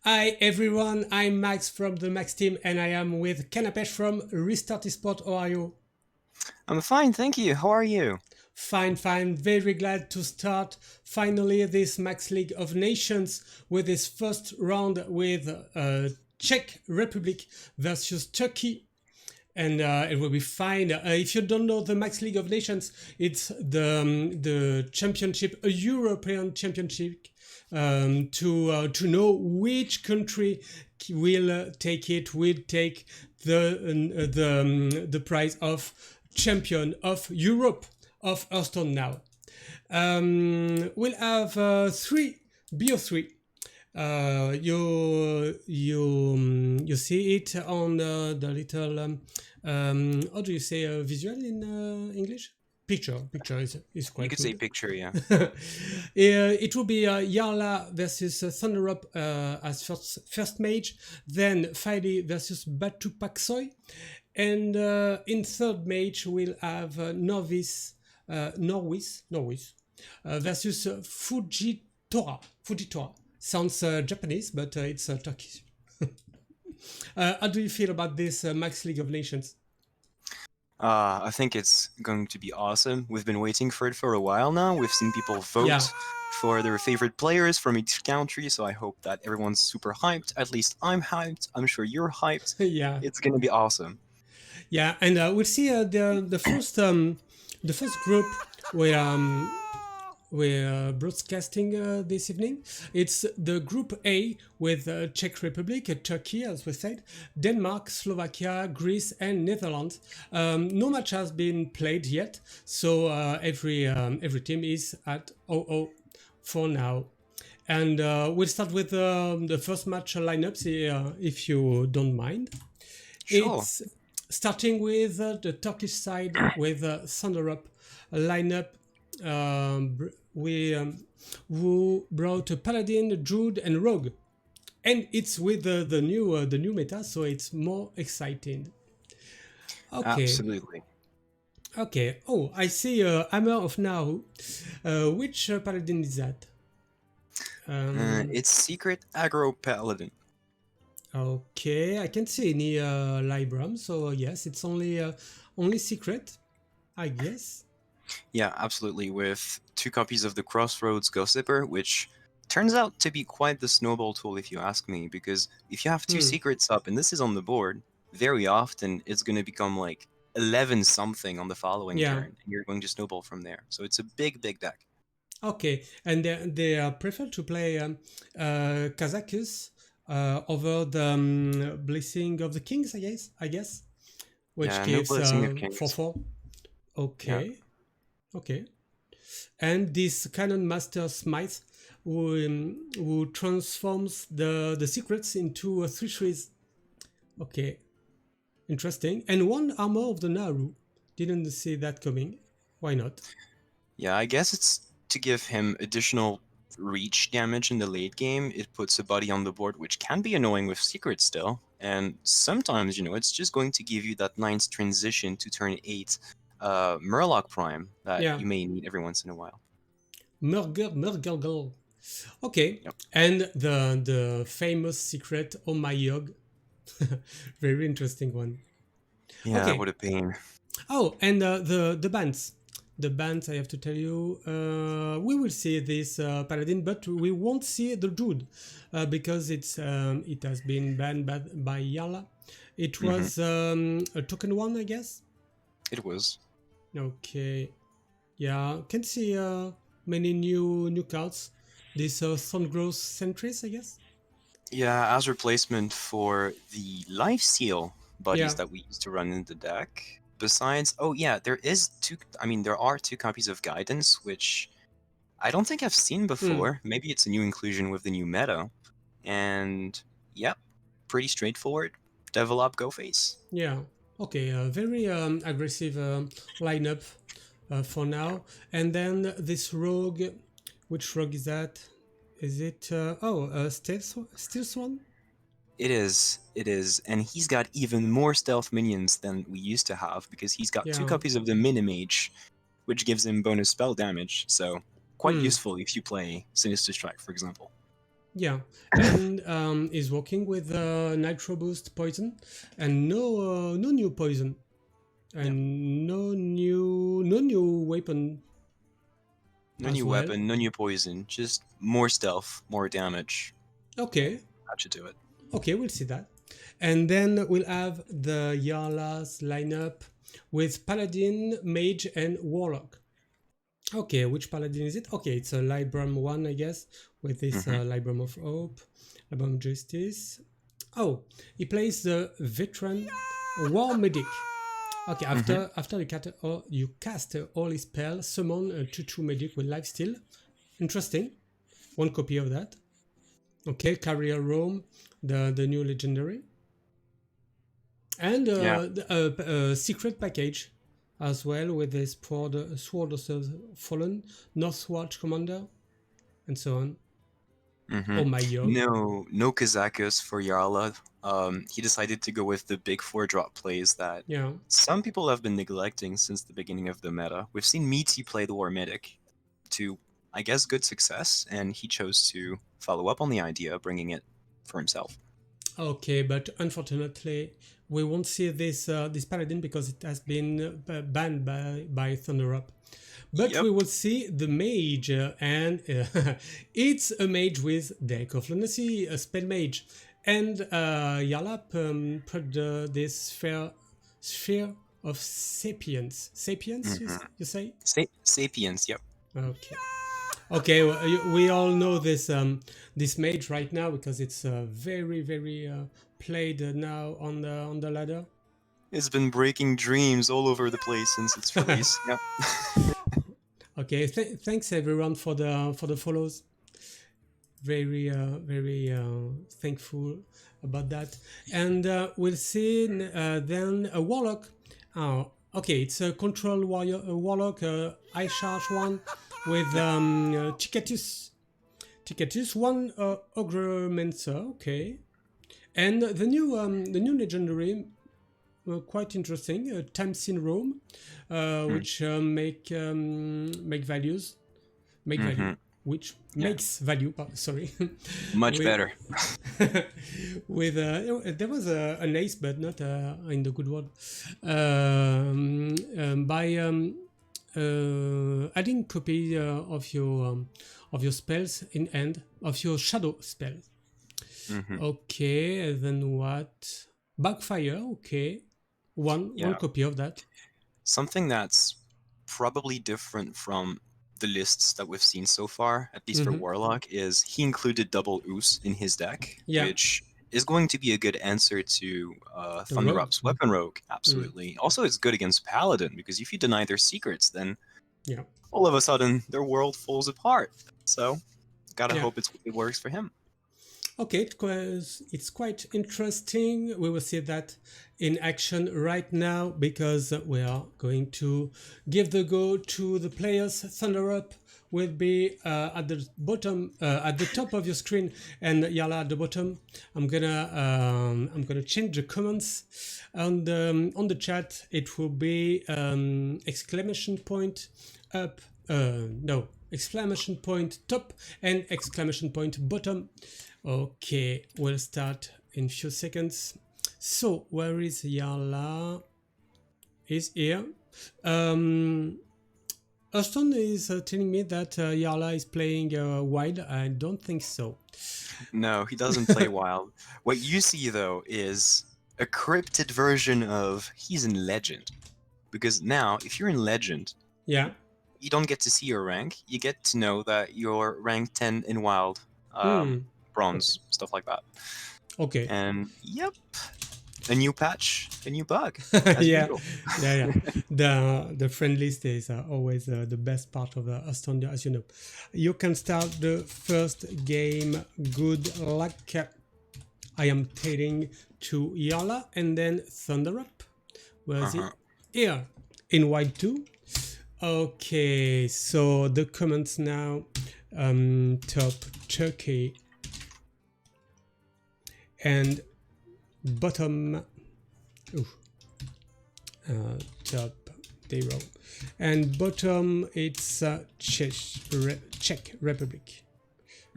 Hi everyone, I'm Max from the Max team and I am with Kanapesh from Restart Esport. How are you? I'm fine, thank you. How are you? Fine. Very glad to start finally this Max League of Nations with this first round with Czech Republic versus Turkey. And it will be fine. If you don't know the Max League of Nations, it's the championship, a European championship, to know which country will take the prize of champion of Europe of Hearthstone now. We'll have three BO3. You see it on the little how do you say visual in English? Picture is You quite could say good. picture, yeah. It will be Yarla versus Thunderup as first mage, then Filey versus Batu Paksoi, and in third mage we'll have Norwis versus Fujitora. Sounds Japanese, but it's Turkish. How do you feel about this Max League of Nations? I think it's going to be awesome. We've been waiting for it for a while now. We've seen people Yeah, vote for their favorite players from each country, so I hope that everyone's super hyped. At least I'm hyped. I'm sure you're hyped. yeah, It's gonna be awesome. yeah, and we'll see the first group where we're broadcasting this evening. It's the Group A with Czech Republic, Turkey, as we said, Denmark, Slovakia, Greece, and Netherlands. No match has been played yet, so every team is at 0-0 for now. And we'll start with the first match lineups, if you don't mind. Sure. It's starting with the Turkish side with Thunderup lineup. We who brought a Paladin, Druid, and Rogue, and it's with the new meta, so it's more exciting. Okay, Absolutely. okay. Oh, I see Hammer of Now. Which Paladin is that? Um, It's Secret Aggro Paladin. okay, I can't see any Libram, so yes, it's only secret, I guess. Yeah, absolutely. With two copies of the Crossroads Gossiper, which turns out to be quite the snowball tool if you ask me, because if you have two Hmm. secrets up and this is on the board, very often it's going to become like 11 something on the following Yeah. turn, and you're going to snowball from there. So it's a big, big deck. Okay, and they prefer to play Kazakus over the Blessing of the Kings, I guess, which Yeah, no gives Blessing of 4 Kings. 4. Yeah. Okay, okay. And this Canon Master Smite who transforms the secrets into 3 trees. Okay, interesting. And one armor of the Naru. Didn't see that coming. Why not? Yeah, I guess it's to give him additional reach damage in the late game. It puts a body on the board, which can be annoying with secrets still. And sometimes, it's just going to give you that nice transition to turn 8 Murloc Prime that Yeah, you may need every once in a while. Murgle. Okay, Yep. and the famous secret Oh My Yog. Very interesting one. Yeah, what Okay. a pain. Oh, and the bands I have to tell you, we will see this paladin, but we won't see the dude because it has been banned by Yala. It Hmm. was a token one, I guess. It was. Okay. Yeah, can see many new cards. This Thorngrowth Sentries, I guess. Yeah, as replacement for the life seal buddies Yeah. that we used to run in the deck. Besides, oh yeah, there are two copies of Guidance, which I don't think I've seen Hmm. before. Maybe it's a new inclusion with the new meta. And yep, pretty straightforward. Devel up, go face. Yeah. Okay. Very aggressive lineup for now. And then this rogue, which rogue is that? Is it? Stealth one? It is, and he's got even more stealth minions than we used to have because he's got two Yeah. copies of the Minimage, which gives him bonus spell damage, so quite Hmm. useful if you play Sinister Strike, for example. Yeah, and is working with nitro boost poison, and no new poison, Yep. and no new weapon No as new well. weapon, no new poison, just more stealth, more damage. Okay, That should do it. okay, we'll see that, and then we'll have the Yarla's lineup with paladin, mage, and warlock. Okay, which paladin is it? Okay, it's a Libram one, I guess, with this Hmm. Libram of Hope, Libram of Justice. Oh, he plays the veteran war medic. Okay, Hmm. you cast all his spells, summon a 2/2 medic with lifesteal. Interesting. One copy of that. Okay, Carrier Rome, the new legendary, and Yeah. secret package as well with the Sword of the Fallen, Northwatch Commander, and so on. Hmm. Oh my yo. No Kazakus for Yarla. He decided to go with the big 4-drop plays that Yeah. some people have been neglecting since the beginning of the meta. We've seen Meaty play the War Medic to, I guess, good success, and he chose to follow up on the idea, bringing it for himself. Okay, but unfortunately, we won't see this paladin because it has been banned by Thunder Up. But Yep. we will see the mage, and it's a mage with Deck of Lunacy, a spell mage, and Yalap put this sphere of sapience. Sapience, Hmm. you say? Sapiens, yep. Okay. Okay, well, we all know this mage right now because it's very played now on the ladder. It's been breaking dreams all over the place since its release. Yep. Okay, thanks everyone for the follows. Very thankful about that. And we'll see then a warlock. Okay, it's a control warrior, a warlock, high charge one with Cicatus. Cicatus, one ogre mentor. Okay, and the new legendary. Quite interesting. Time syndrome, which make values, make value, Hmm. which Yeah. makes value. Sorry, Much with better. with there was an ace, but not in the good word. By adding copy of your spells in end of your shadow spells. Hmm. Okay, then what? Backfire. Okay, one Yeah. copy of that. Something that's probably different from the lists that we've seen so far, at least for Mm-hmm. Warlock, is he included double Oos in his deck, Yeah, which is going to be a good answer to the Thunder rogue. Up's Weapon Rogue. Mm. Absolutely. Also, it's good against Paladin, because if you deny their secrets, then Yeah, all of a sudden their world falls apart. So, gotta yeah. hope it works for him. Okay, it's quite interesting. We will see that in action right now because we are going to give the go to the players. Thunder Up will be at the bottom, at the top of your screen, and Yala at the bottom. I'm gonna change the comments on the chat. It will be exclamation point up. No, exclamation point top and exclamation point bottom. Okay, we'll start in few seconds. So where is Yala? Is here. Austin is telling me that Yala is playing wild. I don't think so. No, he doesn't play wild. What you see, though, is a cryptid version of he's in Legend. Because now, if you're in Legend, Yeah. you don't get to see your rank. You get to know that you're rank 10 in Wild, Hmm. Bronze, stuff like that. Okay. And yep, a new patch, a new bug, as Yeah, usual. yeah. The friend list is always the best part of Astonia, as you know. You can start the first game. Good luck. I am telling to Yala and then Thunder Up. Where is it? Uh-huh. Here in white 2. Okay, so the comments now. Top Turkey and bottom. Ooh, top 0 and bottom it's Czech Republic.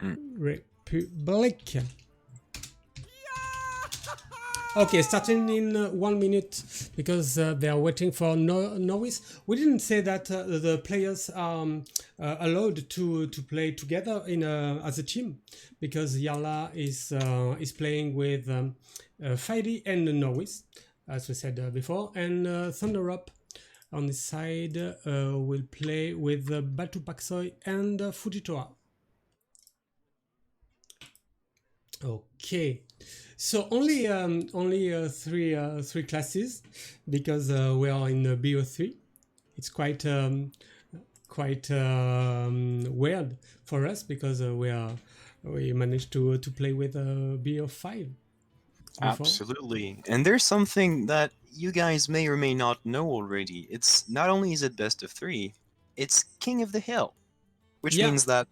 Mm. Republic. Republic. Okay, starting in 1 minute because they are waiting for noise. We didn't say that the players are allowed to play together in as a team because Yala is playing with Fairy and Noise, as we said before, and Thunder Up on the side will play with Batu Paksoi and Fujitoa. Okay, so only three classes because we are in BO3. It's quite weird for us because we managed to play with BO5 before. Absolutely. And there's something that you guys may or may not know already. It's not only is it best of 3, it's King of the Hill, which Yeah. means that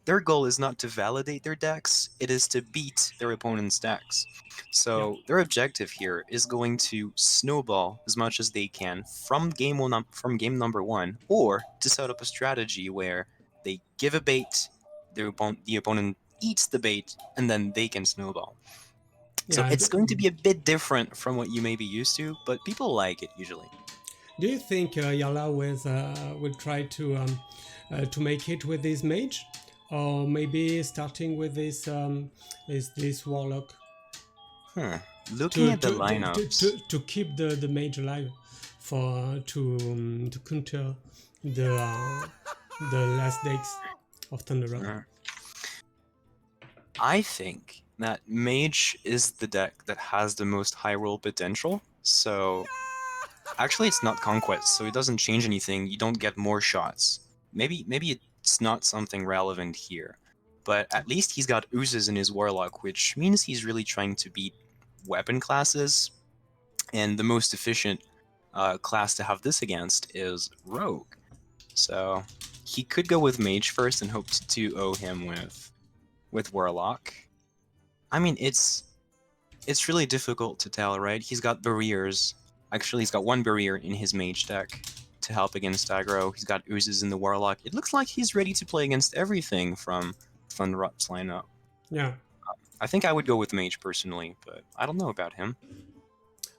their goal is not to validate their decks, it is to beat their opponent's decks. So their objective here is going to snowball as much as they can from game number 1, or to set up a strategy where they give a bait, the opponent eats the bait, and then they can snowball. So Yeah. it's going to be a bit different from what you may be used to, but people like it usually. Do you think Yala will try to make it with this mage, or maybe starting with this warlock? Looking at the lineups, to keep the mage alive, for to counter the last decks of Thunder Up. I think that Mage is the deck that has the most high roll potential. So actually, it's not Conquest, so it doesn't change anything. You don't get more shots. Maybe it's not something relevant here, but at least he's got oozes in his Warlock, which means he's really trying to beat weapon classes. And the most efficient class to have this against is Rogue. So he could go with Mage first and hope to 2-0 him with Warlock. I mean, it's really difficult to tell, right? He's got barriers. Actually, he's got 1 barrier in his Mage deck to help against aggro. He's got oozes in the Warlock. It looks like he's ready to play against everything from Thunder Up's lineup. Yeah. I think I would go with Mage personally, but I don't know about him.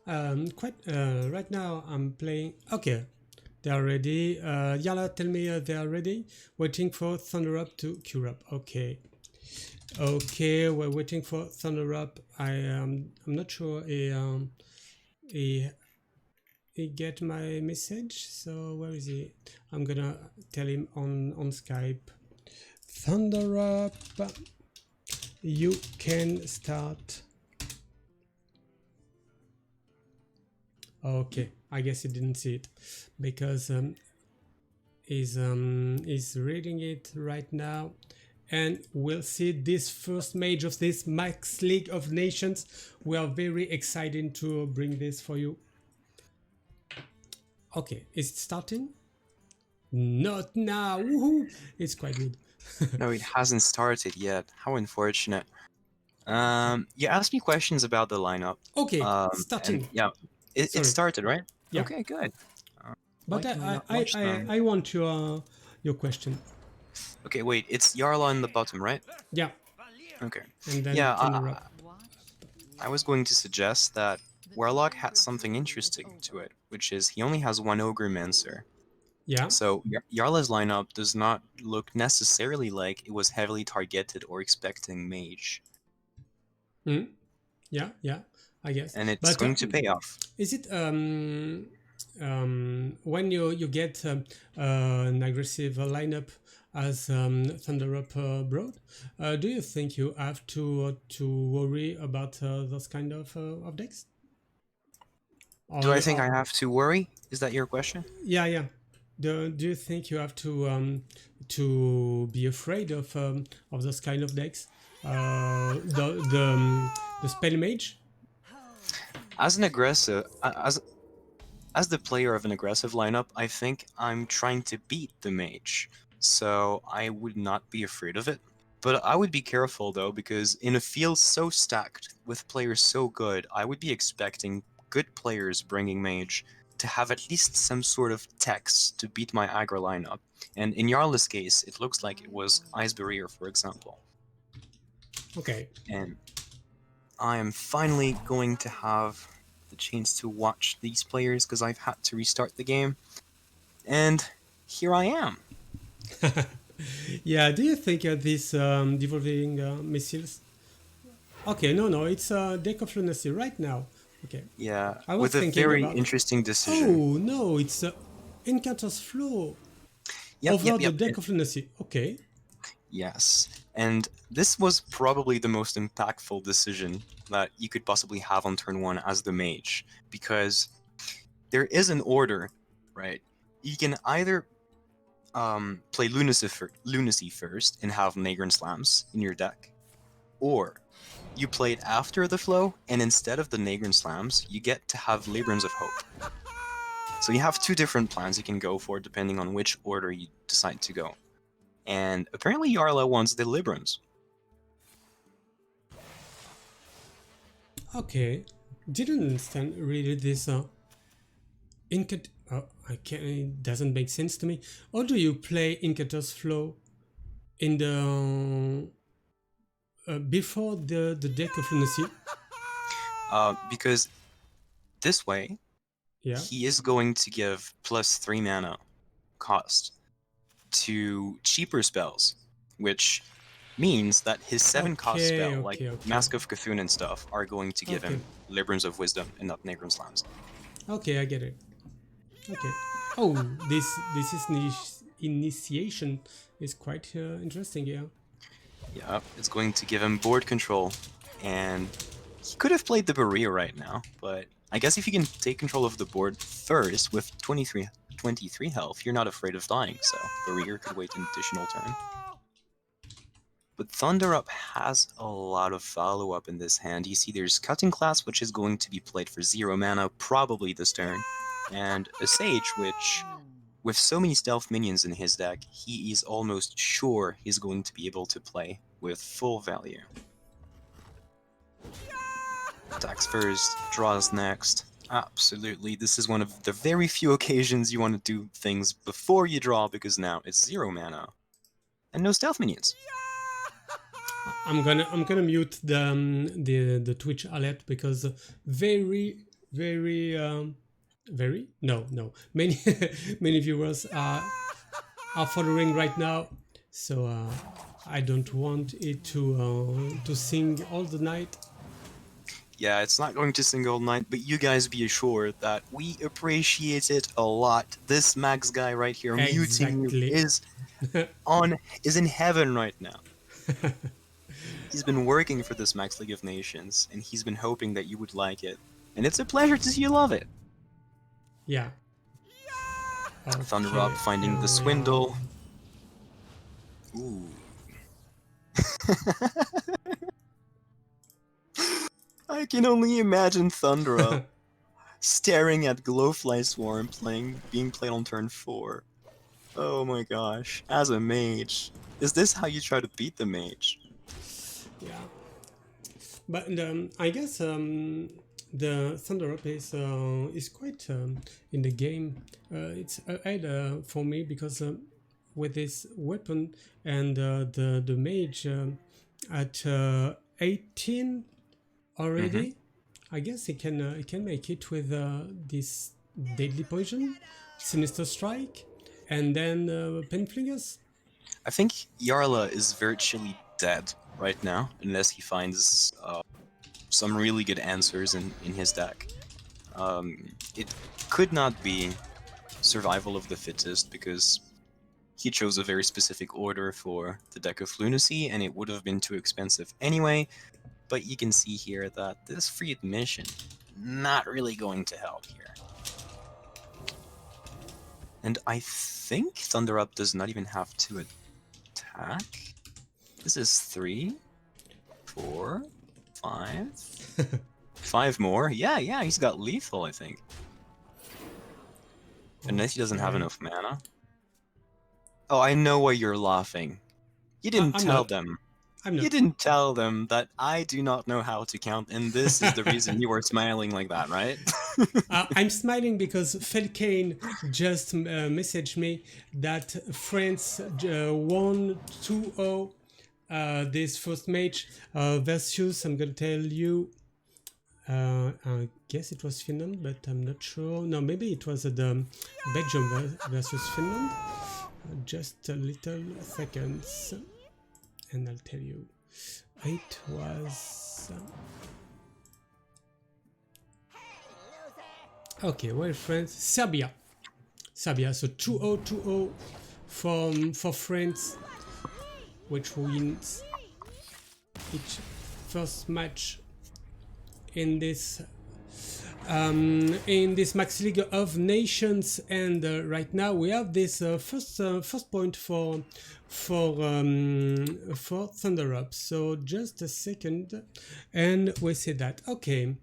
Right now I'm playing. Okay, they are ready. Yala, tell me they are ready. Waiting for Thunder Up to cure up. Okay. Okay, we're waiting for Thunder Up. I'm not sure he get my message. So where is he? I'm gonna tell him on Skype. Thunder Up, you can start. Okay, I guess he didn't see it because he's reading it right now. And we'll see this first mage of this Max League of Nations. We are very excited to bring this for you. Okay, is it starting? Not now. Woohoo! It's quite good. No, it hasn't started yet. How unfortunate. You asked me questions about the lineup. Okay, starting. Yeah, it started, right? Yeah. Okay, good. But I want your question. Okay, wait, it's Yarla in the bottom, right? Yeah. Okay. And then yeah, I was going to suggest that Warlock had something interesting to it, which is he only has 1 Ogre Mancer. Yeah. So Yarla's lineup does not look necessarily like it was heavily targeted or expecting Mage. Yeah, I guess. And it's going to pay off. Is it when you get an aggressive lineup as Thunder Up Broad, do you think you have to worry about those kind of decks? Do I think I have to worry? Is that your question? Yeah. Do you think you have to be afraid of those kind of decks? The spell mage. As an aggressive, as the player of an aggressive lineup, I think I'm trying to beat the mage, so I would not be afraid of it. But I would be careful though, because in a field so stacked with players so good, I would be expecting good players bringing mage to have at least some sort of text to beat my aggro lineup. And in Jarla's case, it looks like it was Ice Barrier, for example. Okay. And I am finally going to have the chance to watch these players because I've had to restart the game. And here I am. Yeah, do you think these devolving missiles? Okay, no, it's a deck of lunacy right now. Okay, Yeah, I was with a thinking very about. interesting decision. Oh no, it's Incanter's Flow Yep, over yep, the yep. deck of lunacy. Okay, Yes. And this was probably the most impactful decision that you could possibly have on turn one as the mage, because there is an order, right? You can either play Lunacy first and have Nagrin Slams in your deck, or you play it after the flow, and instead of the Nagrin Slams, you get to have Labyrinths of Hope. So you have two different plans you can go for depending on which order you decide to go. And apparently Yarla wants the Librams. okay. Didn't understand really this Incant. I can't. It doesn't make sense to me. Or do you play Incanter's Flow in the before the deck of lunacy? Because this way, Yeah. he is going to give +3 mana cost to cheaper spells, which means that his 7-cost Okay. spell, like Okay. Okay. Mask of Cthulhu and stuff, are going to give Okay. him Librams of Wisdom and not Nagrin Slams. Okay. I get it. Okay. Oh, this is initiation is quite interesting. Yeah. Yeah, it's going to give him board control, and he could have played the Berea right now, but I guess if you can take control of the board first with 23 health, you're not afraid of dying, so Berea could wait an additional turn. But Thunder Up has a lot of follow-up in this hand. You see there's Cutting Class, which is going to be played for 0 mana, probably this turn, and a Sage, which, with so many stealth minions in his deck, he is almost sure he's going to be able to play with full value. Attacks first, draws next. Absolutely, this is one of the very few occasions you want to do things before you draw, because now it's 0 mana. And no stealth minions. I'm gonna mute the Twitch alert because very no many many viewers are following right now, so I don't want it to sing all the night. Yeah, it's not going to sing all night, but you guys be assured that we appreciate it a lot. This Max guy right here muting you Exactly. is in heaven right now. He's been working for this Max League of Nations, and he's been hoping that you would like it. And it's a pleasure to see you love it. Yeah. Okay, Thunder Up finding the swindle. Ooh. I can only imagine Thunder Up staring at Glowfly Swarm being played on turn 4. Oh my gosh. As a mage. Is this how you try to beat the mage? Yeah. But I guess the Thunder Up is quite in the game. It's ahead for me because with this weapon and the mage at 18 already, I guess it can make it with this Deadly Poison, Sinister Strike, and then Penflingers. I think Yarla is virtually dead right now, unless he finds some really good answers in his deck. It could not be Survival of the Fittest, because he chose a very specific order for the deck of Lunacy, and it would have been too expensive anyway. But you can see here that this free admission not really going to help here. And I think Thunder Up does not even have to attack. This is 3, 4, 5. 5 more? Yeah, he's got lethal, I think. Unless he doesn't have enough mana. Oh, I know why you're laughing. You didn't tell them. You didn't tell them that I do not know how to count, and this is the reason you were smiling like that, right? I'm smiling because Felkane just messaged me that France won 2-0 this first match versus, I'm gonna tell you, I guess it was Finland, but I'm not sure. No, maybe it was the Belgium versus Finland. Just a little seconds, and I'll tell you. It was. Okay, well, friends, Serbia. Serbia, so 2-0, 2-0 for France, which wins each first match in this Max League of Nations, and right now we have this first point for Thunder Up. So just a second, and we see that. Okay.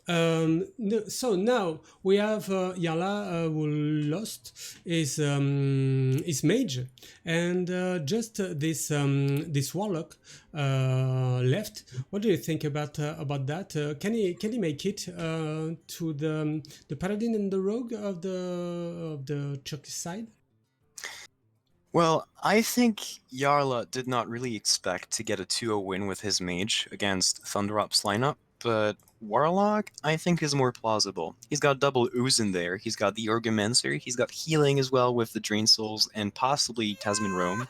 So now we have Yala who lost his mage, and just this warlock left. What do you think about that? Can he make it to the paladin and the rogue of the Czech side? Well, I think Yarla did not really expect to get a 2-0 win with his mage against Thunderop's lineup, but Warlock, I think, is more plausible. He's got double ooze in there, he's got the Orgomancer, he's got healing as well with the Drain Souls, and possibly Tasman Roam.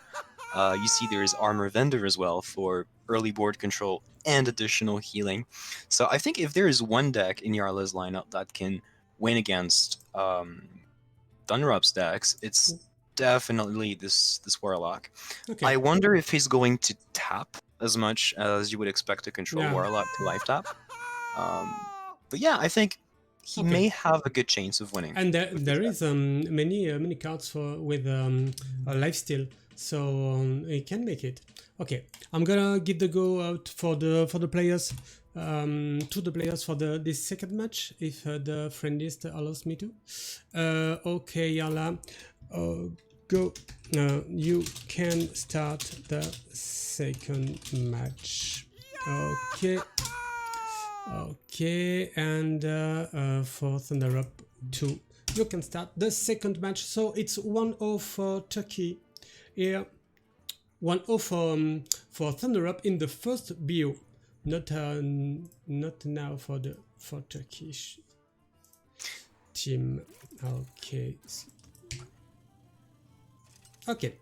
You see there's Armor Vendor as well for early board control and additional healing. So I think if there is one deck in Yarla's lineup that can win against Thunderop's decks, it's definitely this Warlock. Okay. I wonder if he's going to tap as much as you would expect to control Warlock to life tap. But yeah, I think he may have a good chance of winning. And there is many cards with lifesteal, so he can make it. Okay, I'm gonna give the go out for the players. To the players for this second match, if the friend list allows me to. Okay, Yala, go. You can start the second match. Okay. Okay, and for Thunder Up 2, you can start the second match. So it's 1-0 for Turkey here, 1-0 for Thunder Up in the first BO. Not now for Turkish team. Okay. Okay.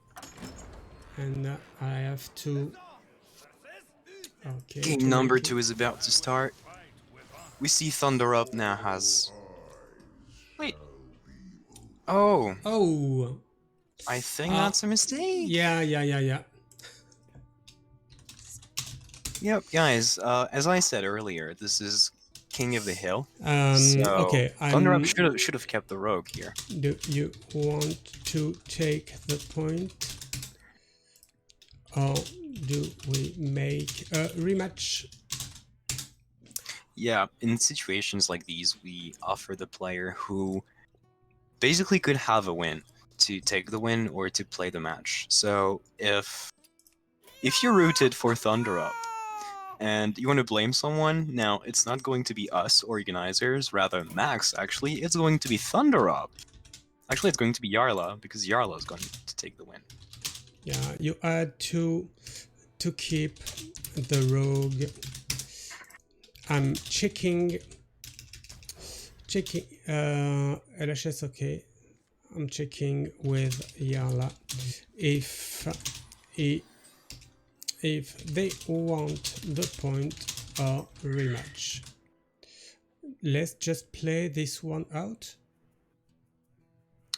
And I have to. Okay. Game number 2 is about to start. We see Thunder Up now has. Wait. Oh. Oh. I think that's a mistake. Yeah. Yep, guys. As I said earlier, this is King of the Hill. Okay. Thunder Up should have kept the rogue here. Do you want to take the point, or do we make a rematch? Yeah, in situations like these, we offer the player who basically could have a win to take the win or to play the match. So if you're rooted for Thunder Up and you want to blame someone, now it's not going to be us organizers, rather Max actually, it's going to be Thunder Up. Actually, it's going to be Yarla, because Yarla is going to take the win. Yeah, you had to keep the rogue. I'm checking LHS. Okay, I'm checking with Yarla if they want the point or rematch. Let's just play this one out.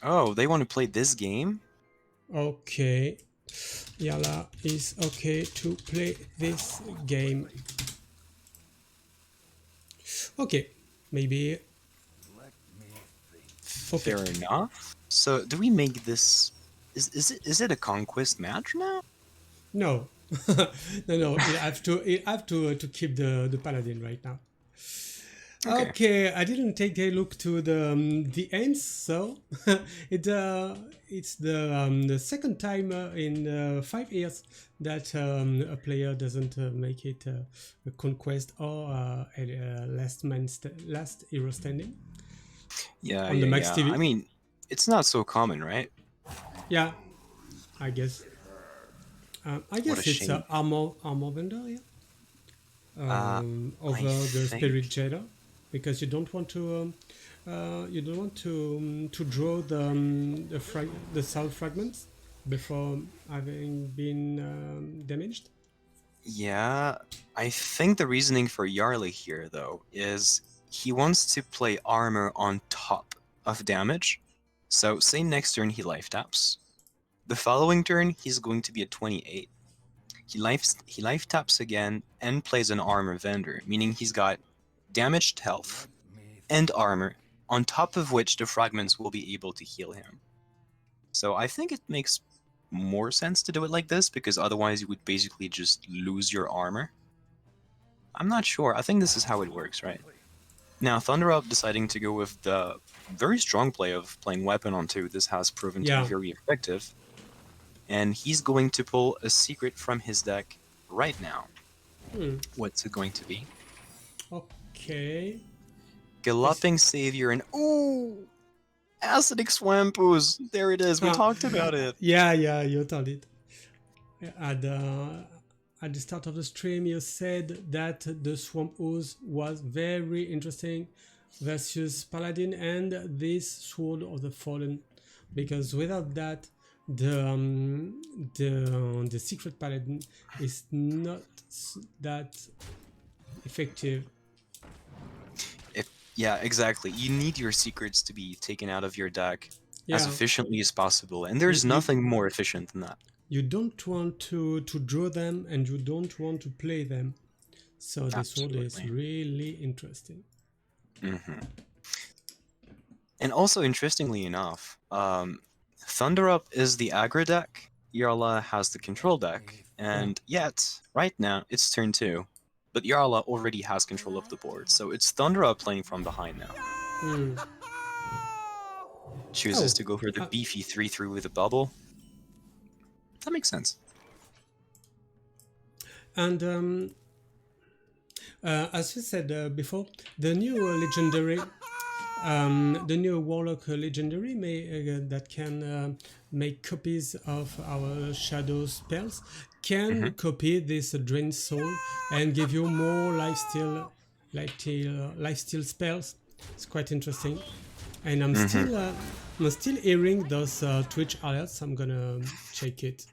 Oh, they want to play this game? Okay, Yarla is okay to play this game. Okay, maybe. Okay. Fair enough. So, do we make this? Is it a conquest match now? No, no. You have to keep the paladin right now. Okay, I didn't take a look to the ends, so it's the second time in 5 years that a player doesn't make it a conquest or a last hero standing. Yeah, on the Max TV. I mean, it's not so common, right? Yeah, I guess. I What a guess it's shame. armor vendor, yeah. I Over the spirit think. jailer, because you don't want to draw the soul fragments before having been damaged. Yeah, I think the reasoning for Yarley here, though, is he wants to play armor on top of damage. So, say next turn he life taps. The following turn, he's going to be at 28. He life taps again and plays an armor vendor, meaning he's got damaged health and armor, on top of which the fragments will be able to heal him. So I think it makes more sense to do it like this, because otherwise you would basically just lose your armor. I'm not sure. I think this is how it works, right? Now, ThunderUp deciding to go with the very strong play of playing Weapon on 2, this has proven to be Yeah. very effective. And he's going to pull a secret from his deck right now. What's it going to be? Okay. Galloping Savior and ooh! Acidic Swampus! There it is, we talked about it! Yeah, you told it. At the start of the stream, you said that the Swamp Ooze was very interesting versus Paladin and this Sword of the Fallen, because without that, the Secret Paladin is not that effective. Yeah, exactly. You need your secrets to be taken out of your deck as Yeah, efficiently as possible, and there's you nothing more efficient than that. you don't want to draw them, and you don't want to play them. So the sword is Absolutely. really interesting. hmm And also, interestingly enough, ThunderUp is the aggro deck, Yarla has the control deck, and yet, right now, it's turn 2. But Yarla already has control of the board, so it's ThunderUp playing from behind now. Chooses Oh, to go for the beefy 3-3 with a bubble. That makes sense. and as we said before, the new legendary, the new warlock legendary that can make copies of our shadow spells can copy this drain soul and give you more lifesteal spells. It's quite interesting, and I'm still hearing those Twitch alerts. I'm gonna check it.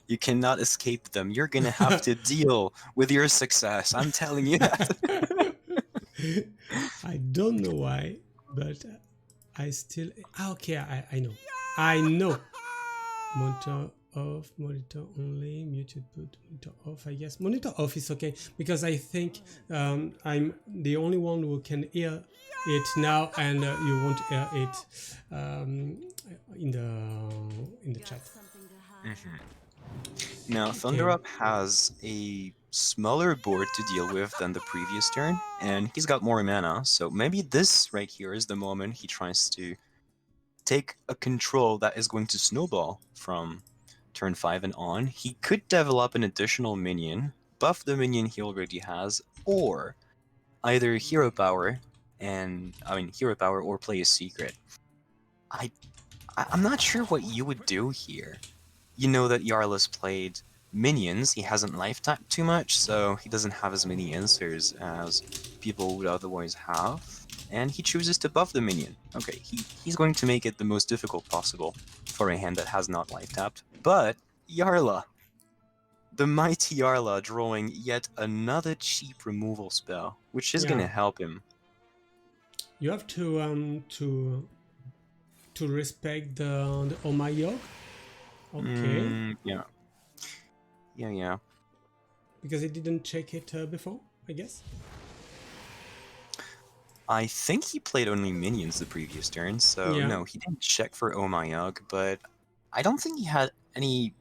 You cannot escape them. You're gonna have to deal with your success. I'm telling you that. I don't know why, but I still. Okay, I know. Monitor off, monitor only, muted put, monitor off, I guess. Monitor off is okay, because I think I'm the only one who can hear it now, and you won't hear it in the chat. Now, ThunderUp has a smaller board to deal with than the previous turn, and he's got more mana, so maybe this right here is the moment he tries to take a control that is going to snowball from turn 5 and on. He could develop an additional minion, buff the minion he already has, or either hero power or play a secret. I'm not sure what you would do here. You know that Yarla's played minions, he hasn't life tapped too much, so he doesn't have as many answers as people would otherwise have, and he chooses to buff the minion. Okay, he's going to make it the most difficult possible for a hand that has not life tapped, but Yarla, the mighty Yarla, drawing yet another cheap removal spell, which is going to help him. You have to respect the Omayog. Okay. Yeah. Because he didn't check it before, I guess. I think he played only minions the previous turn, so no, he didn't check for Omayog, but I don't think he had any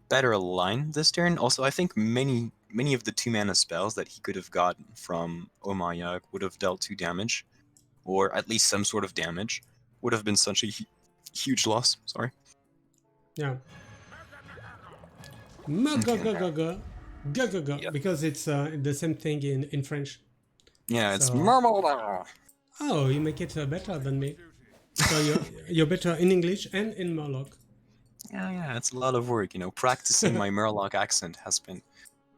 better line this turn. Also, I think many of the 2-mana spells that he could have gotten from Omayog would have dealt 2 damage, or at least some sort of damage. Would have been such a huge loss, sorry. Yeah. Because it's the same thing in French. Yeah, it's... Oh, you make it better than me. So you're better in English and in Murloc. Yeah, it's a lot of work. Practicing my Murloc accent has been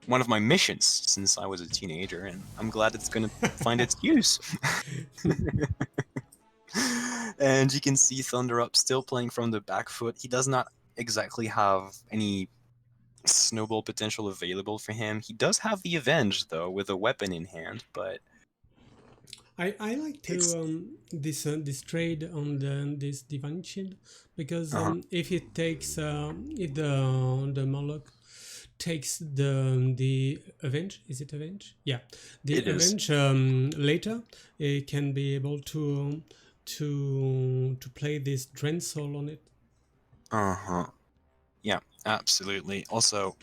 one of my missions since I was a teenager, and I'm glad it's gonna find its use. And you can see Thunder Up still playing from the back foot. He does not exactly have any snowball potential available for him. He does have the Avenge, though, with a weapon in hand, but I like to it's... this trade on this Divine Shield because Uh-huh. if it takes if the Moloch takes the Avenge, is it Avenge? Yeah, the It is. Avenge later, it can be able to play this Drain Soul on it. Uh-huh. Yeah, absolutely. Also,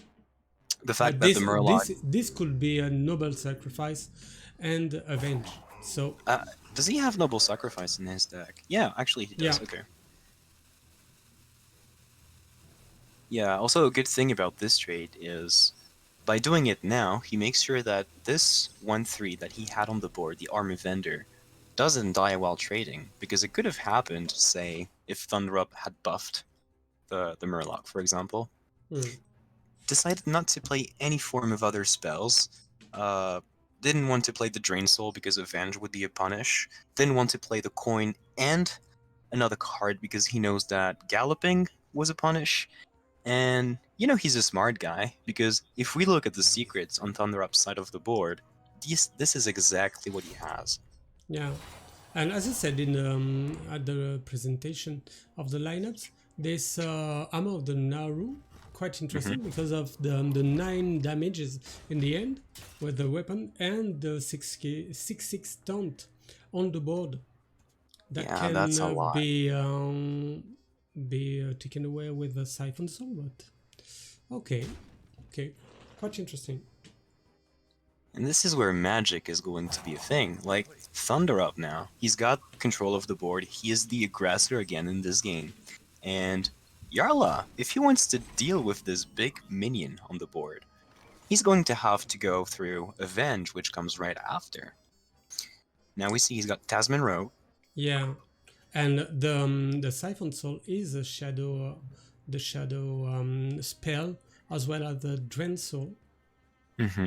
the fact But that the Murloc... this could be a noble sacrifice and Avenge. So Uh, does he have Noble Sacrifice in his deck? Yeah, actually he yeah, does. Okay. Yeah, also a good thing about this trade is by doing it now, he makes sure that this 1/3 that he had on the board, the Army Vendor, doesn't die while trading, because it could have happened, say, if Thunder Up had buffed the Murloc, for example, mm, decided not to play any form of other spells, uh, didn't want to play the Drain Soul because Avenge would be a punish, didn't want to play the Coin and another card because he knows that Galloping was a punish, and he's a smart guy, because if we look at the secrets on Thunder Up's side of the board, this is exactly what he has. yeah. And as I said in at the presentation of the lineups, this armor of the Naru quite Hmm. interesting because of the 9 damages in the end with the weapon and the 6/6 taunt on the board that Yeah, can that's a lot. be taken away with the Siphon Soul. But okay, okay, quite interesting. And this is where magic is going to be a thing. Like, Thunder Up now, he's got control of the board, he is the aggressor again in this game. And Yarla, if he wants to deal with this big minion on the board, he's going to have to go through Avenge, which comes right after. Now we see he's got Tasman Row. Yeah, and the Siphon Soul is a shadow, the shadow spell as well as the Drain Soul. Hmm.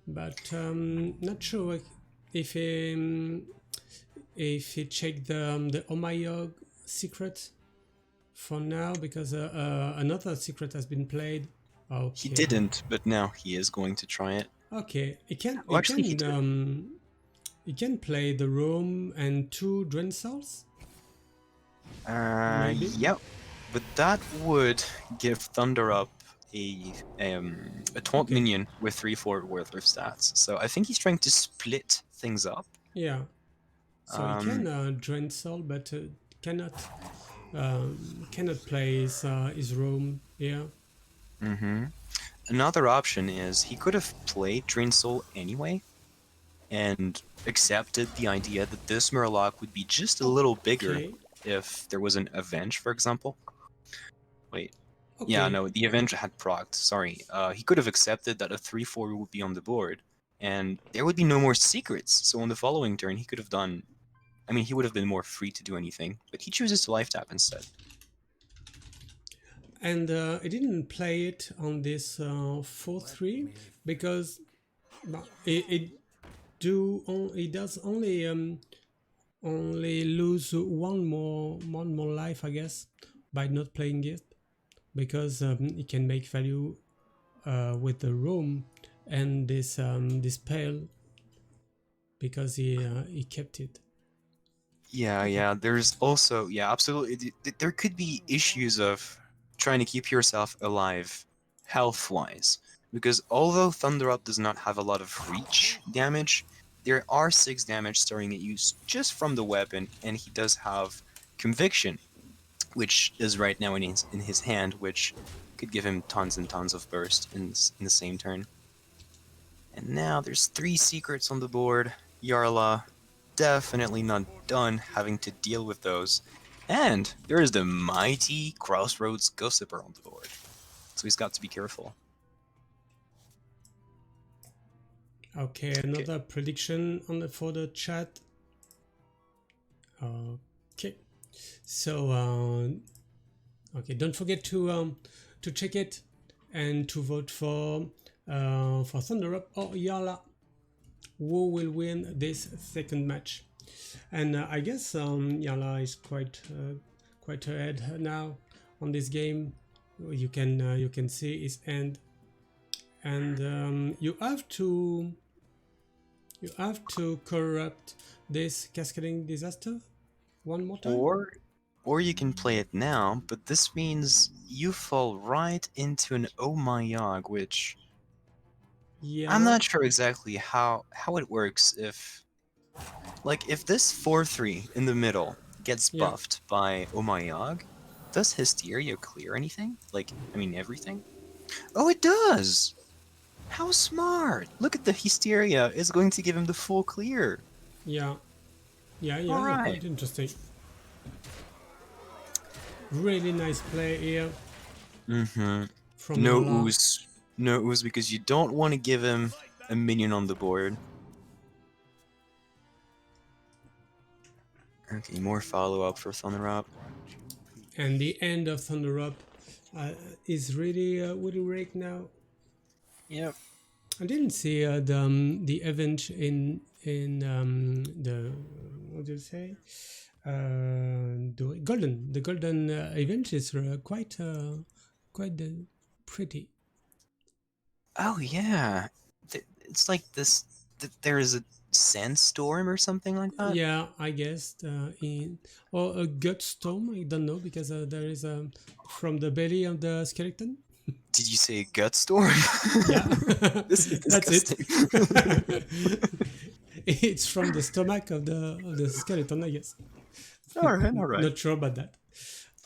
But not sure if he checked the Omayog secret for now because another secret has been played. He Okay, didn't, but now he is going to try it. okay, Oh, actually, he did. he can play the room and 2 Drain Souls maybe. Yep. But that would give Thunder Up a taunt Okay, minion with 3/4 worth of stats. So I think he's trying to split things up. yeah. So he can Um, Drain Soul, but cannot cannot play his room. Yeah. mhm. Another option is he could have played Drain Soul anyway and accepted the idea that this Murloc would be just a little bigger Okay. if there was an Avenge, for example. Wait. Yeah, Okay. no, the Avenger had procced. Sorry. He could have accepted that a 3/4 would be on the board, and there would be no more secrets. So on the following turn, he could have done. I mean, he would have been more free to do anything, but he chooses to life tap instead. And I didn't play it on this 4/3 because it does only lose one more life, I guess, by not playing it because it can make value with the room and this spell because he kept it. Yeah. There's also, yeah, absolutely. There could be issues of trying to keep yourself alive, health-wise, because although Thunder Up does not have a lot of reach damage, there are 6 damage starting at use just from the weapon, and he does have Conviction, which is right now in his hand, which could give him tons and tons of burst in the same turn. And now there's 3 secrets on the board. Yarla, definitely not done having to deal with those. And there is the mighty Crossroads Gossiper on the board. So he's got to be careful. Okay, Okay. another prediction for the chat. Okay, so Okay, don't forget to check it and to vote for Thunder Up or Yala, who will win this second match. And I guess Yala is quite ahead now on this game. You can see his end, and you have to corrupt this cascading disaster one more time. Or you can play it now, but this means you fall right into an Oh My Yog, which Yeah. I'm not sure exactly how it works if if this 4-3 in the middle gets Yeah. buffed by Oh My Yog, does Hysteria clear anything? I mean everything? Oh, it does! How smart! Look at the Hysteria, it's going to give him the full clear. Yeah. Yeah. Alright. Quite interesting. Really nice play here Mm-hmm. from No Yala. ooze. No ooze because you don't want to give him a minion on the board. Okay, more follow-up for Thunder Up. And the end of Thunder Up is really right now. Yep. I didn't see the event in the what do you say? The golden event is quite pretty. Oh yeah. It's like this. There is a sandstorm or something like that. Yeah, I guess in or a gut storm. I don't know because there is from the belly of the skeleton. Did you say gut storm? Yeah, This is that's it. disgusting. It's from the stomach of the skeleton, I guess. All right, all right. Not sure about that.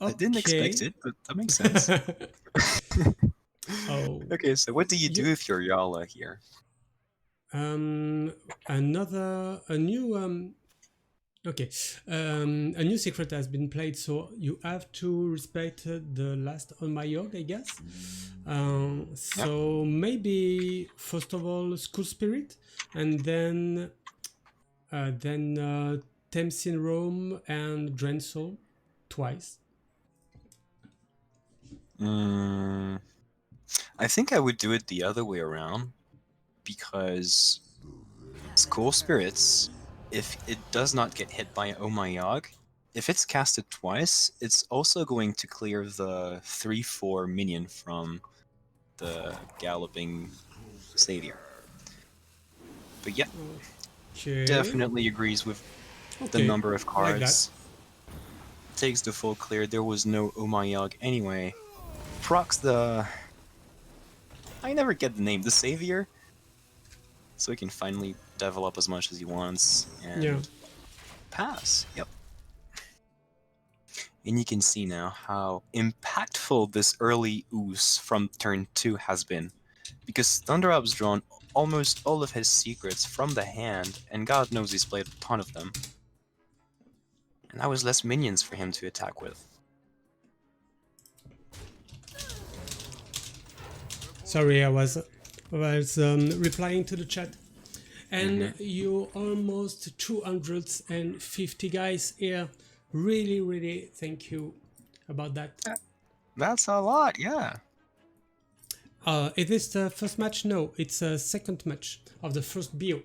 I didn't expect Okay. it, but that makes sense. Oh, Okay, so what do you do you, if you're Yala here? another a new okay, a new secret has been played, so you have to respect the last on my yog, I guess. Yep. So maybe first of all School Spirit, and then Thamesin Rome and Drain Soul twice. I think I would do it the other way around because School Spirits, if it does not get hit by Oh My Yog, if it's casted twice, it's also going to clear the 3/4 minion from the Galloping Savior. But yeah, Okay. definitely agrees with the Okay. number of I like that. cards. Takes the full clear, there was no Oh My Yog anyway. Procs the... I never get the name, the Savior? So he can finally develop as much as he wants and Yeah. pass. Yep. And you can see now how impactful this early ooze from turn 2 has been. Because Thunderup's drawn almost all of his secrets from the hand, and God knows he's played a ton of them. And that was less minions for him to attack with. Sorry, I was replying to the chat. And you almost 250 guys here. Really, really thank you about that. That's a lot, yeah. Is this the first match? No, it's a second match of the first BO.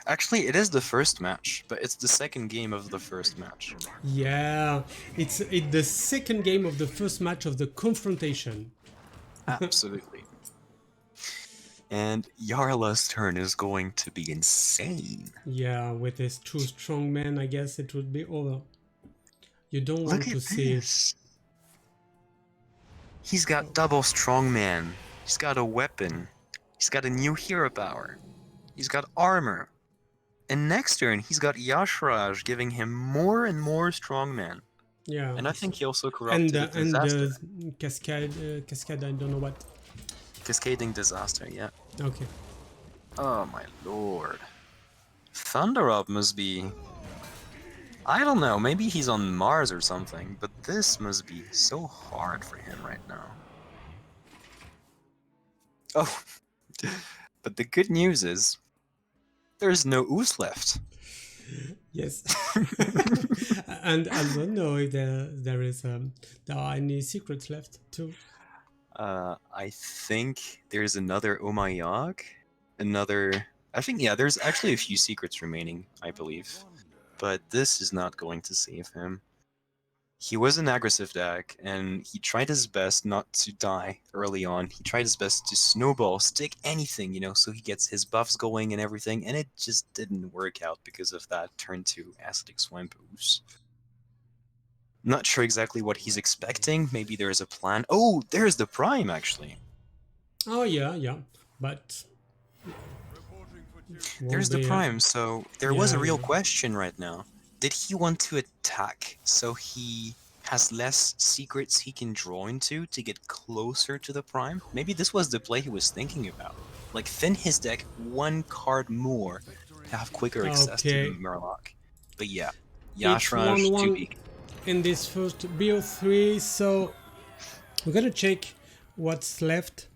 Actually, it is the first match, but it's the second game of the first match. Yeah, it's the second game of the first match of the confrontation. Absolutely. And Yarla's turn is going to be insane. Yeah, with his two strong men, I guess it would be over. You don't want to see it. He's got double strongman. He's got a weapon. He's got a new hero power. He's got armor. And next turn, he's got Yashraj giving him more and more strongman. Yeah. And I think he also corrupted a disaster. And cascade, I don't know what. Cascading disaster, yeah. Okay. Oh my lord. Thunderup must be... I don't know, maybe he's on Mars or something, but this must be so hard for him right now. Oh, but the good news is, there's no ooze left. Yes. And I don't know if there are any secrets left too. I think there's another Omayag, another. I think yeah, there's actually a few secrets remaining, I believe, but this is not going to save him. He was an aggressive deck, and he tried his best not to die early on. He tried his best to snowball, stick anything, so he gets his buffs going and everything, and it just didn't work out because of that turn 2 Acidic Swamp Ooze. Not sure exactly what he's expecting. Maybe there's a plan. Oh, there's the Prime, actually. Oh yeah, but won't There's the be. Prime, so there was Yeah, a real yeah. question right now. Did he want to attack so he has less secrets he can draw into to get closer to the Prime? Maybe this was the play he was thinking about. Like, thin his deck one card more to have quicker access to the Okay. Murloc. But yeah, It's Yashraj too 1-1 weak. in this first BO3, so we're gonna check what's left.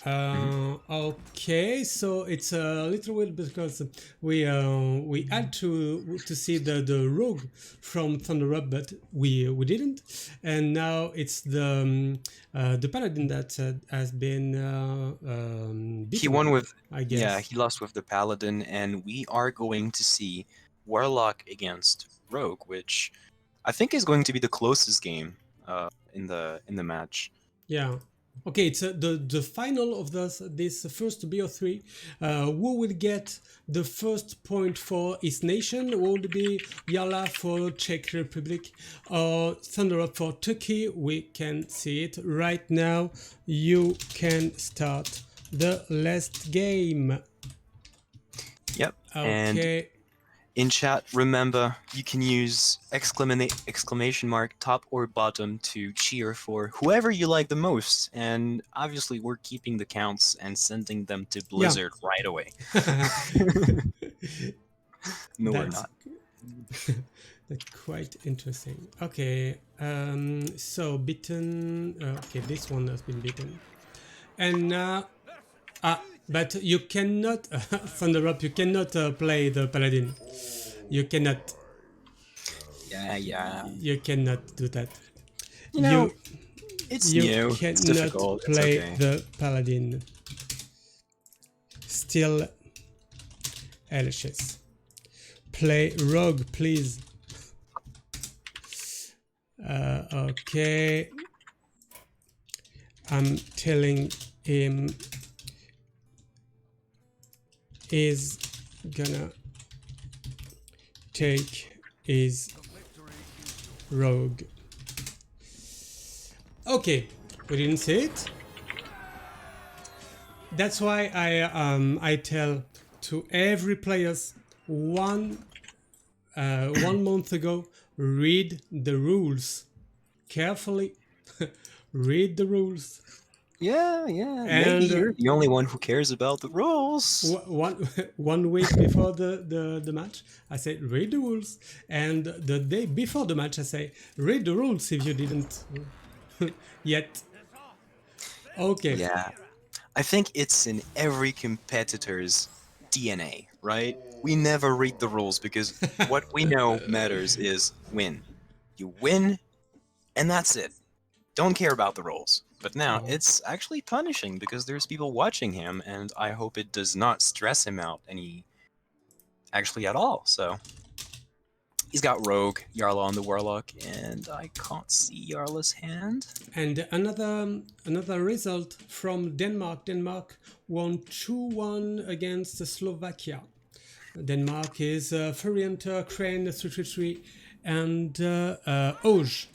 Okay, so it's a little weird because we had to see the rogue from Thunder Up, but we didn't, and now it's the paladin that has been He beaten, won with, I yeah, guess. he lost with the Paladin, and we are going to see Warlock against Rogue, which I think is going to be the closest game in the match. Yeah. Okay, it's the final of this first BO3. Who will get the first point for his nation? Would it be Yala for Czech Republic or Thunder Up for Turkey? We can see it right now. You can start the last game. Yep. And Okay. in chat, remember you can use exclamation mark top or bottom to cheer for whoever you like the most. And obviously, we're keeping the counts and sending them to Yeah. Blizzard right away. No, we're That's not. that's quite interesting. Okay, so beaten. Okay, this one has been beaten, and now, but you cannot Thunder Up. You cannot play the paladin. You cannot. Yeah. You cannot do that. You know, You it's you new. It's cannot difficult. It's play okay. the paladin. Still, Alicious. Play rogue, please. Okay. I'm telling him is gonna take his rogue. Okay, we didn't see it. That's why I tell to every players 1 month ago, read the rules carefully. Read the rules. Yeah. Maybe And you're the only one who cares about the rules. one one week before the match, I say read the rules, and the day before the match, I say read the rules if you didn't yet. Okay. Yeah. I think it's in every competitor's DNA, right? We never read the rules because what we know matters is win. You win, and that's it. Don't care about the rules. But now Oh. it's actually punishing because there's people watching him, and I hope it does not stress him out actually at all. So he's got Rogue, Yarla on the Warlock, and I can't see Yarla's hand. And another result from Denmark. Denmark won 2-1 against Slovakia. Denmark is Furry Hunter, Crane 333, and Auge.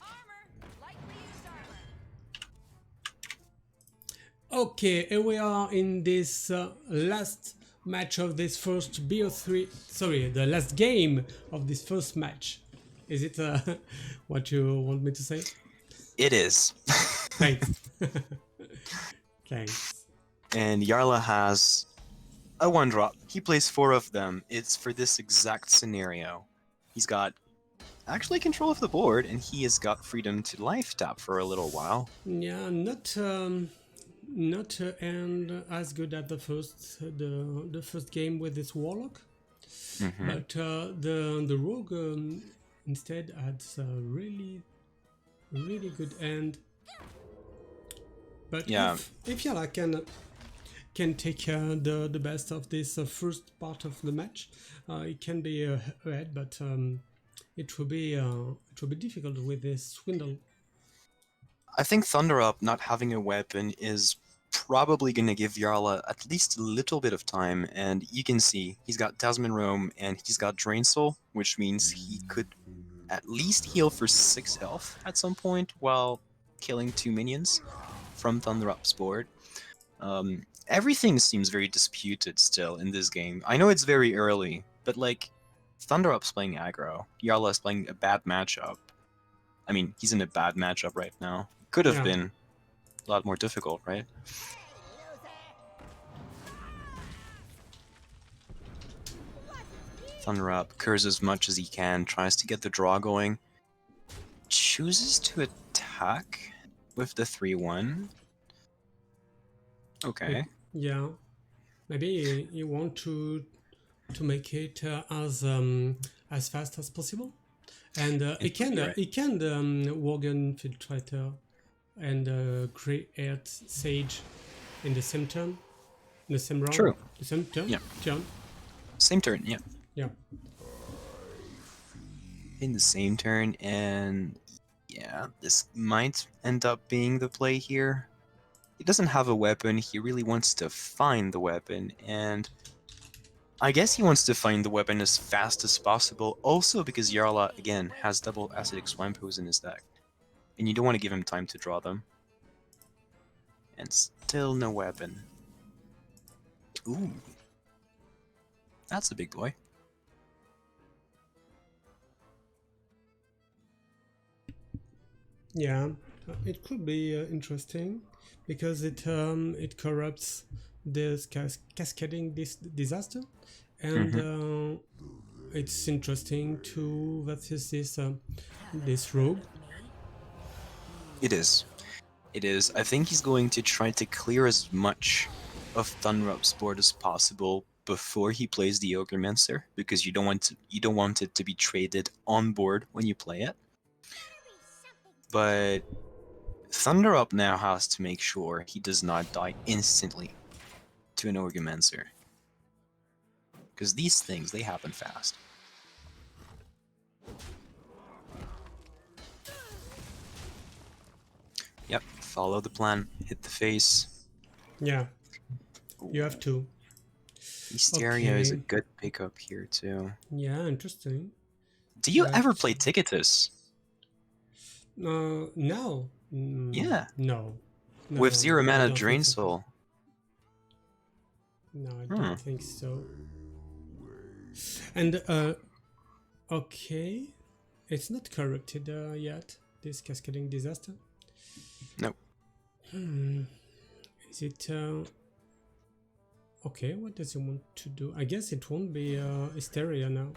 Okay, here we are in this last match of this first BO3. Sorry, the last game of this first match. Is it what you want me to say? It is. Thanks. Thanks. And Yarla has a 1-drop. He plays 4 of them. It's for this exact scenario. He's got actually control of the board, and he has got freedom to life tap for a little while. Yeah, not and as good as the first game with this warlock. Hmm. But the rogue instead adds a really good end. But Yeah, if Yala can take the best of this first part of the match, it can be ahead, but it will be difficult with this swindle. I think Thunder Up not having a weapon is probably going to give Jarla at least a little bit of time, and you can see he's got Tasman Roam and he's got Drain Soul, which means he could at least heal for 6 health at some point while killing 2 minions from Thunder Up's board. Everything seems very disputed still in this game. I know it's very early, but like, Thunder Up's playing aggro, Jarla's playing a bad matchup. I mean, he's in a bad matchup right now. Could have Yeah, been a lot more difficult, right? Thunder Up curs as much as he can, tries to get the draw going. Chooses to attack with the 3-1. Okay. yeah. Maybe you want to make it as fast as possible, and It could be right. it can Worgen Infiltrator and create Sage in the same turn, in the same round, True. the same turn. Yeah. Turn. Same turn, yeah. Yeah. In the same turn, and yeah, this might end up being the play here. He doesn't have a weapon, he really wants to find the weapon, and I guess he wants to find the weapon as fast as possible, also because Jarla, again, has double Acidic Swampos in his deck. And you don't want to give him time to draw them. And still no weapon. Ooh. That's a big boy. Yeah, it could be interesting because it corrupts this cascading disaster, and it's interesting to versus this rogue. It is. It is. I think he's going to try to clear as much of Thunderup's board as possible before he plays the Ogremancer, because you don't want it to be traded on board when you play it. But Thunderup now has to make sure he does not die instantly to an Ogremancer, because these things, they happen fast. Yep, follow the plan, hit the face. Yeah, you have to. Hysteria is a Okay. good pickup here too. Yeah, interesting. Do you But ever play Ticketus? no, Yeah, no, with no, 0 I mana don't think Drain so. Soul. No, I Hmm. don't think so. And okay, it's not corrupted yet. This cascading disaster. Nope. Is it okay? What does he want to do? I guess it won't be Hysteria now.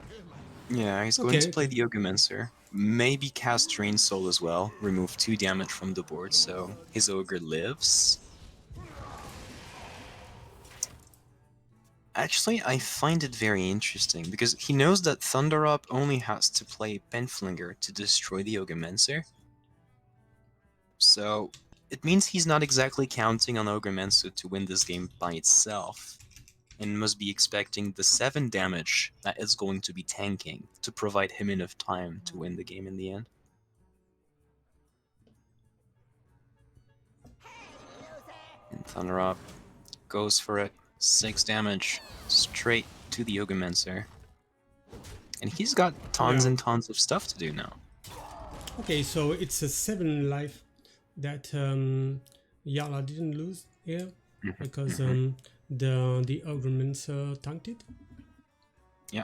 Yeah, he's going to play the Ogremancer. Maybe cast Drain Soul as well. Remove 2 damage from the board so his Ogre lives. Actually, I find it very interesting because he knows that Thunderup only has to play Penflinger to destroy the Ogremancer. So it means he's not exactly counting on Ogremancer to win this game by itself, and must be expecting the 7 damage that it's going to be tanking to provide him enough time to win the game in the end. And Thunderup goes for it. 6 damage straight to the Ogremancer. And he's got tons and tons of stuff to do now. Okay, so it's a 7 life that Yala didn't lose here because the Ogremancer tanked it. Yeah.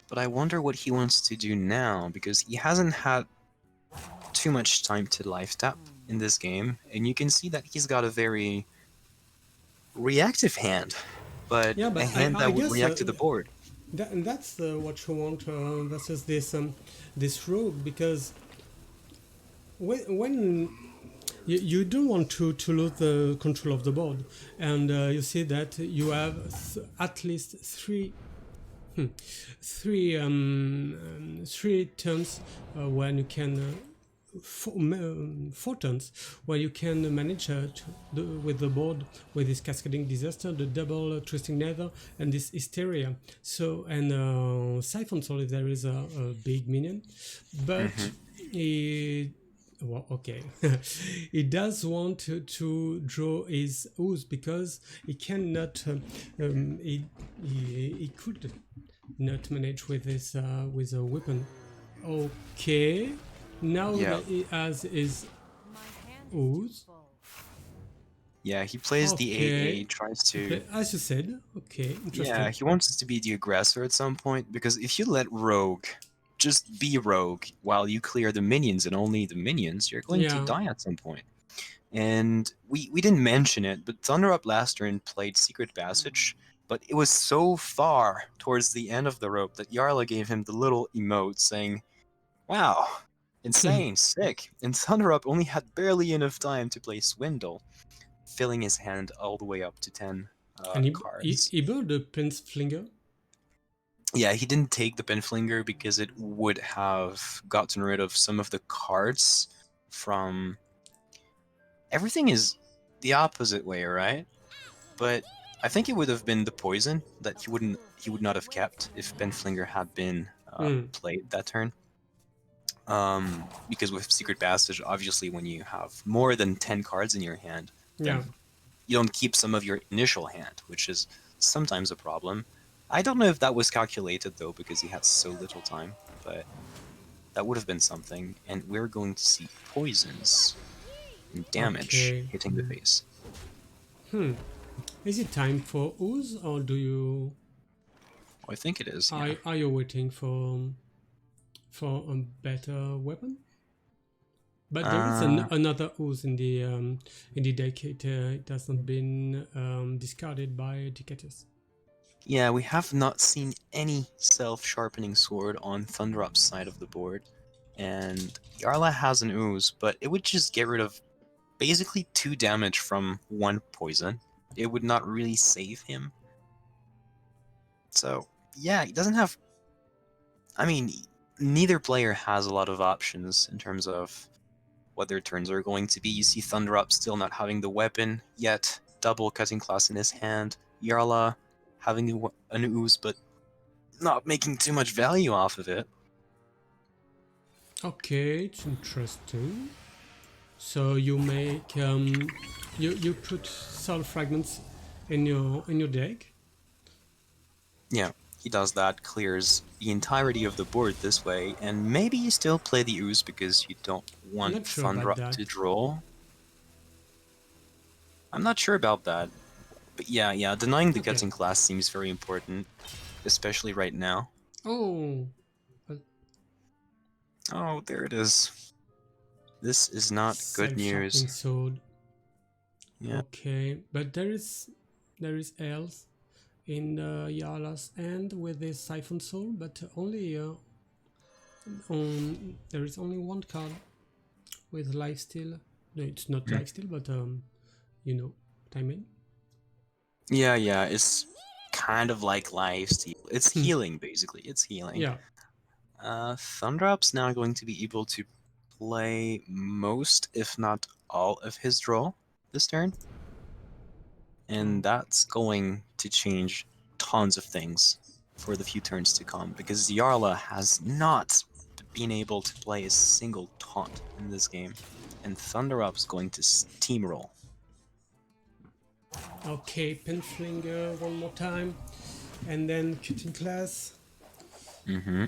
But I wonder what he wants to do now, because he hasn't had too much time to life tap in this game, and you can see that he's got a very reactive hand, but, Yeah, but a hand that would guess react to the board. that's what you want versus this rogue, because when you don't want to lose the control of the board, and you see that you have at least three turns when you can four turns where you can manage with the board with this cascading disaster, the double twisting nether, and this hysteria. So and siphon soul if there is a big minion, but it well, okay. He does want to draw his ooze because he cannot. He could not manage with this with a weapon. Okay, now Yeah. that he has his ooze. Yeah, he plays the Okay, AA, tries to. as you said. Okay, Yeah, interesting. he wants to be the aggressor at some point, because if you let Rogue just be Rogue while you clear the minions and only the minions, you're going to Yeah. die at some point. And we didn't mention it, but Thunder Up last turn played Secret Passage, but it was so far towards the end of the rope that Yarla gave him the little emote saying, "Wow, insane, sick." And Thunder Up only had barely enough time to play Swindle, filling his hand all the way up to 10 And cards. he burned the Prince Flinger. Yeah, he didn't take the Pinflinger because it would have gotten rid of some of the cards from. Everything is the opposite way, right? But I think it would have been the poison that he would not have kept if Pinflinger had been played that turn. Because with Secret Passage, obviously, when you have more than 10 cards in your hand, Yeah. then you don't keep some of your initial hand, which is sometimes a problem. I don't know if that was calculated though, because he had so little time, but that would have been something. And we're going to see poisons and damage Okay. hitting the face. Is it time for ooze or do you I think it is, yeah. are you waiting for a better weapon? But there is Uh, another ooze in the deck. It has not been discarded by Ducatus. yeah, we have not seen any self-sharpening sword on Thunderup's side of the board. And Yarla has an ooze, but it would just get rid of basically 2 damage from 1 poison. It would not really save him. So, yeah, he doesn't have. I mean, neither player has a lot of options in terms of what their turns are going to be. You see Thunder Up still not having the weapon yet, double cutting class in his hand. Yarla having an ooze, but not making too much value off of it. Okay, it's interesting. So you make you put soul fragments in your deck. Yeah, he does that, clears the entirety of the board this way, and maybe you still play the ooze because you don't I'm want not sure Thunder about Up to that. draw. I'm not sure about that. But yeah, denying the Okay. cutting class seems very important, especially right now. Oh, Oh, there it is. This is not good news. self-sharpening sword. Yeah. Okay, but there is else in Yala's end with this siphon soul, but only there is only one card with lifesteal. No, it's not Mm. lifesteal, but you know what I mean. Yeah, it's kind of like lifesteal. It's healing, basically. It's healing. Yeah. Thundrop's now going to be able to play most, if not all, of his draw this turn. And that's going to change tons of things for the few turns to come, because Yarla has not been able to play a single taunt in this game, and Thunderup's going to steamroll. Okay, Penflinger one more time, and then cutting class. Mm-hmm.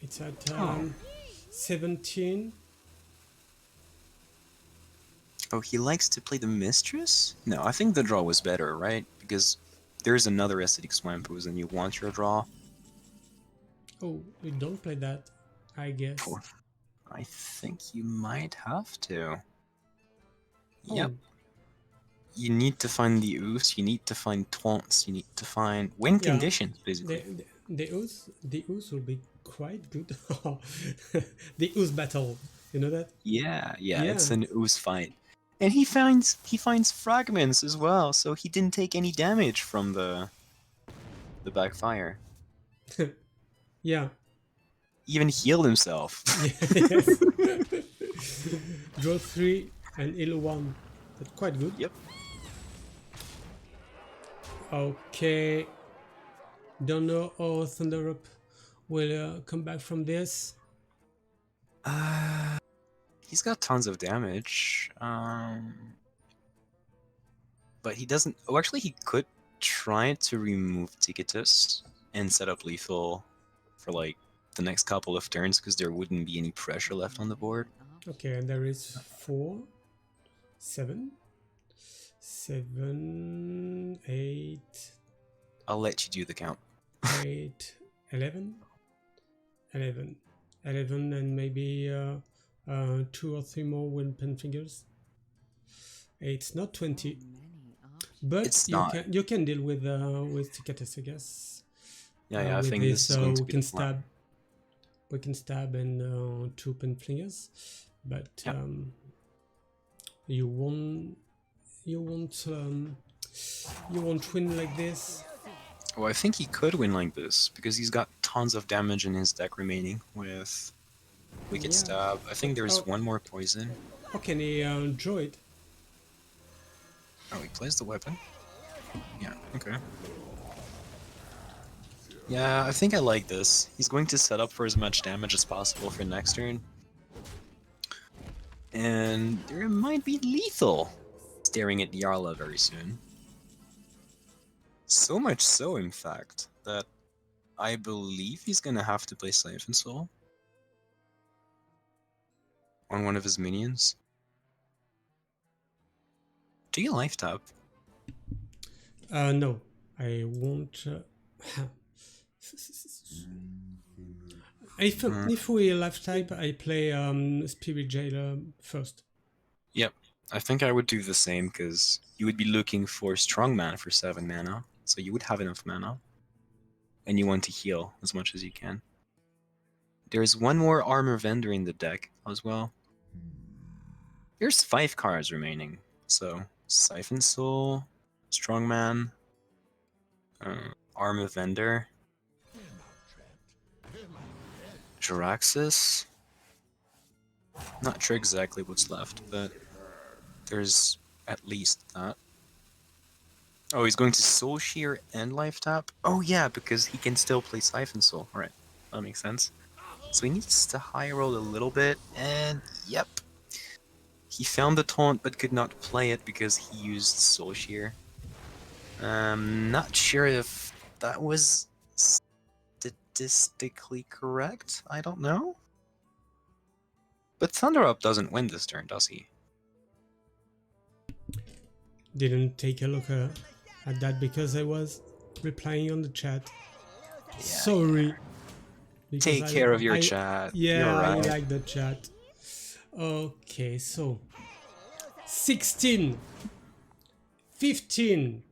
It's at Oh. 17. Oh, he likes to play the Mistress? No, I think the draw was better, right? Because there's another Acidic Swamp ooze and you want your draw. Oh, you don't play that, I guess. Oh, I think you might have to. Yep. Oh, You need to find the ooze, you need to find taunts, you need to find win yeah. conditions, basically. The ooze will be quite good. The ooze battle. You know that? Yeah, Yeah. it's an ooze fight. And he finds fragments as well, so he didn't take any damage from the backfire. Yeah. Even healed himself. Yes. Draw 3 and heal 1. That's quite good. Yep. Okay. Don't know how Thunder Up will come back from this. He's got tons of damage. But he doesn't. Oh, actually, he could try to remove Ticketus and set up lethal for like the next couple of turns because there wouldn't be any pressure left on the board. Okay, and there is 4, 7, 7, 8, I'll let you do the count. 8, 11, 11, 11, and maybe 2 or 3 more weapon fingers. It's not 20, but It's you not. can deal with Ticketus, I guess. Yeah, I with think this is going to we be can the plan. we can stab and 2 pen fingers, but Yeah. you won't win like this. Well, I think he could win like this because he's got tons of damage in his deck remaining with Wicked Yeah. Stab. I think there's one more poison. How can he draw it? Oh, he plays the weapon? Yeah, okay. Yeah, I think I like this. He's going to set up for as much damage as possible for next turn. And there might be lethal staring at Yarla very soon. So much so, in fact, that I believe he's gonna have to play Siphon Soul on one of his minions. Do you life tap? No, I won't. If we life type, I play Spirit Jailer first. Yep, I think I would do the same because you would be looking for strong mana for 7 mana, so you would have enough mana. And you want to heal as much as you can. There's one more armor vendor in the deck as well. There's 5 cards remaining, so Siphon Soul, Strongman, Armor Vendor, Jaraxxus. Not sure exactly what's left, but there's at least that. Oh, he's going to Soul Shear and Life Tap? Oh yeah, because he can still play Siphon Soul. Alright, that makes sense. So he needs to high roll a little bit, and yep. He found the taunt but could not play it because he used Soul Shear. Not sure if that was statistically correct. I don't know. But Thunder Up doesn't win this turn, does he? Didn't take a look at that because I was replying on the chat. Yeah, Sorry. Yeah. Take care of your chat. Yeah, You're right. I like the chat. Okay, so 16, 15,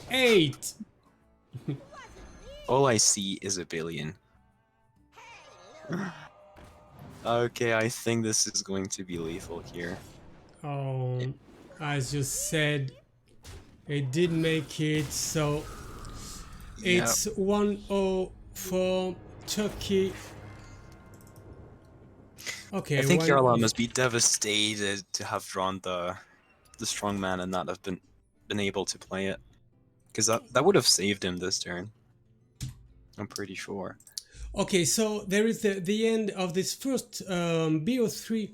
8. All I see is a billion. Okay, I think this is going to be lethal here. As you said, it did make it, so it's 1-0 for Turkey. Okay, I think Yarla must be devastated to have drawn the strong man and not have been able to play it, because that would have saved him this turn. I'm pretty sure. Okay, so there is the end of this first BO3.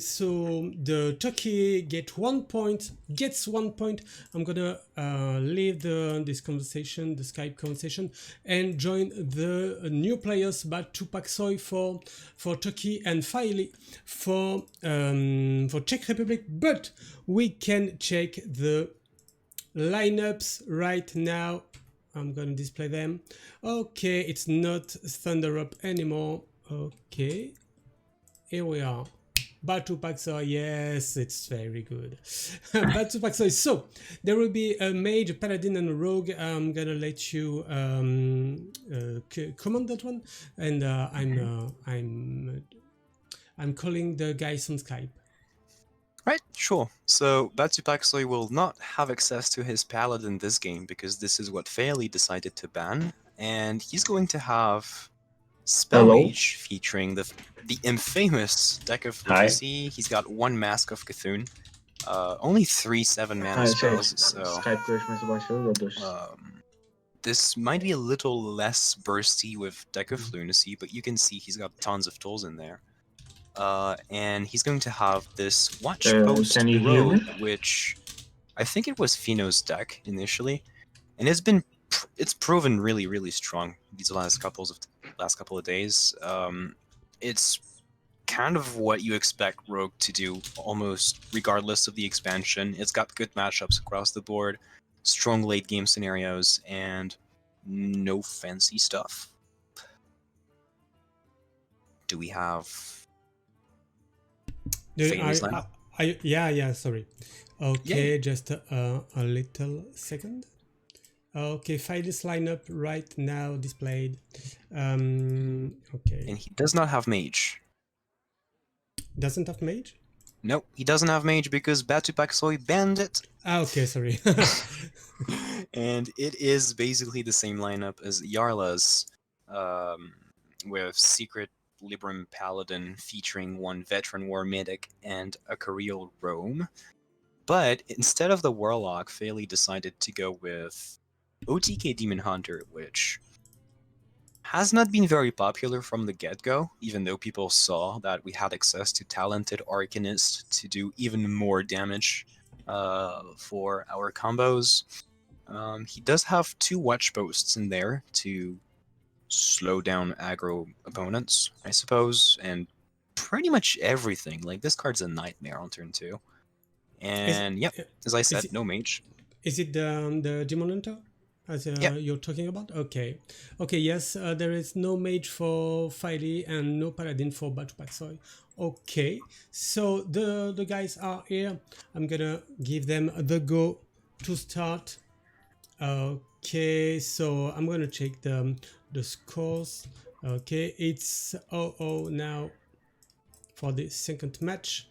So the Turkey gets 1 point. I'm gonna leave this conversation, the Skype conversation, and join the new players, but Tupac Soy for Turkey and Faili for Czech Republic. But we can check the lineups right now. I'm gonna display them. Okay, it's not Thunder Up anymore. Okay, here we are. Batu Paxoy, yes, it's very good. Batu Paxoy. So there will be a mage, paladin, and a rogue. I'm gonna let you command that one, and I'm I'm calling the guys on Skype. Right, sure. So Batsupaxoi will not have access to his paladin this game because this is what Fairly decided to ban, and he's going to have Spell Hello. Mage featuring the infamous deck of Hi. OTC. He's got 1 Mask of Cthulhu, only 3 7-mana Hi, spells, so Skype görüşmesi başladı da dur. this might be a little less bursty with Deck of Lunacy, but you can see he's got tons of tools in there. And he's going to have this Watch Post can you hear Rogue, me? which I think it was Fino's deck initially, and it's proven really strong these last couple of days. It's kind of what you expect Rogue to do, almost regardless of the expansion. It's got good matchups across the board, strong late game scenarios, and no fancy stuff. Do we have Failey's lineup? Yeah, sorry. Okay, just a little second. Okay, Failey's lineup right now displayed. Okay. And he does not have Mage. Doesn't have mage? Nope, he doesn't have Mage because Batsupaxoi banned it. Ah, okay, sorry. And it is basically the same lineup as Yarla's, with Secret Libram Paladin featuring 1 Veteran War Medic and a Kirill Roam. But instead of the Warlock, Fairly decided to go with OTK Demon Hunter, which has not been very popular from the get-go, even though people saw that we had access to talented Arcanist to do even more damage for our combos. He does have 2 Watch Posts in there to slow down aggro opponents, I suppose, and pretty much everything. Like, this card's a nightmare on turn 2. And yep, as I said, no Mage. Is it the Demon Hunter? As you're talking about? Okay. Okay, yes, there is no mage for Failey and no paladin for Batsupaxoi. Okay, so the guys are here. I'm gonna give them the go to start. Okay, so I'm gonna check the scores. Okay, it's 0-0 now for the second match.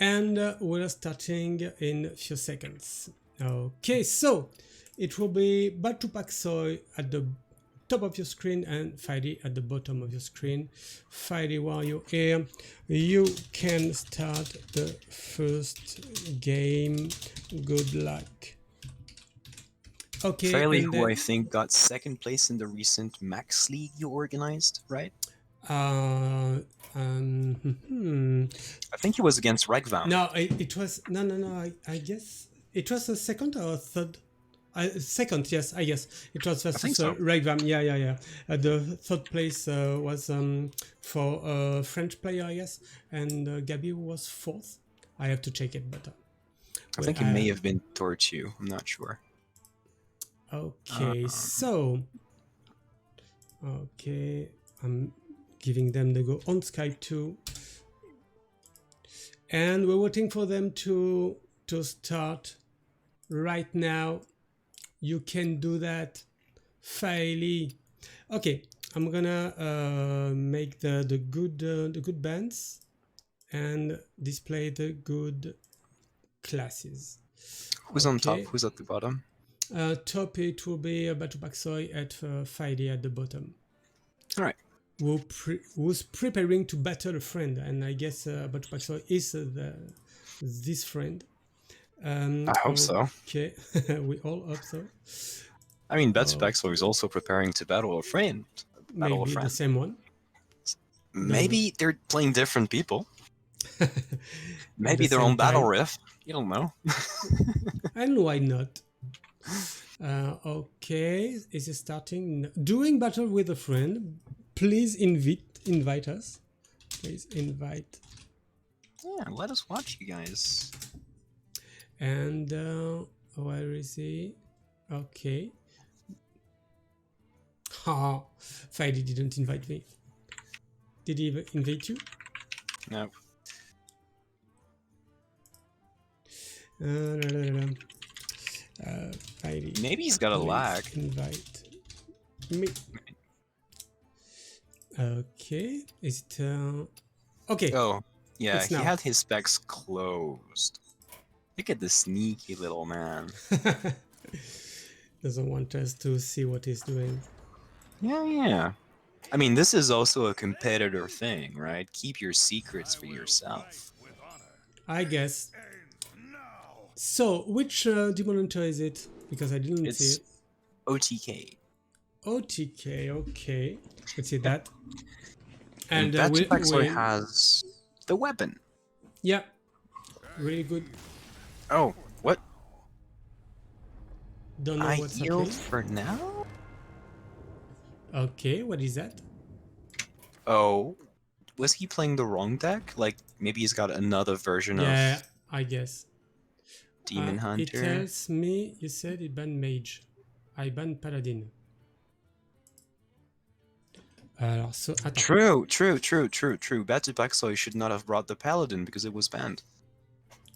And we're starting in a few seconds. Okay, so it will be Batsupaxoi at the top of your screen and Failey at the bottom of your screen. Failey, while you're here, you can start the first game. Good luck. Okay. Fairly, who I think got 2nd place in the recent Max League you organized, right? I think he was against Regvam. No, it was no. I guess it was a second or a third. Second, yes, I guess it was versus Regvam. Yeah. The third place was for a French player, I guess, and Gabi was 4th. I have to check it, but I think it may have been Torchu. I'm not sure. Okay, so okay, I'm giving them the go on Skype too, and we're waiting for them to start right now. You can do that, Failey. Okay, I'm gonna make the good bands and display the good classes. Who's on top? Who's at the bottom? Top it will be Batsupaxoi at Failey at the bottom. All right. Who's preparing to battle a friend, and I guess Batsupaxoi is this friend. I hope so. Okay, we all hope so. I mean, Batsupaxoi is also preparing to battle a friend. Maybe the same one. Maybe they're playing different people. Maybe they're on Battle Rift. You don't know. And why not? Okay, is it starting? Doing battle with a friend. Please invite us. Please invite. Yeah, let us watch you guys. And where is he? Okay. Ha! Failey didn't invite me. Did he invite you? No. Failey. Maybe he's got a lag. Invite me. Okay. Is it Okay, Oh, yeah, it's he now. had his specs closed. Look at the sneaky little man. Doesn't want us to see what he's doing. Yeah, yeah. I mean, this is also a competitor thing, right? Keep your secrets for yourself. I guess. So, which Demon Hunter is it? Because I didn't see It's it. OTK. OTK, okay. Let's see Yep. that. And And Batsupaxoi has the weapon. yeah, really good. Oh, what? Don't know I what's yield happening. for now? Okay, what is that? Oh, was he playing the wrong deck? Like, maybe he's got another version Yeah, of I guess. Demon It Hunter? tells me you said it banned Mage. I banned Paladin. Alors, attends. True. Batsupaxoi should not have brought the Paladin because it was banned.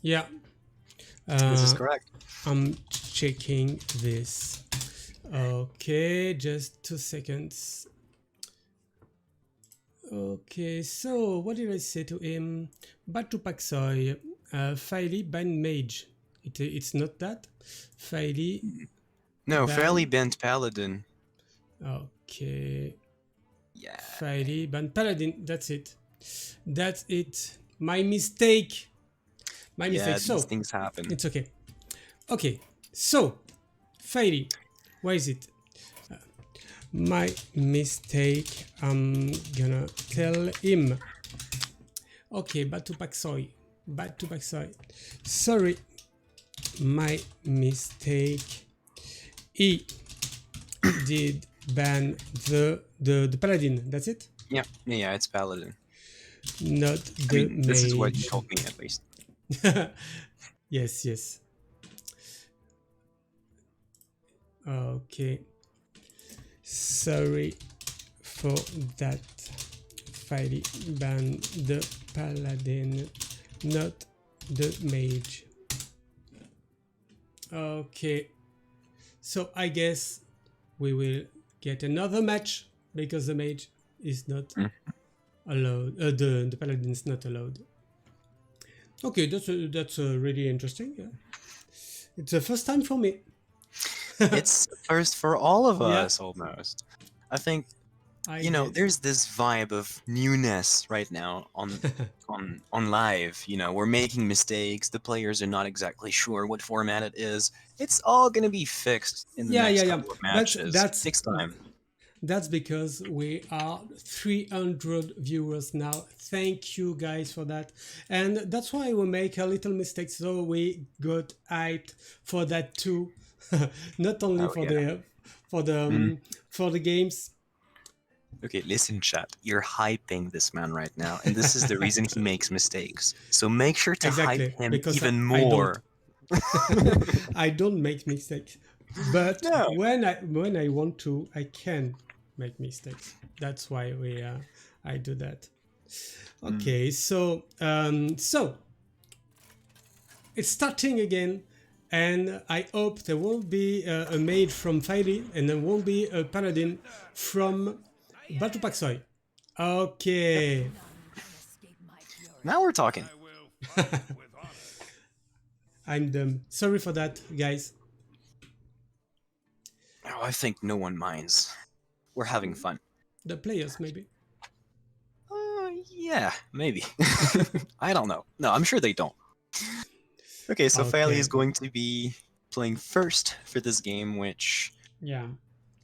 Yeah. This is correct. I'm checking this. Okay, just 2 seconds. Okay, so what did I say to him? Batupaxoi, Faili ban Mage. It's not that. Faili No, ban. fairly bent Paladin. Okay. Yeah. Faili ban Paladin. That's it. That's it. My mistake. My mistake. These So things happen. it's okay. Okay. So Faili, where is it? My mistake. I'm gonna tell him. Okay, Batupaxoi. Sorry, my mistake. He did ban the paladin. That's it. Yeah, it's Paladin. Not I the mean, this is what you mage. told me at least. Yes. Okay. Sorry for that. Faili ban the paladin, not the mage. Okay. So I guess we will get another match because the mage is not allowed. The paladin is not allowed. Okay, that's really interesting. Yeah. It's the first time for me. It's first for all of Yeah. us, almost. I think, I you know, guess. there's this vibe of newness right now on live. You know, we're making mistakes. The players are not exactly sure what format it is. It's all gonna be fixed in the next couple of matches. That's Takes time. That's because we are 300 viewers now. Thank you guys for that. And that's why we make a little mistake. So we got hyped for that too. Not only Oh, yeah. for the games. Okay, listen, chat. You're hyping this man right now, and this is the reason he makes mistakes. So make sure to Exactly, hype him because even I don't. more. I don't make mistakes. But No. when I want to, I can make mistakes. That's why I do that. Okay, so it's starting again, and I hope there won't be a mage from Fairy, and there won't be a paladin from Batupaxoi. Okay. Now we're talking. I'm dumb. Sorry for that, guys. Oh, I think no one minds. We're having fun. The players, maybe. Yeah, maybe. I don't know. No, I'm sure they don't. Okay, so Okay. Faili is going to be playing first for this game, which Yeah.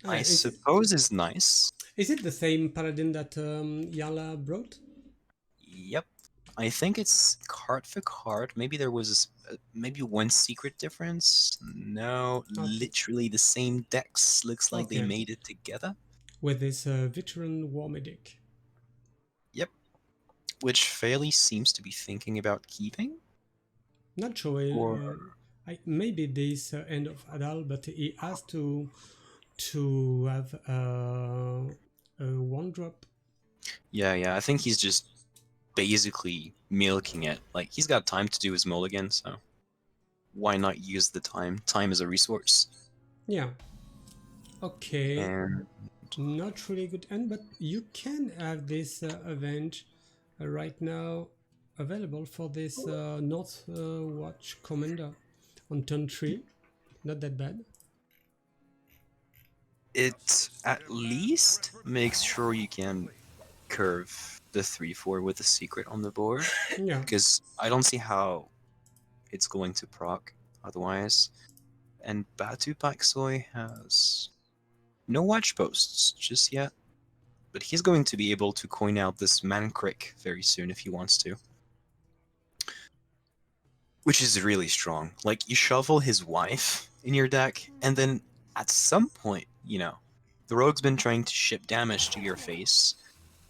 I suppose is nice. Is it the same paladin that Yala brought? Yep. I think it's card for card. Maybe there was maybe one secret difference. No, literally the same decks. Looks like they made it together. With this veteran war medic. Yep. Which Faili seems to be thinking about keeping. Not sure. Maybe this end of Adal, but he has to have a one drop. Yeah. I think he's just basically milking it. Like, he's got time to do his mulligan, so why not use the time? Time is a resource. Yeah. Okay. And not really good end, but you can have this avenge right now available for this North Watch Commander on turn 3. Not that bad. It at least makes sure you can curve the 3/4 with a secret on the board, Yeah. because I don't see how it's going to proc otherwise. And Batu Paksoi has no watch posts just yet, but he's going to be able to coin out this Mankrik very soon if he wants to. Which is really strong. Like, you shuffle his wife in your deck, and then at some point, the rogue's been trying to ship damage to your face,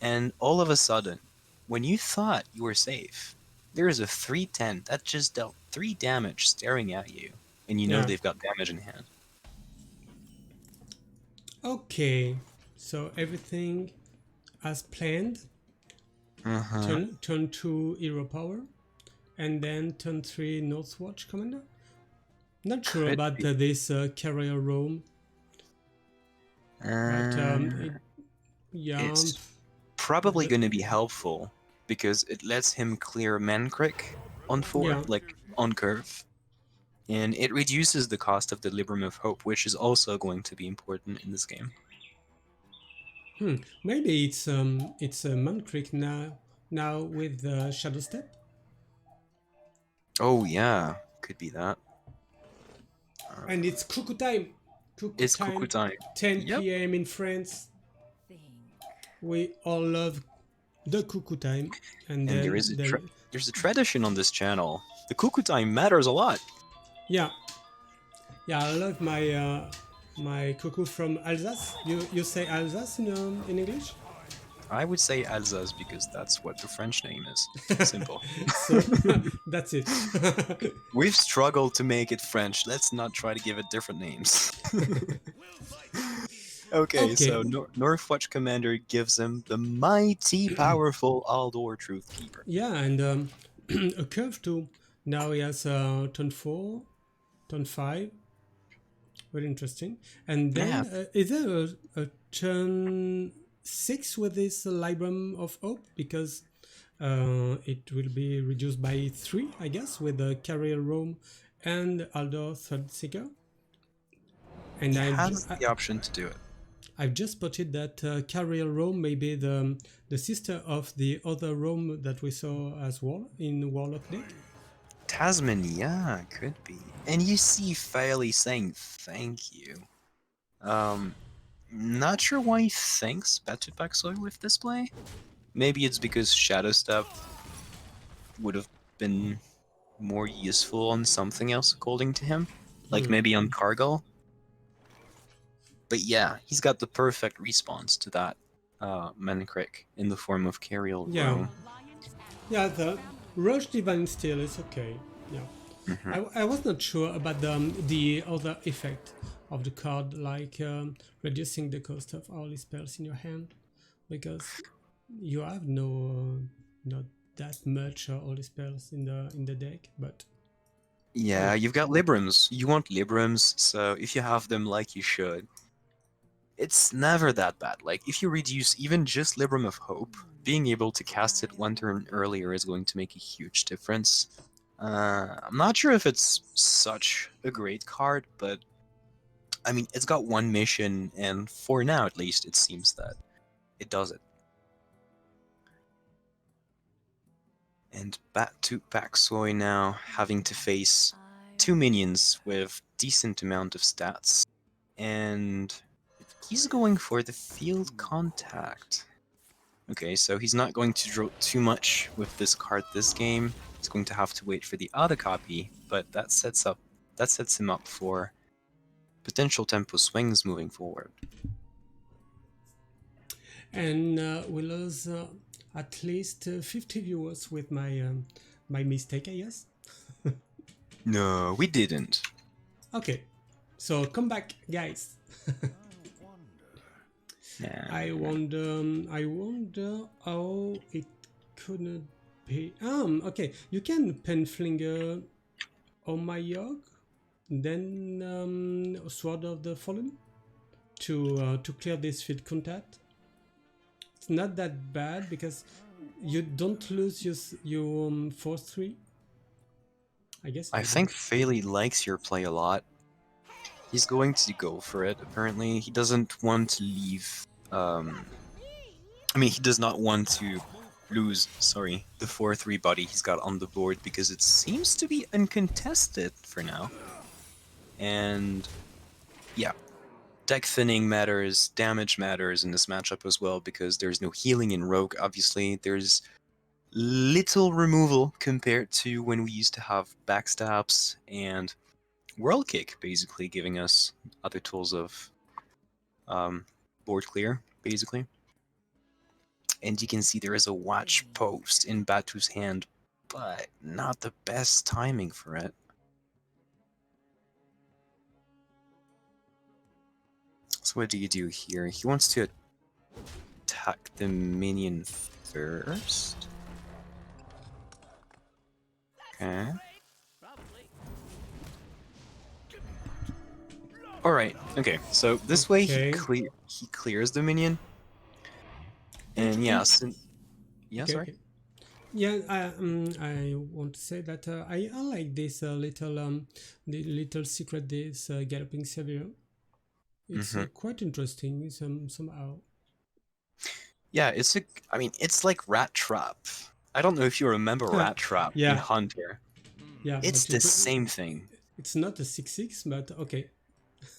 and all of a sudden, when you thought you were safe, there is a 3/10 that just dealt 3 damage staring at you, and you know Yeah. they've got damage in hand. Okay. So everything as planned. Turn 2 Hero Power. And then turn 3 Northwatch Commander. Not sure Could about be. this Carrier Roam. But yeah. It's probably the- going to be helpful because it lets him clear Mankrik on 4, Yeah. like on curve. And it reduces the cost of the Libram of Hope, which is also going to be important in this game. Maybe it's a Mankrik now with Shadow Step. Oh yeah, could be that. And it's cuckoo time. It's cuckoo time. 10 Yep. p.m. in France. We all love the cuckoo time. And then There's a tradition on this channel. The cuckoo time matters a lot. yeah, I love my my cuckoo from Alsace. You say Alsace in English? I would say Alsace because that's what the French name is. Simple. So that's it. We've struggled to make it French. Let's not try to give it different names. Okay, so Northwatch Commander gives him the mighty powerful Aldor Truthkeeper. Yeah, and a curve too. Now he has turn 4, turn 5. Very interesting. And then is there a turn 6 with this Libram of Hope? Because it will be reduced by 3, I guess, with the Carrier Roam and Aldor Third Seeker. And he has the option to do it. I've just spotted that Carrier Rome may be the sister of the other Rome that we saw as well in Warlock deck. Tasman, yeah, could be. And you see Fairly saying thank you. Not sure why he thanks Batut Backsoy with this play. Maybe it's because Shadow Step would have been more useful on something else according to him. Like maybe on Cargill. But yeah, he's got the perfect response to that Mankrik in the form of Carriel Rome. Yeah, the Rush Divine Steel is okay. Yeah. I was not sure about the other effect of the card, like reducing the cost of all the spells in your hand, because you have not that much all the spells in the deck, but yeah, you've got Librams. You want Librams, so if you have them like you should, it's never that bad. Like, if you reduce even just Libram of Hope, being able to cast it 1 turn earlier is going to make a huge difference. I'm not sure if it's such a great card, but I mean, it's got 1 mission, and for now at least, it seems that it does it. And Batut Paksoi now having to face 2 minions with decent amount of stats. And he's going for the field contact. Okay, so he's not going to draw too much with this card this game. He's going to have to wait for the other copy, but that sets him up for potential tempo swings moving forward. And we lose at least 50 viewers with my my mistake, I guess. No, we didn't. Okay, so come back, guys. Yeah. I wonder how it couldn't be. Okay, you can Penflinger on my Yogg, then Sword of the Fallen to clear this field contact. It's not that bad because you don't lose your 4-3. I guess I you think don't. Faley likes your play a lot. He's going to go for it, apparently. He doesn't want to leave. I mean, he does not want to lose, sorry, the 4-3 body he's got on the board because it seems to be uncontested for now. And yeah, deck thinning matters, damage matters in this matchup as well because there's no healing in Rogue, obviously. There's little removal compared to when we used to have backstabs and World Kick, basically giving us other tools of board clear, basically. And you can see there is a watch post in Batu's hand, but not the best timing for it. So what do you do here? He wants to attack the minion first. Okay. Alright, okay, so this way Okay. he clears the minion. And yeah, yeah, Okay, sorry. okay. Yeah, I want to say that I like this the little secret, this galloping savior. It's quite interesting somehow. Yeah, I mean, it's like Rat Trap. I don't know if you remember Rat Trap in Yeah, Hunter. yeah, It's but the same thing. it's not a 6-6, but okay.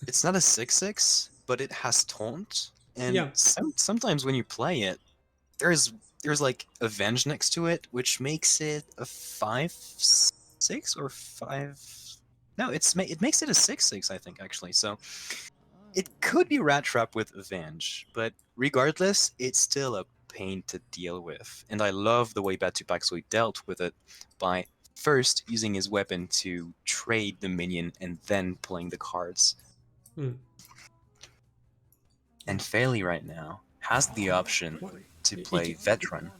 It's not a 6/6, but it has taunt, and Yeah, sometimes when you play it, there's there's like Avenge next to it, which makes it a 5/6 or 5. No, it makes it a 6/6, I think, actually. So it could be Rat Trap with Avenge, but regardless, it's still a pain to deal with. And I love the way Batu Paxoi dealt with it by first using his weapon to trade the minion and then playing the cards. mm. And Fairley right now has the option What? to He, play can, Veteran.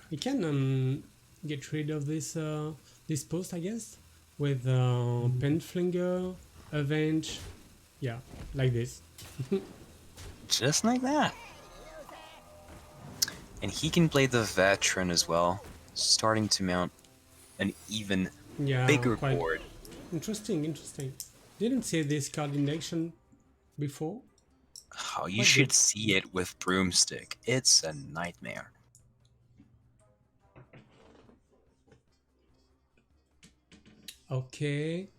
he can get rid of this post, I guess, with Penflinger, Avenge, yeah, like this. Just like that. And he can play the Veteran as well, starting to mount an even Yeah, bigger quite board. interesting, interesting. Didn't see this card in action before. Oh, you Quite should good. see it with Broomstick. It's a nightmare. Okay.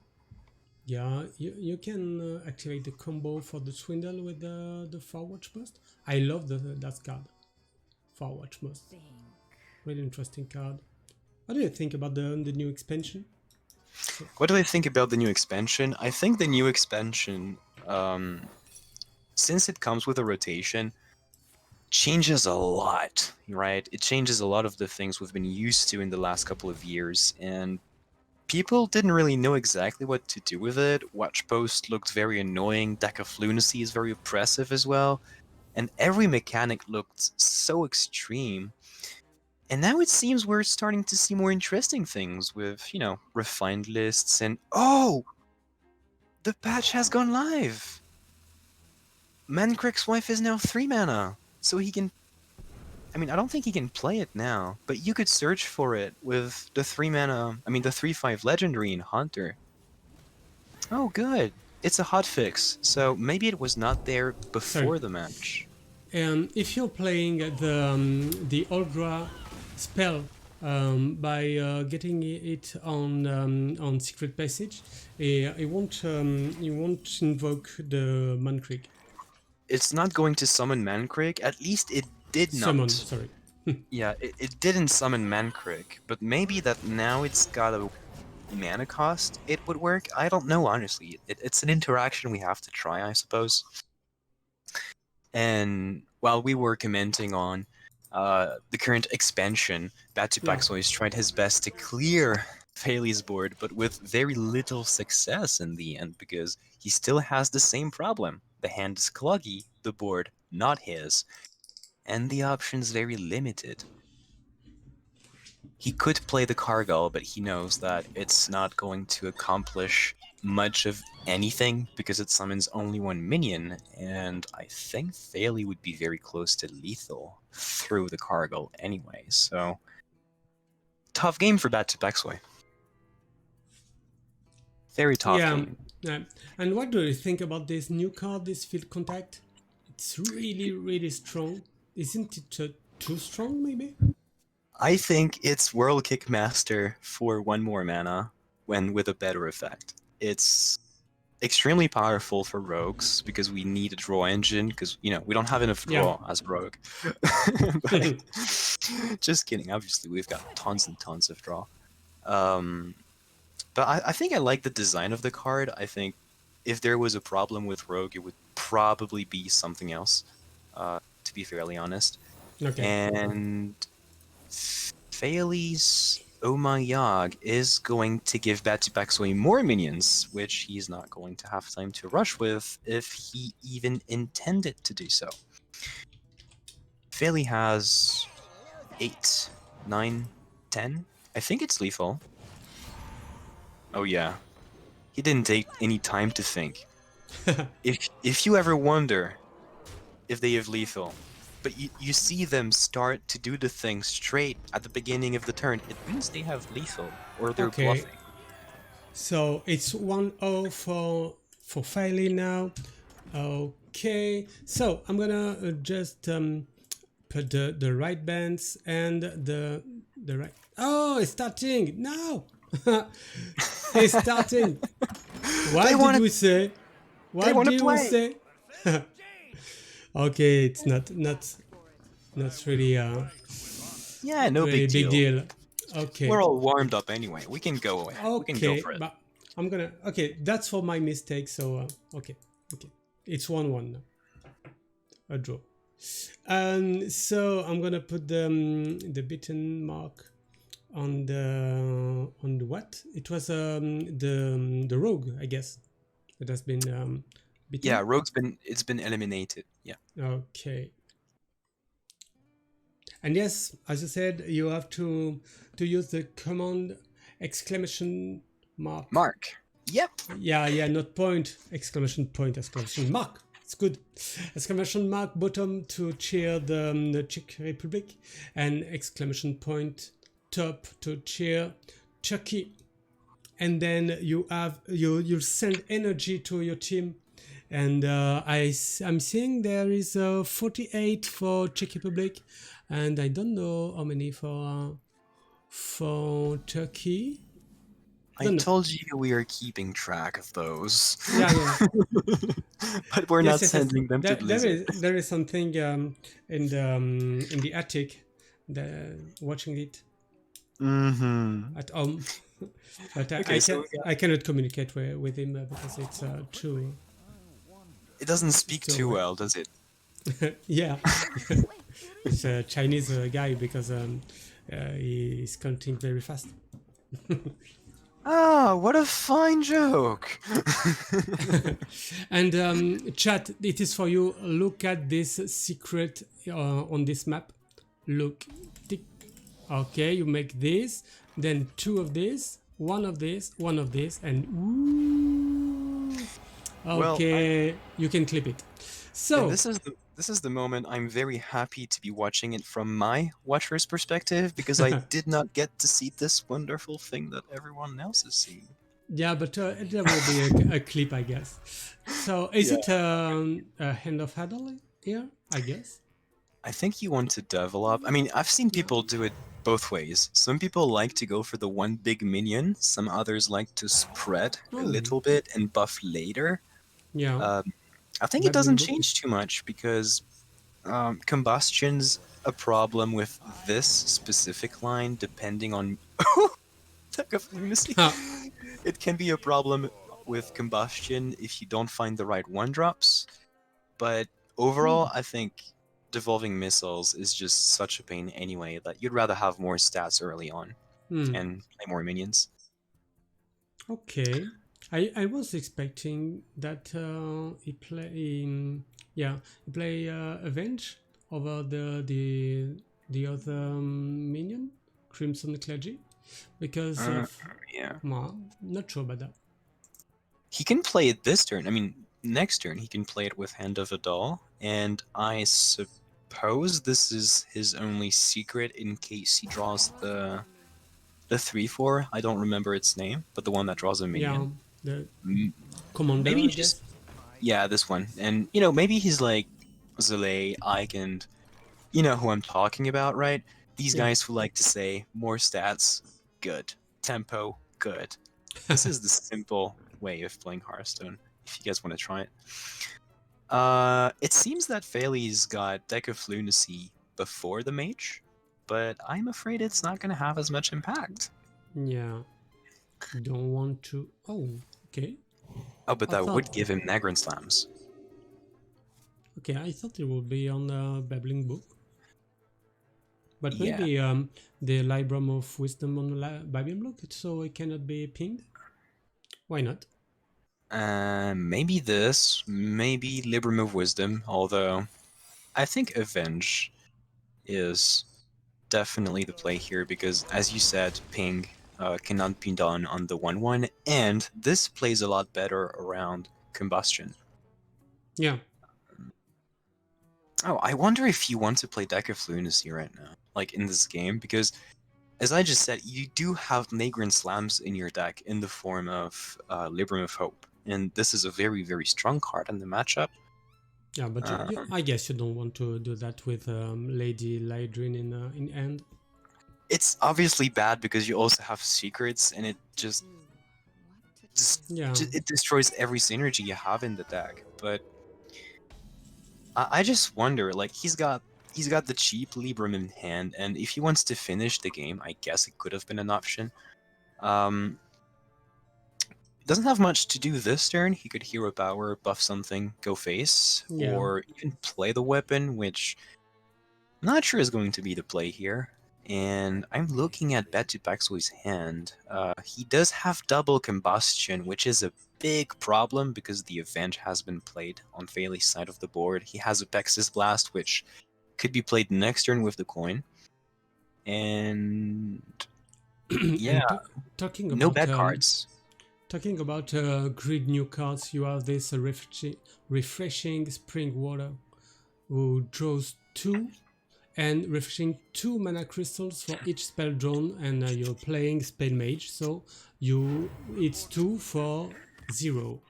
Yeah, you can activate the combo for the Swindle with the forward post. I love that card, forward post. Really interesting card. What do you think about the new expansion? What do I think about the new expansion? I think the new expansion, since it comes with a rotation, changes a lot, right? It changes a lot of the things we've been used to in the last couple of years, and people didn't really know exactly what to do with it. Watch Post looked very annoying, Deck of Lunacy is very oppressive as well, and every mechanic looked so extreme. And now it seems we're starting to see more interesting things with, refined lists and oh, the patch has gone live. Mancrick's wife is now 3 mana, so he can. I mean, I don't think he can play it now, but you could search for it with the 3 mana. I mean, the 3/5 legendary in Hunter. Oh, good. It's a hotfix, so maybe it was not there Sorry. before the match. If you're playing the Olgra spell by getting it on Secret Passage, it won't invoke the Mancrick. It's not going to summon Mancrick. At least it did Summon, not. sorry. Yeah, it didn't summon Mancrick, but maybe that now it's got a mana cost, it would work. I don't know, honestly. It's an interaction we have to try, I suppose. And while we were commenting on the current expansion, Batupax Yeah. always tried his best to clear Faley's board, but with very little success in the end, because he still has the same problem. The hand is cloggy, the board not his, and the options very limited. He could play the Cargul, but he knows that it's not going to accomplish much of anything because it summons only one minion, and I think Thalie would be very close to lethal through the Cargill anyway, so tough game for Bat to Backsway. Very tough Yeah. game. And what do you think about this new card, this Field Contact? It's really, really strong. Isn't it too strong, maybe? I think it's Whirl Kickmaster for 1 more mana when with a better effect. It's extremely powerful for rogues because we need a draw engine because we don't have enough draw as a rogue. But just kidding. Obviously, we've got tons and tons of draw. But I think I like the design of the card. I think if there was a problem with rogue, it would probably be something else. To be fairly honest. Okay. And Thalie's Oh My Yogg is going to give Batu Backsway more minions, which he's not going to have time to rush with if he even intended to do so. Thalie has 8, 9, 10. I think it's lethal. Oh yeah. He didn't take any time to think. If you ever wonder if they have lethal, but you see them start to do the thing straight at the beginning of the turn, it means they have lethal, or they're bluffing. So it's 1-0 for Thalie now. Okay, so I'm gonna just put the right bands and the right. Oh, it's starting now. It's starting. What did we say? What did we say? Okay, it's not really yeah, no really big deal. Okay, we're all warmed up anyway. We can go away. Okay, we can go for it. But I'm gonna. Okay, that's for my mistake. So okay, it's 1-1 now. A draw. So I'm gonna put the beaten mark on the what? It was the rogue, I guess. It has been beaten. Yeah, rogue's been eliminated. Yeah. Okay. And yes, as I said, you have to use the command exclamation mark. Mark. Yep. Yeah, not point, exclamation point, exclamation mark. It's good. Exclamation mark bottom to cheer the Czech Republic, and exclamation point top to cheer Turkey. And then you'll send energy to your team. And I'm seeing there is 48 for Czech Republic, and I don't know how many for Turkey. I told you we are keeping track of those. Yeah. But we're not sending them to Blizzard. There is something in the attic, watching it at home. But I cannot communicate with him because it's too. It doesn't speak too well, does it? Yeah, it's a Chinese guy because he's counting very fast. Ah, what a fine joke! And chat, it is for you. Look at this secret on this map. Look, tick. Okay, you make this, then 2 of this, 1 of this, 1 of this, and ooh. Okay, well, you can clip it. So this is the moment I'm very happy to be watching it from my watcher's perspective, because I did not get to see this wonderful thing that everyone else is seeing. Yeah, but there will be a clip, I guess. So is it a hand of Hadley here, I guess? I think you want to develop. I mean, I've seen people do it both ways. Some people like to go for the one big minion. Some others like to spread a little bit and buff later. Yeah. I think it doesn't change too much because combustion's a problem with this specific line, depending on. It can be a problem with combustion if you don't find the right 1-drops. But overall, I think devolving missiles is just such a pain anyway that you'd rather have more stats early on and play more minions. Okay. I was expecting that he play Avenge over the other minion, Crimson Clergy, because well, not sure about that. he can play it this turn. I mean, next turn he can play it with Hand of a Doll, and I suppose this is his only secret in case he draws the 3/4. I don't remember its name, but the one that draws a Yeah, minion. the M- commander, Maybe I just guess. yeah, this one, and maybe he's like Zele, Ike, and you know who I'm talking about, right? These Yeah. guys who like to say more stats, good. Tempo, good. This is the simple way of playing Hearthstone, if you guys want to try it. It seems that Fairley's got Deck of Lunacy before the Mage, but I'm afraid it's not going to have as much impact. Yeah. Don't want to. Oh, okay. Oh, but I that would thought. give him Nagrin Slams. Okay, I thought it would be on the babbling book, but Yeah. maybe the Librum of Wisdom on the babbling book, so it cannot be pinged. Why not? Maybe this, maybe Libram of Wisdom, although I think Avenge is definitely the play here because, as you said, ping cannot be done on the 1/1, and this plays a lot better around combustion. Yeah. Oh, I wonder if you want to play Deck of Lunacy right now, like in this game, because as I just said, you do have Nagrin Slams in your deck in the form of Libram of Hope, and this is a very, very strong card in the matchup. Yeah, but Um, I guess you don't want to do that with Lady Lydrin in end. it's obviously bad because you also have secrets, and it just Yeah. it destroys every synergy you have in the deck. But I just wonder, like he's got the cheap Libram in hand, and if he wants to finish the game, I guess it could have been an option. Um, doesn't have much to do this turn. He could hero power, buff something, go face, Yeah. or even play the weapon, which I'm not sure is going to be the play here. And I'm looking at Betupaxoi's hand. He does have double combustion, which is a big problem because the Avenge has been played on Failey's side of the board. He has a Pexis Blast, which could be played next turn with the coin. And yeah, And talking no about bad cards. grid new cards, you have this refreshing spring water, who draws 2 and refreshing 2 mana crystals for each spell drawn, and you're playing Spell Mage, so it's 2 for 0.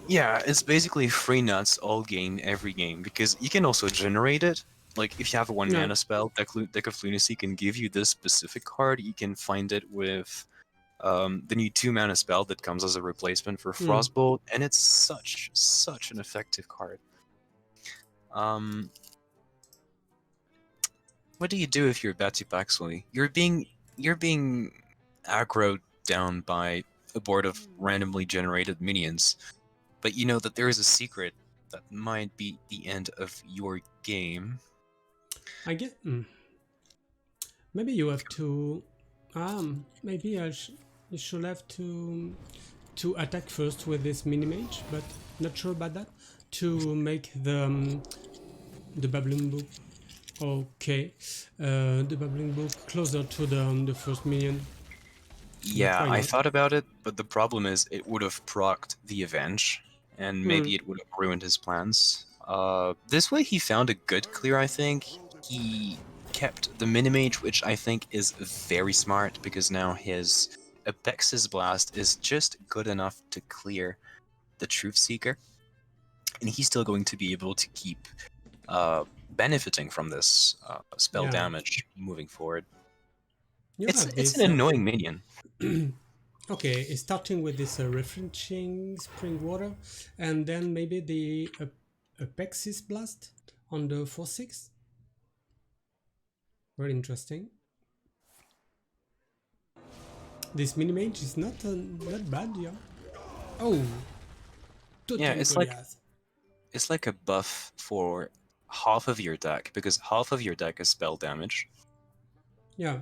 Yeah, it's basically free nuts all game, every game, because you can also generate it. Like, if you have a 1 Yeah. mana spell, Deck of Lunacy can give you this specific card. You can find it with the new 2 mana spell that comes as a replacement for Frostbolt, and it's such an effective card. What do you do if you're Batu you're being aggroed down by a board of randomly generated minions, but you know that there is a secret that might be the end of your game. I get. Maybe you have to. Maybe you should have to attack first with this mini mage, but not sure about that. To make the babbling book. Okay, the babbling book closer to the first minion. Yeah, Why I not? thought about it, but the problem is it would have procced the Avenge, and maybe it would have ruined his plans. This way he found a good clear, I think. He kept the Minimage, which I think is very smart, because now his Apexis Blast is just good enough to clear the Truth Seeker, and he's still going to be able to keep benefiting from this spell Yeah, damage moving forward. you It's have an this. annoying minion. Okay, it's starting with this refreshing spring water, and then maybe the Apexis blast on the 4/6. Very interesting. This mini mage is not bad, yeah. Oh, Yeah, Totem Goliath. it's like a buff for half of your deck, because half of your deck is spell damage, Yeah,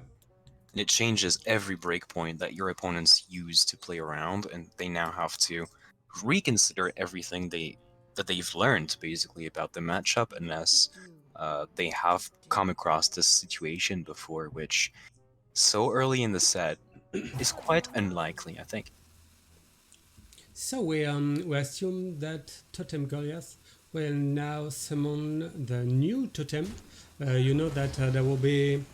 and it changes every breakpoint that your opponents use to play around, and they now have to reconsider everything that they've learned basically about the matchup, unless they have come across this situation before, which so early in the set is quite unlikely, I think. So we assume that Totem Goliath will now summon the new totem. You know that there won't be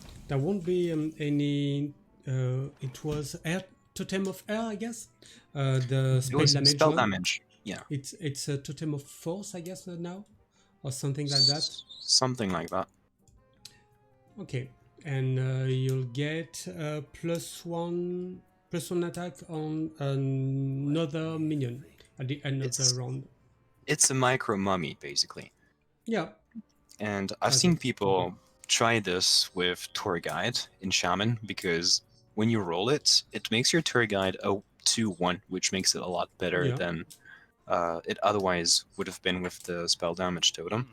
any. It was air totem of air, I guess. The It spell was damage spell one. damage. Yeah, It's a totem of force, I guess now, or something like that. something like that. Okay, and you'll get +1 attack on another minion at the end of the round. It's a micro mummy basically, Yeah, and I've that's seen it. people try this with tour guide in Shaman because when you roll it, it makes your tour guide a 2/1, which makes it a lot better Yeah, than it otherwise would have been with the spell damage totem.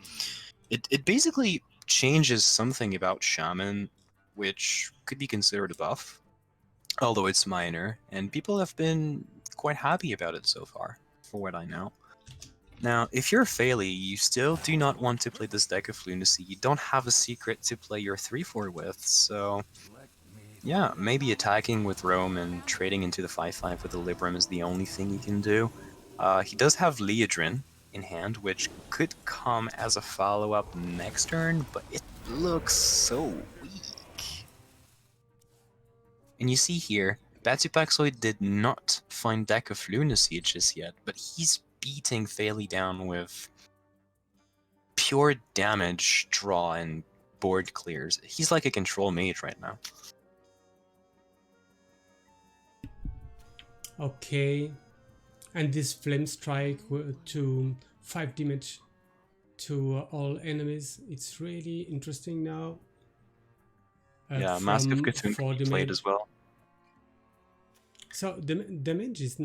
It basically changes something about Shaman, which could be considered a buff, although it's minor, and people have been quite happy about it so far, for what I know. Now, if you're Faily, you still do not want to play this deck of Lunacy. You don't have a secret to play your 3/4 with, so yeah, maybe attacking with Rome and trading into the 5/5 with the Libram is the only thing you can do. He does have Leodrin in hand, which could come as a follow-up next turn, but it looks so weak. And you see here, Batupaxoid did not find Deck of Lunacy just yet, but he's beating Faily down with pure damage, draw, and board clears. He's like a control mage right now. okay. And this flame strike to 5 damage to all enemies. It's really interesting now. Yeah, Massive From Cthulhu 4 can be played damage. as well. So damage is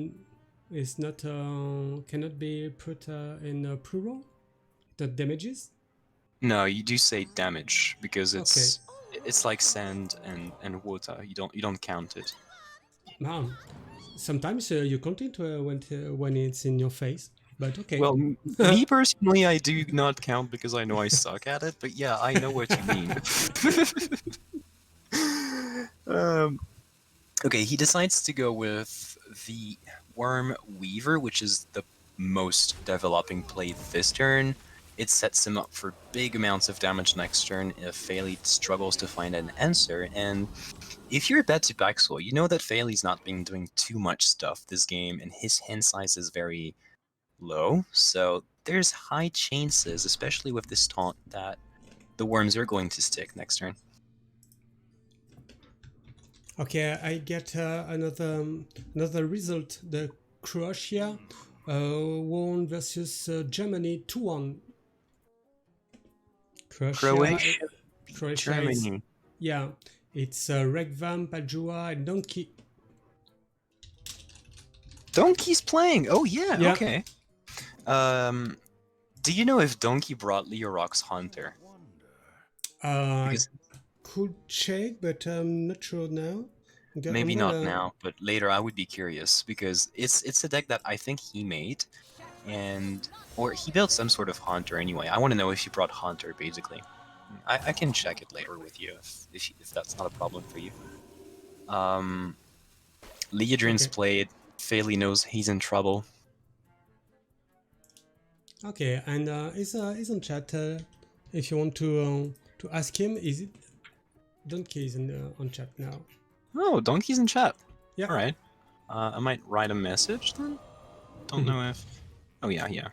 not cannot be put in plural. The damages. No, you do say damage because it's like sand and water. You don't count it. Man, sometimes you count it when it's in your face. But okay. Well, me personally, I do not count because I know I suck at it. But yeah, I know what you mean. Okay, he decides to go with the Worm Weaver, which is the most developing play this turn. It sets him up for big amounts of damage next turn if Faily struggles to find an answer. And if you're a Betsy Baxwell, you know that Faily's not been doing too much stuff this game, and his hand size is very low. So there's high chances, especially with this taunt, that the worms are going to stick next turn. Okay, I get another result. The Croatia won versus Germany 2-1. Croatia, Germany. Yeah, it's Regvam, Pajua, and Donkey. Donkey's playing. Oh yeah, Yeah. okay. Do you know if Donkey brought Leorock's Hunter? Because Could check, but I'm not sure now. maybe not now, but later I would be curious because it's a deck that I think he made, or he built some sort of Hunter anyway. I want to know if he brought Hunter basically. I can check it later with you if that's not a problem for you. Leodrin's played. Faily knows he's in trouble. Okay, and is on chat. If you want to ask him, is it Donkey is on chat now? Oh, Donkey's in chat. Yeah. All right. I might write a message then. Don't know if. Oh yeah, yeah.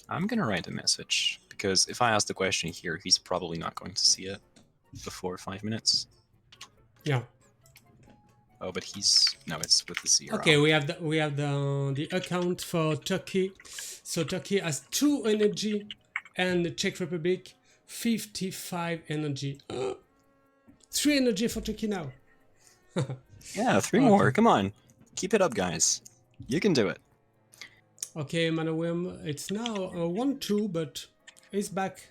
I'm gonna write a message because if I ask the question here, he's probably not going to see it before 5 minutes. Yeah. Oh, but no, it's with the 0. Okay, we have the account for Turkey. So Turkey has 2 energy, and the Czech Republic 55 energy. 3 energy for Turkey now. Yeah, 3 more. Come on, keep it up, guys. You can do it. Okay, Manawim, it's now 1-2, but he's back.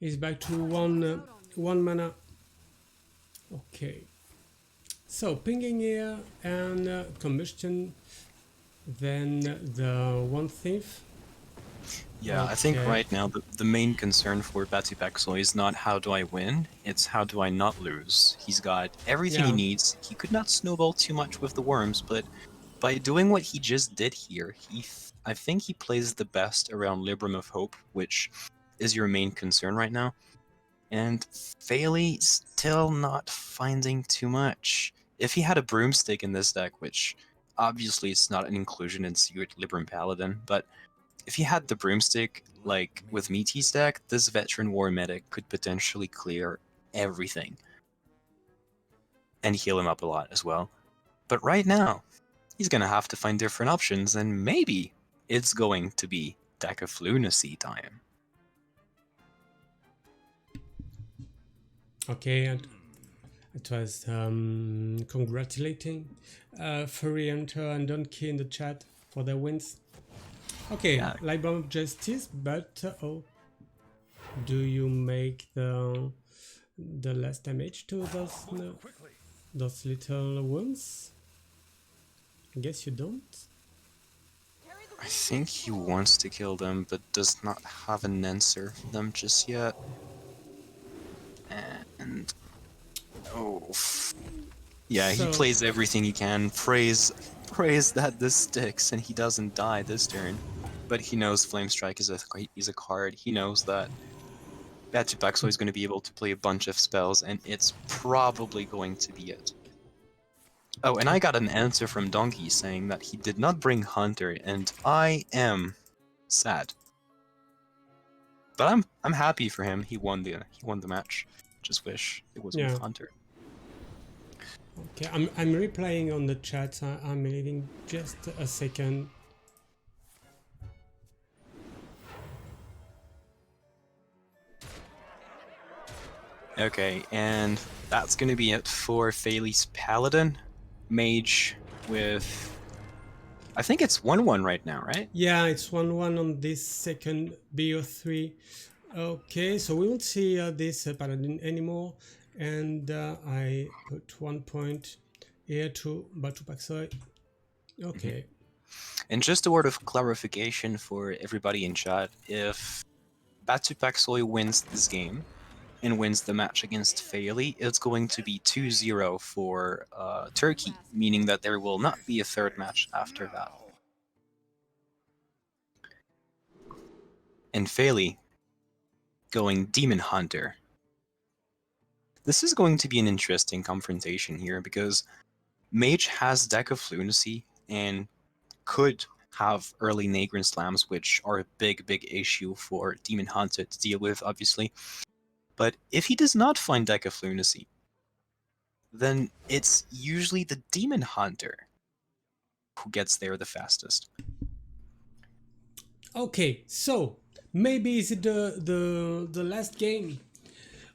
He's back to one mana. Okay. So pinging here and combustion, then the 1 thief. Yeah, okay. I think right now the main concern for Batipexel is not how do I win, it's how do I not lose. He's got everything he needs. He could not snowball too much with the worms, but by doing what he just did here, I think he plays the best around Libram of Hope, which is your main concern right now. And Phaley still not finding too much. If he had a broomstick in this deck, which obviously it's not an inclusion in Secret Libram Paladin, but if he had the broomstick, like with Meaty's deck, this Veteran War Medic could potentially clear everything. And heal him up a lot as well. But right now, he's gonna have to find different options, and maybe it's going to be Deck of Lunacy time. Okay, and it was congratulating Furry Hunter and Donkey in the chat for their wins. Okay, Yeah. Libram of Justice, but do you make the less damage to those little wounds? I guess you don't. I think he wants to kill them, but does not have an answer for them just yet. And yeah, he So- plays everything he can. Prays that this sticks and he doesn't die this turn. But he knows Flame Strike is a card. He knows that Batupaxo is going to be able to play a bunch of spells, and it's probably going to be it. Oh, and I got an answer from Donkey saying that he did not bring Hunter, and I am sad. But I'm happy for him. He won the match. Just wish it was Yeah. with Hunter. Okay, I'm replying on the chat. I'm leaving just a second. Okay, and that's gonna be it for Phaley's Paladin. Mage with... I think it's 1-1 right now, right? Yeah, it's 1-1 on this second BO3. Okay, so we won't see this Paladin anymore. And I put 1 point here to Batupaxoi. Okay. And just a word of clarification for everybody in chat. If Batupaxoi wins this game and wins the match against Phaley, it's going to be 2-0 for Turkey, meaning that there will not be a third match after that. And Phaley going Demon Hunter. This is going to be an interesting confrontation here because Mage has Deck of Lunacy and could have early Nagrin Slams, which are a big issue for Demon Hunter to deal with, obviously. But if he does not find Deck of Lunacy, then it's usually the Demon Hunter who gets there the fastest. Okay, so maybe is it the last game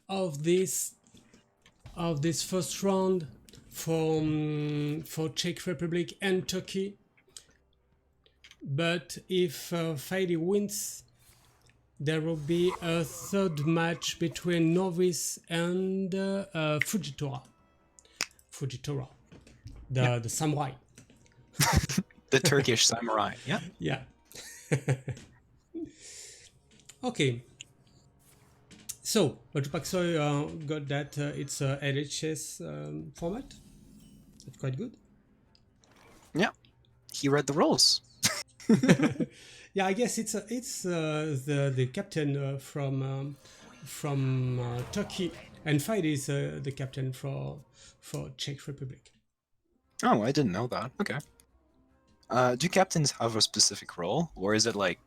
of this first round for Czech Republic and Turkey. But if Fairy wins, there will be a third match between Novice and Fujitora. The samurai. The Turkish samurai, yeah. Yeah. Okay. So, Batupaxoi got that it's a LHS format. That's quite good. Yeah, he read the rules. Yeah, I guess it's the captain from Turkey, and Fight is the captain for Czech Republic. Oh, I didn't know that. Okay. Do captains have a specific role, or is it like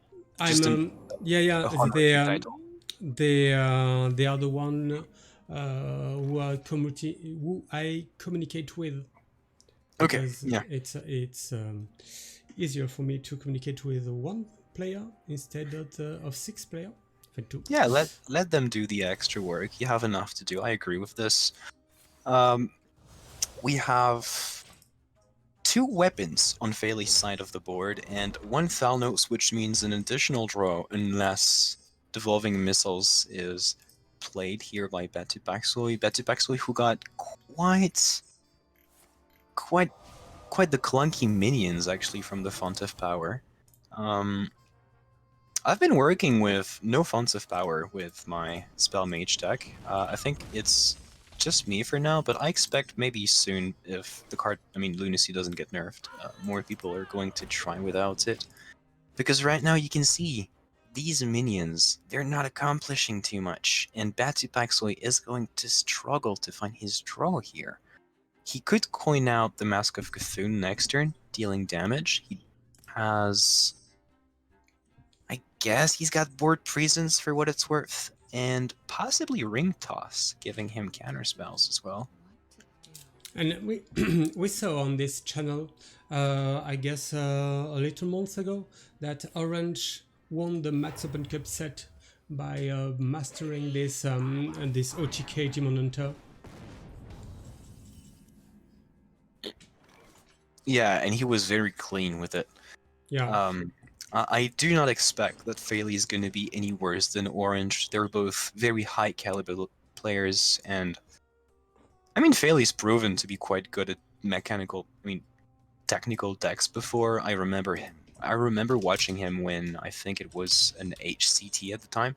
just I'm a honorary title? they are the one who I communicate with. Okay. Because Yeah. it's easier for me to communicate with one player instead of 6 players. Two. Yeah. Let them do the extra work. You have enough to do. I agree with this. We have 2 weapons on Phaley's side of the board and 1 Thalnos, which means an additional draw unless Devolving Missiles is played here by Batupaxoi. Batupaxoi, who got quite the clunky minions actually from the Font of Power. I've been working with no Fonts of Power with my Spell Mage deck. I think it's just me for now, but I expect maybe soon, if the card, Lunacy doesn't get nerfed, more people are going to try without it. Because right now you can see, these minions, they're not accomplishing too much, and Batupaxoy is going to struggle to find his draw here. He could coin out the Mask of Cthulhu next turn, dealing damage. He has... I guess he's got Board Presence for what it's worth, and possibly Ring Toss, giving him counter spells as well. And we we saw on this channel, I guess a little months ago, that Orange won the Max Open Cup set by mastering this OTK Demon Hunter. Yeah, and he was very clean with it. Yeah. I do not expect that Failey is going to be any worse than Orange. They're both very high caliber players, and Failey's proven to be quite good at technical decks before. I remember watching him when I think it was an HCT at the time,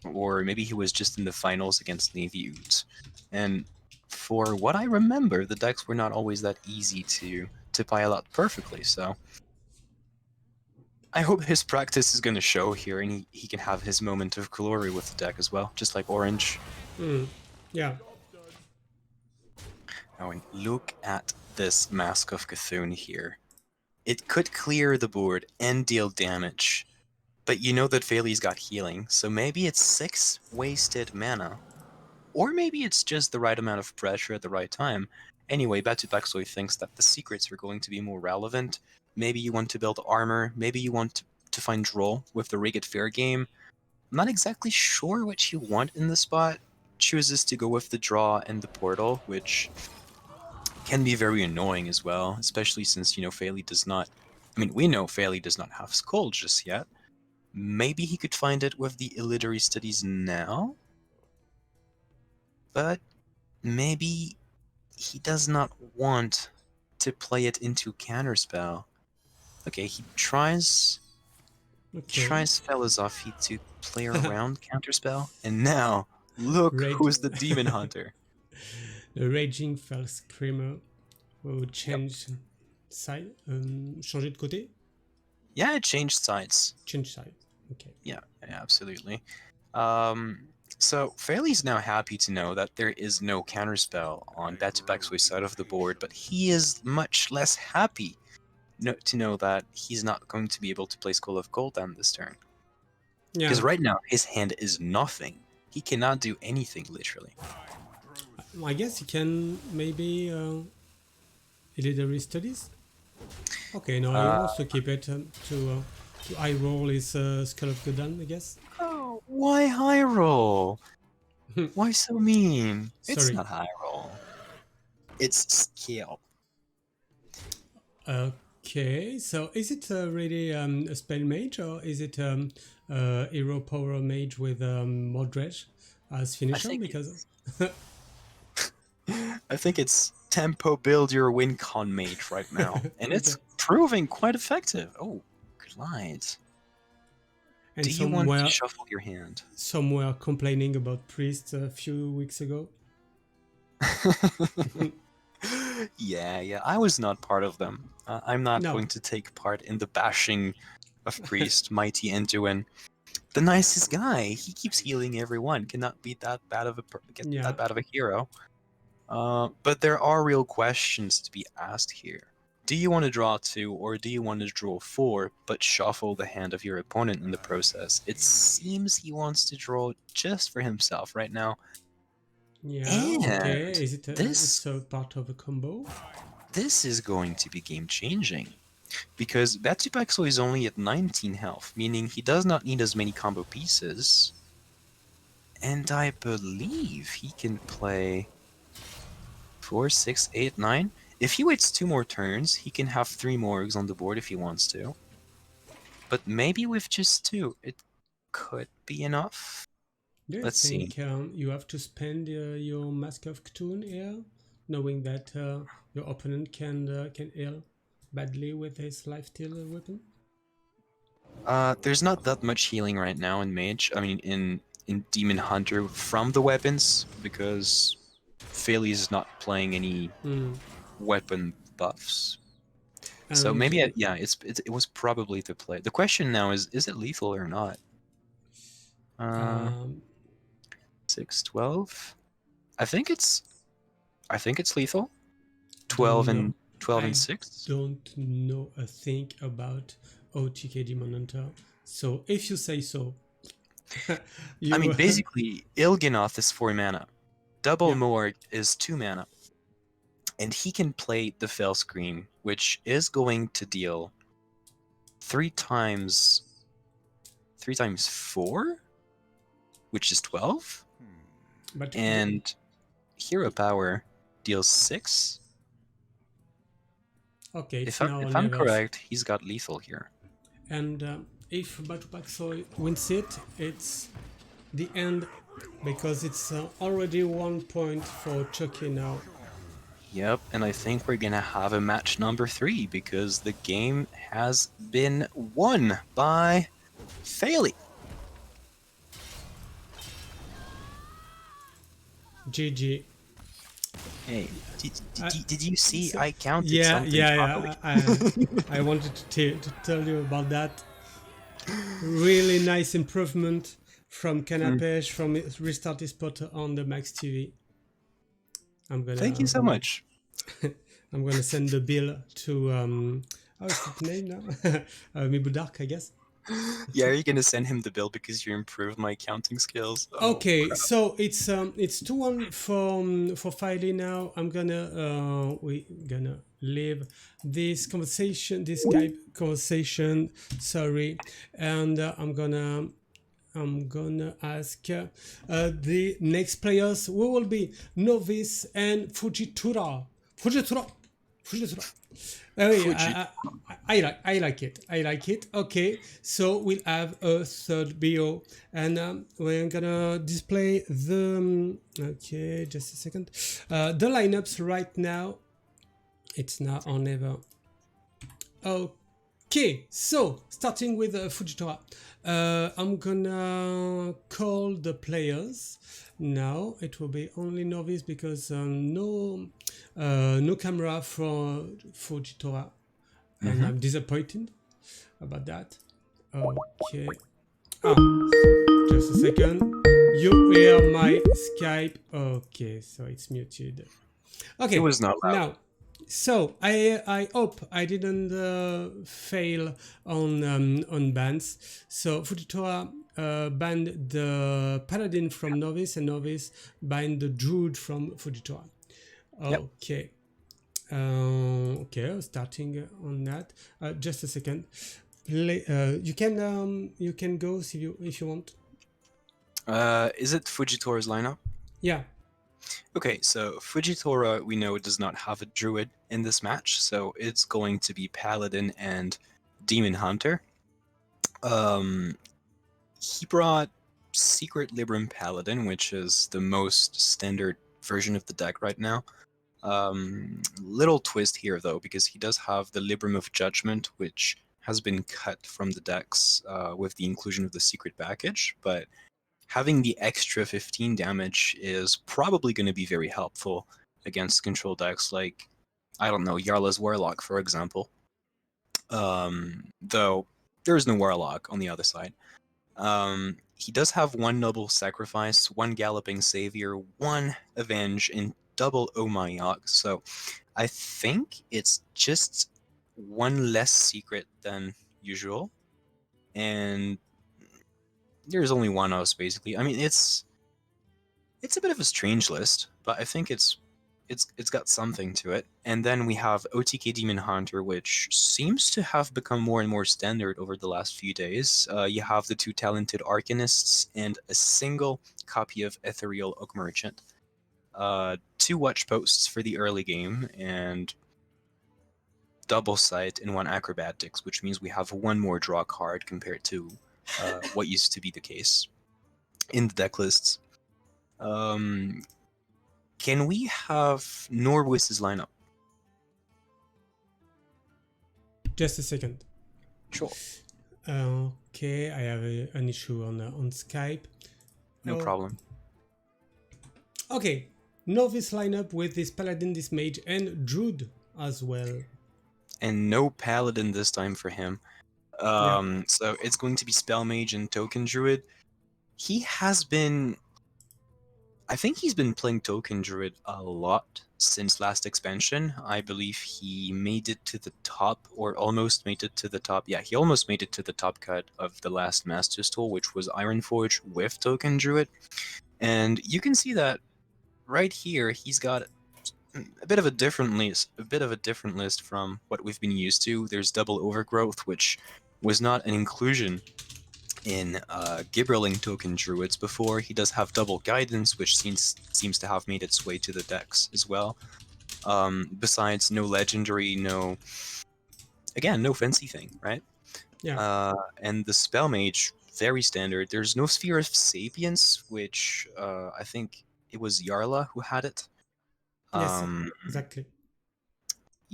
or maybe he was just in the finals against Navy Utes. And for what I remember, the decks were not always that easy to pile out perfectly, so I hope his practice is going to show here, and he can have his moment of glory with the deck as well, just like Orange. Yeah. Now, look at this Mask of Cthulhu here. It could clear the board and deal damage, but you know that Failey's got healing, so maybe it's 6 wasted mana. Or maybe it's just the right amount of pressure at the right time. Anyway, Batupaxoy thinks that the secrets are going to be more relevant. Maybe you want to build armor, maybe you want to find draw with the Rigged Fair game. I'm not exactly sure what you want in the spot. Chooses to go with the draw and the portal, which can be very annoying as well, especially since, Failey does not... we know Failey does not have Skull just yet. Maybe he could find it with the Illiterary Studies now? But maybe he does not want to play it into counterspell. Okay, he tries Philosophy to play around counterspell, and now look who's the Demon Hunter. The Raging Fell Screamer will change side, changer de côté. Yeah, it changed sides. Change side. Okay. Yeah, absolutely. So Fairley's now happy to know that there is no counterspell on Batupaxoy's side of the board, but he is much less happy to know that he's not going to be able to play Skull of Gul'dan this turn. Yeah. Because right now his hand is nothing. He cannot do anything, literally. I guess he can maybe Illiterary Studies. Okay, no, he wants to keep it to high roll his Skull of Gul'dan, I guess. Oh, why high roll? Why so mean? It's Sorry. not high roll. It's scale. Okay, so is it really a spell mage, or is it hero power mage with Mordred as finisher? Because I think it's tempo build your win con mage right now, and it's proving quite effective. Oh, glide. and Do you want to shuffle your hand? Some were complaining about priests a few weeks ago. Yeah, I was not part of them. I'm not going to take part in the bashing of Priest, Mighty Anduin. The nicest guy. He keeps healing everyone. Cannot be that bad of a hero. But there are real questions to be asked here. Do you want to draw 2, or do you want to draw 4, but shuffle the hand of your opponent in the process? It seems he wants to draw just for himself right now. Yeah, and okay. Is it it's a part of a combo? This is going to be game-changing, because Batupaxoy is only at 19 health, meaning he does not need as many combo pieces. And I believe he can play 4, 6, 8, 9. If he waits 2 more turns, he can have 3 morgues on the board if he wants to. But maybe with just 2, it could be enough. Do you think you have to spend your Mask of Cthulhu here, knowing that your opponent can heal badly with his lifesteal weapon? There's not that much healing right now in Mage. In Demon Hunter from the weapons, because Philly's not playing any weapon buffs. So And, maybe, yeah, it was probably the play. The question now is it lethal or not? 6, 12? I think it's lethal. 12 don't know. and 12 I and 6? don't know a thing about OTK Demon Hunter. So if you say so, you I mean, basically, Il'gynoth is 4 mana. Double Yeah. Morg is 2 mana. And he can play the Fell Scream, which is going to deal 3 times 4, which is 12. But And Hero Power deals 6. okay, it's If now if on I'm levels. correct, he's got lethal here. And if Batupak Soy wins it, it's the end because it's already 1 point for Chucky now. Yep, and I think we're gonna have a match number 3 because the game has been won by Failey. GG. Hey, did you see? So, I counted yeah, something yeah. I wanted to tell you about that. Really nice improvement from Kanapesh from Restart Esport on the Max TV. Thank you so much. I'm gonna send the bill to what's the name now? Mibudark, I guess. Yeah, are you gonna send him the bill because you improved my counting skills? Oh, Okay, crap. so it's 2-1 for Filey now. We gonna leave this conversation, this Skype conversation. Sorry, and I'm gonna ask the next players who will be Novice and Fujitura. I like it. I like it. Okay, so we'll have a third bio, and we're gonna display the. Okay, just a second. The lineups right now. It's now or never. Okay, so starting with Fujitora, I'm gonna call the players now. It will be only Novice because no camera for Fujitora, and I'm disappointed about that. Okay, just a second. You hear my Skype? Okay, so it's muted. Okay, It was not loud. now. So I hope I didn't fail on bans. So Fujitora banned the Paladin from Novice, and Novice banned the Druid from Fujitora. Okay. Yep. Okay, starting on that. Just a second. You can go if you want. Is it Fujitora's lineup? Yeah. Okay, so Fujitora, we know, does not have a druid in this match, so it's going to be Paladin and Demon Hunter. He brought Secret Libram Paladin, which is the most standard version of the deck right now. Little twist here, though, because he does have the Libram of Judgment, which has been cut from the decks with the inclusion of the secret package, but having the extra 15 damage is probably going to be very helpful against control decks like, I don't know, Yarla's Warlock, for example. Though there is no Warlock on the other side. He does have 1 Noble Sacrifice, 1 Galloping Savior, 1 Avenge, and double Omayok. So I think it's just 1 less secret than usual. And there's only 1 else, basically. I mean, it's a bit of a strange list, but I think it's got something to it. And then we have OTK Demon Hunter, which seems to have become more and more standard over the last few days. You have the 2 talented Arcanists and a single copy of Ethereal Oak Merchant. 2 watch posts for the early game, and double sight and 1 acrobatics, which means we have 1 more draw card compared to what used to be the case in the deck lists. Can we have Norwis's lineup? Just a second. Sure. Okay, I have an issue on Skype. No problem. Okay, novice lineup with this paladin, this mage, and druid as well. And no paladin this time for him. So it's going to be spell mage and token druid. He has been, I think he's been playing token druid a lot since last expansion. I believe he made it to the top, or almost made it to the top. Yeah, he almost made it to the top cut of the last Master's Tool, which was Ironforge with token druid. And you can see that right here, he's got a bit of a different list from what we've been used to. There's double overgrowth, which was not an inclusion in Gibberling token druids before. He does have double guidance, which seems to have made its way to the decks as well. Besides, no legendary, no fancy thing, right? Yeah. And the spell mage, very standard. There's no sphere of sapience, which I think it was Yarla who had it. Yes, exactly.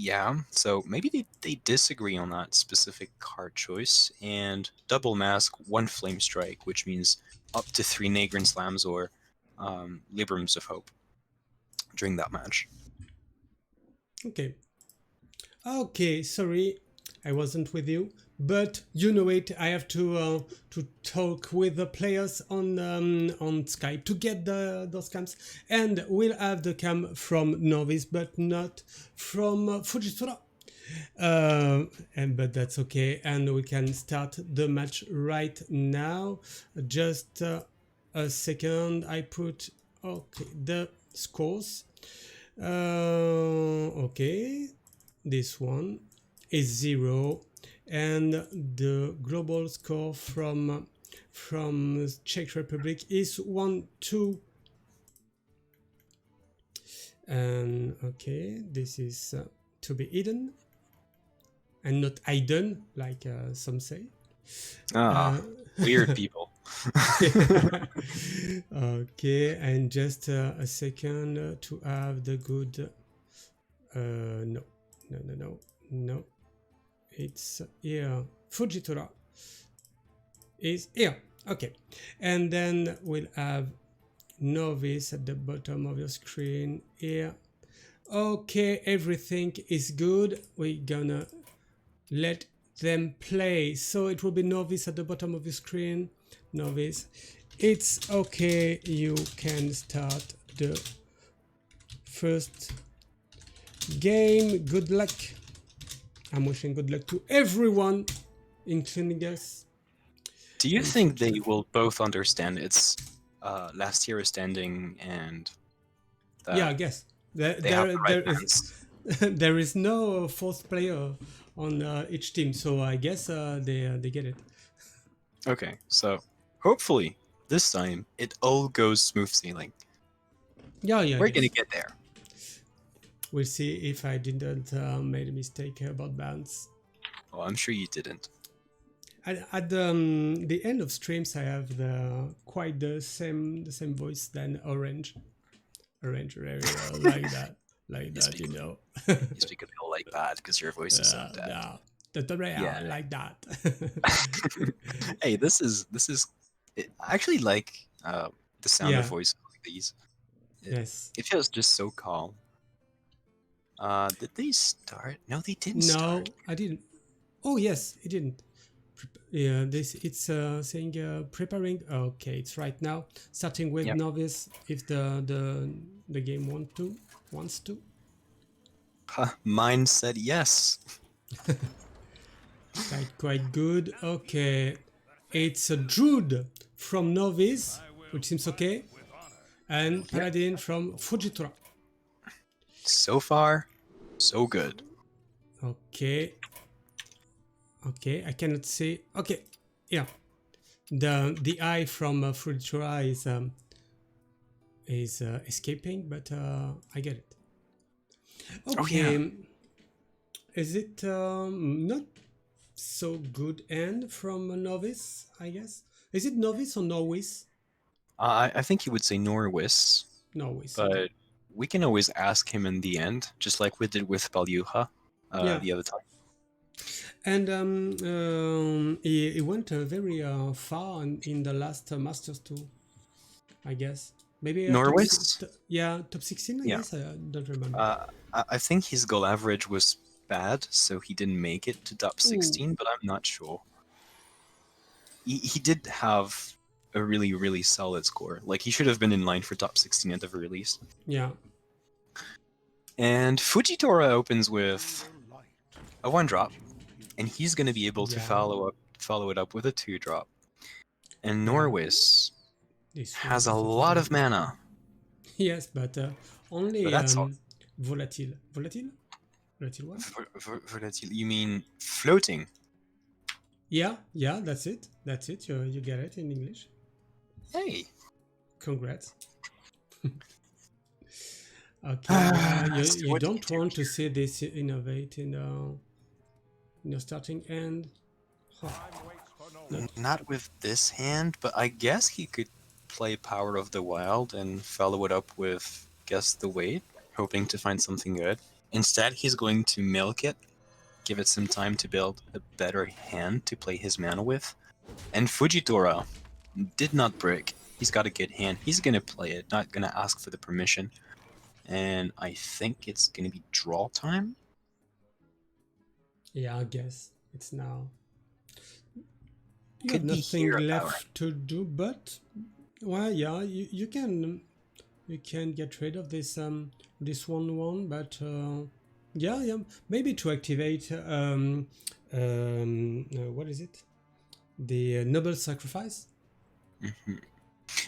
Yeah, so maybe they disagree on that specific card choice. And double mask, one flame strike, which means up to 3 Nagrin slams or Librams of Hope during that match. Okay. Okay, sorry, I wasn't with you, but you know it. I have to talk with the players on Skype to get those cams, and we'll have the cam from Novice, but not from Fujitora. But that's okay, and we can start the match right now. Just a second. I put the scores. Okay, this one is 0, and the global score from Czech Republic is 1-2. And okay, this is to be hidden and not hidden like some say. Weird people. Okay, and just a second to have the good no, it's here. Fujitora is here. Okay, and then we'll have Novice at the bottom of your screen here. Okay, everything is good. We're gonna let them play. So it will be Novice at the bottom of your screen. Novice, it's okay. You can start the first game. Good luck. I'm wishing good luck to everyone, including us. Do you think they will both understand it's last year standing and yeah, I guess there is no fourth player on each team, so I guess they get it. Okay, so hopefully this time it all goes smooth sailing. Yeah, We're gonna get there. We'll see if I didn't made a mistake about bands. Oh, I'm sure you didn't. At the end of streams, I have quite the same voice than Orange. Orange, very like that, you know. You speak a bit like that because your voice is so dead. No, like that. Hey, this is I actually like the sound of voices like these. Yes. It feels just so calm. Did they start? No, they didn't start. No, I didn't. Oh yes, it didn't. Yeah, it's saying preparing. Okay, it's right now starting with Novice. If the game wants to. Mine said yes. Quite good. Okay, it's a Druid from Novice, which seems okay, and Paladin from Fujitora. So far, so good. Okay. Okay, I cannot see. Okay, yeah. The eye from Fujitora is escaping, but I get it. Okay. Is it not so good end from a Novice, I guess? Is it Novice or Novice? I think he would say Norwis. Novice. But okay. We can always ask him in the end, just like we did with Balyuha the other time. And he went very far in the last Masters too, I guess. Maybe Norwis? yeah, top 16, I Yeah. guess. I don't remember. I think his goal average was bad, so he didn't make it to top Ooh. 16, but I'm not sure. He did have a really, really solid score. Like, he should have been in line for top 16 at the very least. Yeah. And Fujitora opens with a 1-drop, and he's going to be able to Yeah. follow it up with a 2-drop. And Yeah. Norwis This has a was lot of very- mana. Yes, but only But that's all. volatile. Volatile? Volatile what? Volatile. You mean floating? Yeah, yeah, that's it. That's it. You get it in English. Hey. Congrats. Okay, So you what do don't you do want to here? see this innovate in your starting end. Huh. Not with this hand, but I guess he could play Power of the Wild and follow it up with Guess the Weight, hoping to find something good. Instead, he's going to milk it, give it some time to build a better hand to play his mana with. And Fujitora did not break. He's got a good hand. He's gonna play it, not gonna ask for the permission. And I think it's gonna be draw time. Yeah, I guess it's now. You have Could be nothing hero power. left to do, but well, yeah, you can get rid of this 1/1, but yeah, maybe to activate what is it? The noble sacrifice.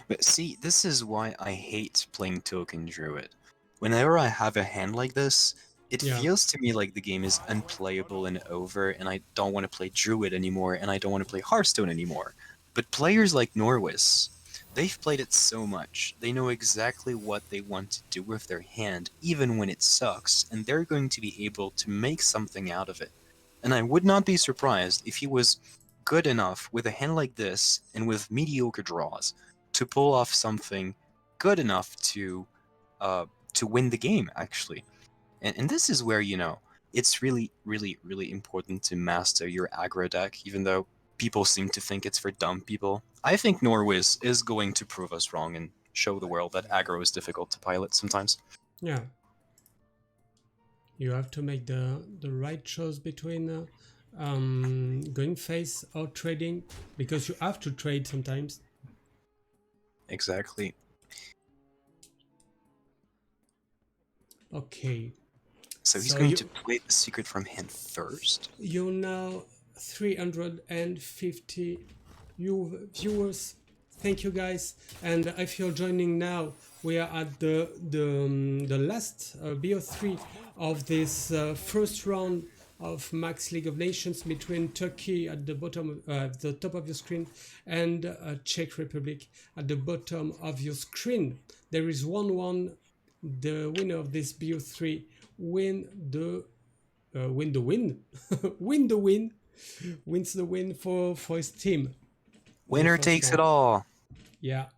But see, this is why I hate playing Token Druid. Whenever I have a hand like this, it Yeah. feels to me like the game is unplayable and over, and I don't want to play Druid anymore, and I don't want to play Hearthstone anymore. But players like Norwis, they've played it so much, they know exactly what they want to do with their hand, even when it sucks, and they're going to be able to make something out of it. And I would not be surprised if he was good enough with a hand like this, and with mediocre draws, to pull off something good enough to win the game, actually. And this is where, it's really, really, really important to master your aggro deck, even though people seem to think it's for dumb people. I think Norwis is going to prove us wrong and show the world that aggro is difficult to pilot sometimes. Yeah. You have to make the right choice between going face or trading, because you have to trade sometimes. Exactly. Okay. So he's going to play the secret from hand first. You're now 350 viewers. Thank you, guys. And if you're joining now, we are at the last BO3 of this first round of Max League of Nations between Turkey at the bottom, the top of your screen, and Czech Republic at the bottom of your screen. There is 1-1. The winner of this BO3 wins the win for his team. Winner takes it all. Yeah.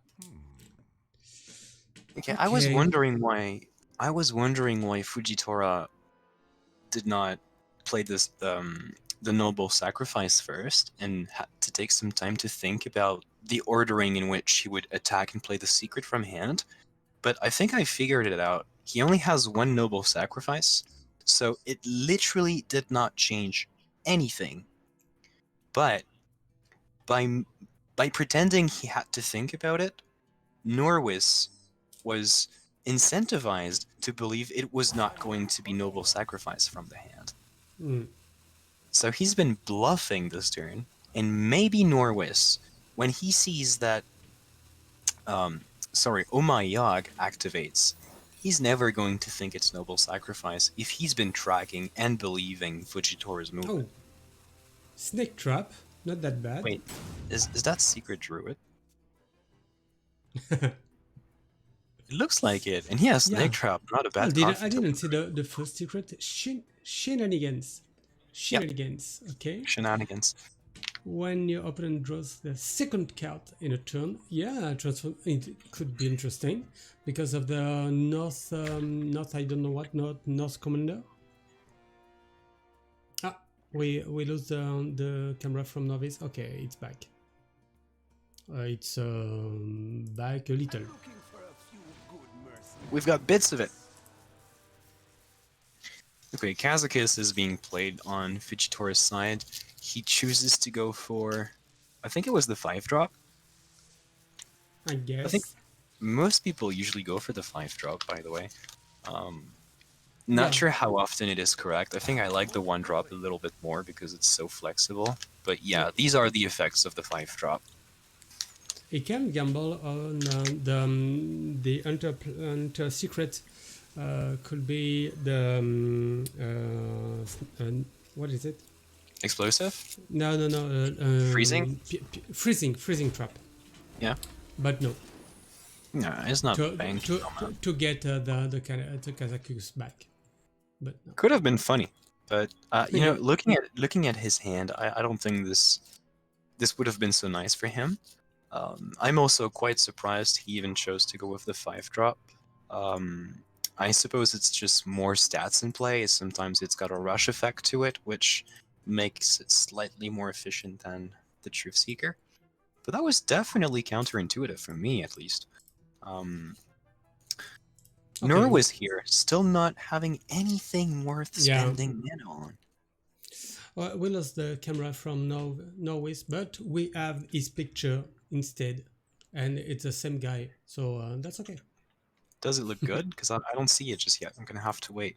Okay, I was wondering why Fujitora did not play this the noble sacrifice first and had to take some time to think about the ordering in which he would attack and play the secret from hand. But I think I figured it out. He only has one noble sacrifice, so it literally did not change anything. But by pretending he had to think about it, Norwis was incentivized to believe it was not going to be noble sacrifice from the hand. So he's been bluffing this turn, and maybe Norwis, when he sees that Omayag activates, he's never going to think it's noble sacrifice if he's been tracking and believing Fujitora's movement. Oh, snake trap, not that bad. Wait, is that secret druid? It looks like it, and he has snake trap, not a bad card. I didn't see the first secret. Shenanigans. Shenanigans, okay. Shenanigans. When your opponent draws the second card in a turn, it could be interesting because of the north I don't know what, north commander. We lose the camera from Novice. Okay, it's back. It's back a little. We've got bits of it. Okay, Kazakus is being played on Fujitora's side. He chooses to go for, I think it was the 5-drop. I I think guess. most people usually go for the 5-drop, by the way. Yeah. Not sure how often it is correct. I think I like the 1-drop a little bit more because it's so flexible. But yeah, these are the effects of the 5-drop. He can gamble on the hunter secret. Could be the what is it? Explosive? No. Freezing? Freezing trap. Yeah. But no. No, it's not banking on that. To get the Kazakus back. But no. Could have been funny, but you know, Yeah. looking at his hand, I don't think this would have been so nice for him. I'm also quite surprised he even chose to go with the 5-drop. I suppose it's just more stats in play. Sometimes it's got a rush effect to it, which makes it slightly more efficient than the Truth Seeker. But that was definitely counterintuitive for me, at least. Nur was here, still not having anything worth spending mana on. We lost the camera from Norway, but we have his picture instead, and it's the same guy, so that's okay. Does it look good? Because I don't see it just yet. I'm gonna have to wait.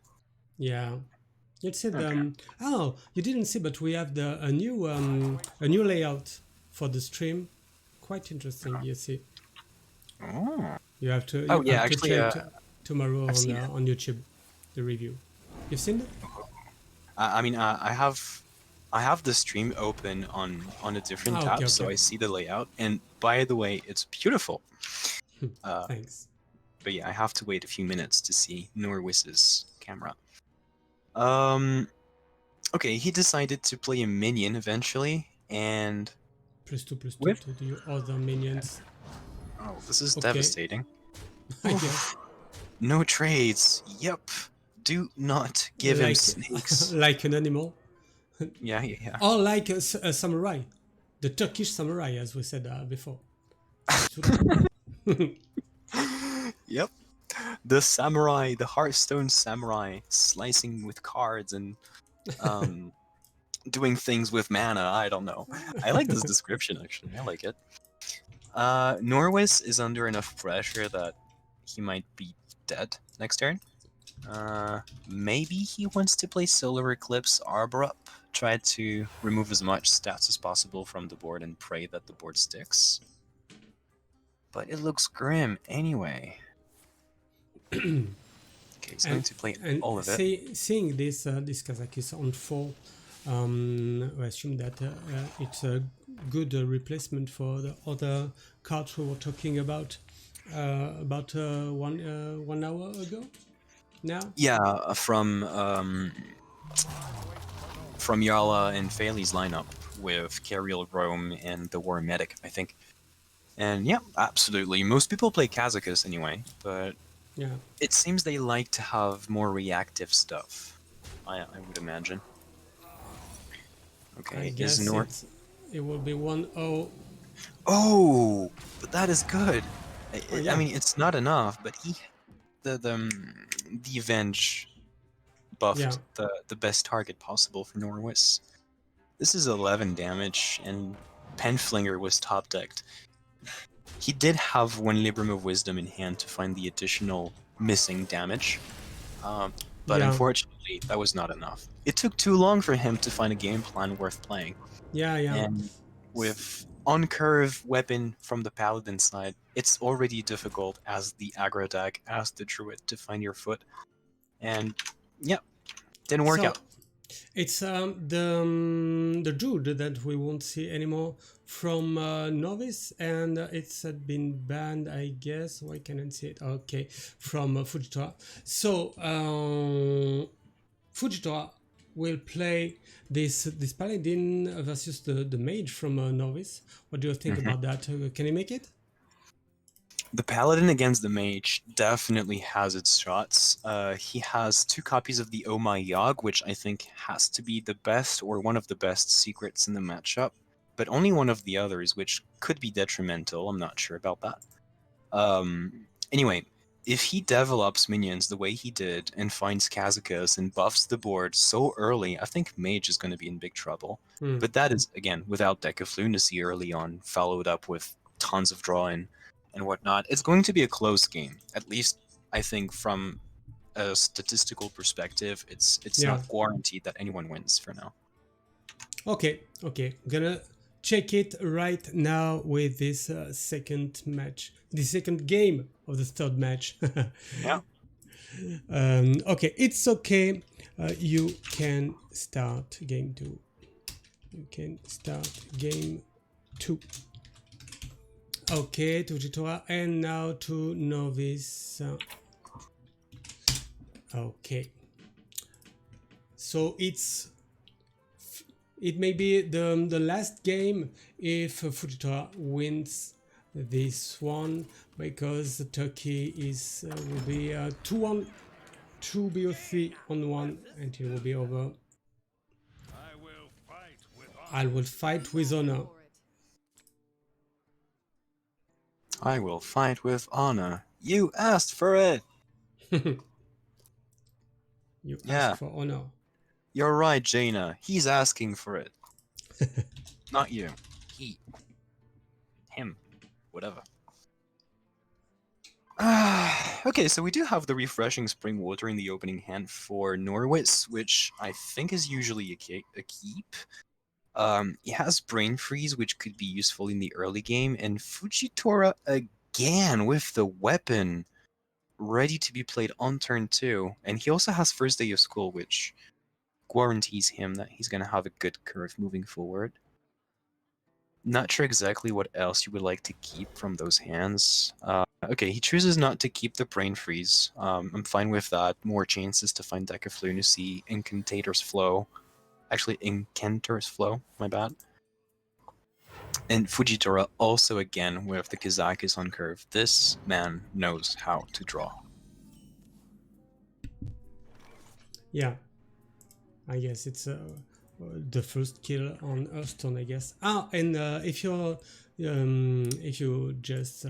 Yeah, you said Okay. oh, you didn't see, but we have a new layout for the stream. Quite interesting. You see, Oh. you have to Oh, yeah, actually, check tomorrow I've seen it. on YouTube the review. You've seen it? I mean, I have the stream open on a different tab, so I see the layout. And by the way, it's beautiful. Thanks. But yeah, I have to wait a few minutes to see Norwis's camera. Okay, he decided to play a minion eventually, and +2 with to the other minions. oh, this is devastating. I guess. No trades. Yep. Do not give him snakes. Like an animal. Yeah. Or like a samurai. The Turkish samurai, as we said before. Yep. The samurai, the Hearthstone samurai, slicing with cards and doing things with mana. I don't know. I like this description, actually. I like it. Norwis is under enough pressure that he might be dead next turn. Maybe he wants to play Solar Eclipse Arbor up, try to remove as much stats as possible from the board and pray that the board sticks. But it looks grim anyway. Okay, he's going to play all of it. Seeing this Kazakus on 4, I assume that it's a good replacement for the other cards we were talking about 1 hour ago. Now? Yeah, from Yala and Fairley's lineup with Cariel Rome and the War Medic, I think. And yeah, absolutely. Most people play Kazakus anyway, but yeah, it seems they like to have more reactive stuff. I would imagine. Okay, I guess it will be 1-0. Oh, but that is good. Yeah. I mean, it's not enough, but the Avenge buffed the best target possible for Norwis. This is 11 damage, and Penflinger was top decked. He did have 1 Libram of Wisdom in hand to find the additional missing damage, but unfortunately that was not enough. It took too long for him to find a game plan worth playing. Yeah. And with on-curve weapon from the Paladin side, it's already difficult as the aggro deck, as the Druid, to find your foot. And yeah, didn't work out. It's the Druid that we won't see anymore from Novice, and it's been banned, I guess. Why can't I see it? Okay, from Fujitora. So Fujitora will play this Paladin versus the Mage from Novice. What do you think about that? Can he make it? The Paladin against the Mage definitely has its shots. He has 2 copies of the Oh My Yogg, which I think has to be the best or one of the best secrets in the matchup, but only one of the others, which could be detrimental. I'm not sure about that. Anyway, if he develops minions the way he did and finds Kazakus and buffs the board so early, I think Mage is going to be in big trouble. Hmm. But that is, again, without Deck of Lunacy early on, followed up with tons of drawing and whatnot. It's going to be a close game. At least, I think, from a statistical perspective, it's Yeah. not guaranteed that anyone wins for now. Okay, I'm gonna check it right now with this second match, the second game of the third match. Yeah. Okay, it's okay. You can start game 2. You can start game 2. Okay, to Jitora, and now to Novice. Okay. So it may be the last game if Fujitora wins this one, because Turkey is will be 2-1, 2 BO3 on 1, and it will be over. I will fight with honor. I will fight with honor. You asked for it! You Yeah. ask for honor. You're right, Jaina. He's asking for it. Not you. He. Him. Whatever. Okay, so we do have the refreshing spring water in the opening hand for Norwitz, which I think is usually a keep. He has Brain Freeze, which could be useful in the early game, and Fujitora again with the weapon ready to be played on turn 2. And he also has First Day of School, which guarantees him that he's going to have a good curve moving forward. Not sure exactly what else you would like to keep from those hands. Okay, he chooses not to keep the Brain Freeze. I'm fine with that. More chances to find Deck of Lunacy, Incantator's Flow. Actually, Incantor's Flow, my bad. And Fujitora also again with the Kazakis on curve. This man knows how to draw. Yeah, I guess it's the first kill on Hearthstone, I guess. And if you just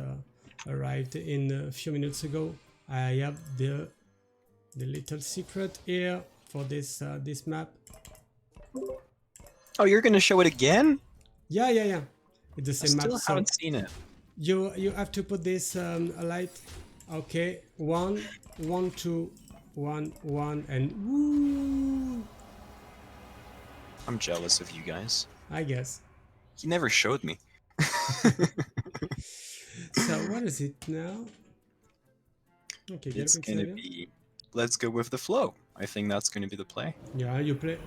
arrived in a few minutes ago, I have the little secret here for this this map. Oh, you're gonna show it again? Yeah. It's the same map. Still haven't seen it. You have to put this light. Okay, 1, 1, 2, 1, 1, and woo! I'm jealous of you guys. I guess. He never showed me. So what is it now? Okay, It's gonna be. Let's go with the flow. I think that's gonna be the play. Yeah, you play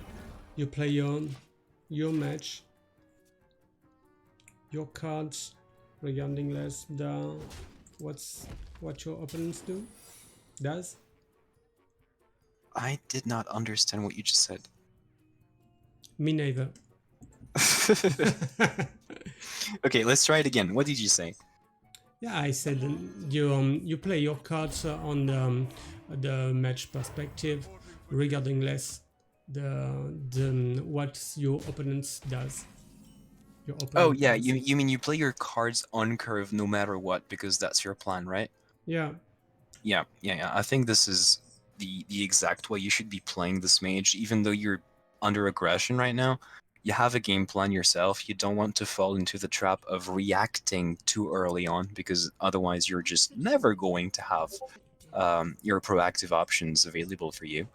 your match, your cards, regarding less the what your opponents does. I did not understand what you just said. Me neither. Okay, let's try it again. What did you say? Yeah, I said you play your cards on the match perspective, regarding less the what your opponents does. Your opponent Oh yeah, does. you mean you play your cards on curve no matter what because that's your plan, right? Yeah. Yeah. I think this is the exact way you should be playing this mage, even though you're under aggression right now. You have a game plan yourself. You don't want to fall into the trap of reacting too early on, because otherwise you're just never going to have your proactive options available for you.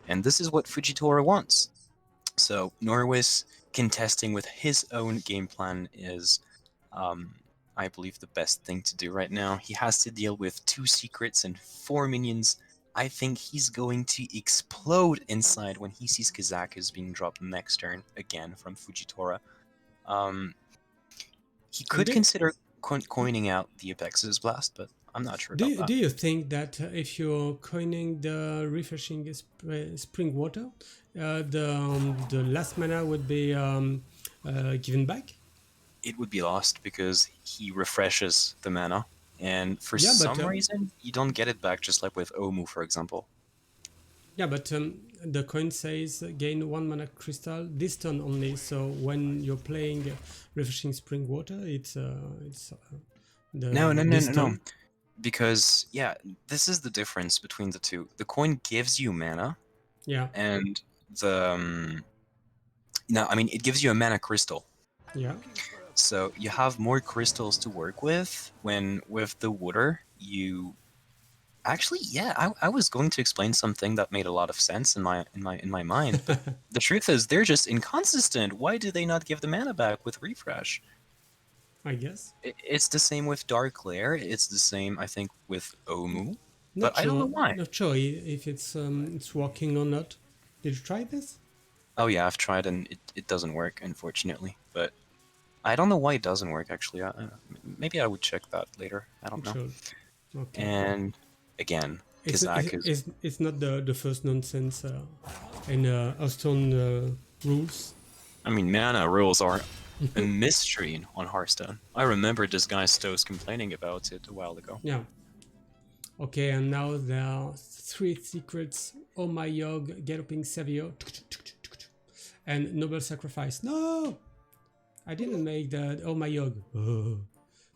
And this is what Fujitora wants. So Norwis contesting with his own game plan is, I believe, the best thing to do right now. He has to deal with 2 secrets and 4 minions. I think he's going to explode inside when he sees Kazakus being dropped next turn again from Fujitora. He could consider coining out the Apex's Blast, but I'm not sure about that. Do you think that if you're coining the refreshing spring water, the last mana would be given back? It would be lost because he refreshes the mana. And for some reason, you don't get it back, just like with Omu, for example. Yeah, but the coin says gain 1 mana crystal this turn only. So when you're playing refreshing spring water, it's No. because yeah, this is the difference between the two. The coin gives you mana, Yeah, and the no, I mean it gives you a mana crystal. yeah. So you have more crystals to work with. When with the water, you actually, yeah, I was going to explain something that made a lot of sense in my mind, but the truth is they're just inconsistent. Why do they not give the mana back with refresh? I guess. It's the same with Dark Lair. It's the same, I think, with Omu, but Not I don't know sure. why. Not sure if it's working or not. Did you try this? Oh yeah, I've tried and it doesn't work, unfortunately. But I don't know why it doesn't work. Actually, maybe I would check that later. I don't It know. should. Okay. And again, Kazak is. It's not the first nonsense in Hearthstone rules. I mean, mana rules are a mystery on Hearthstone. I remember this guy Stowe's complaining about it a while ago. Yeah. Okay, and now there are 3 secrets. Oh my Yog, Galloping Savior, and Noble Sacrifice. No! I didn't make that. Oh my Yog.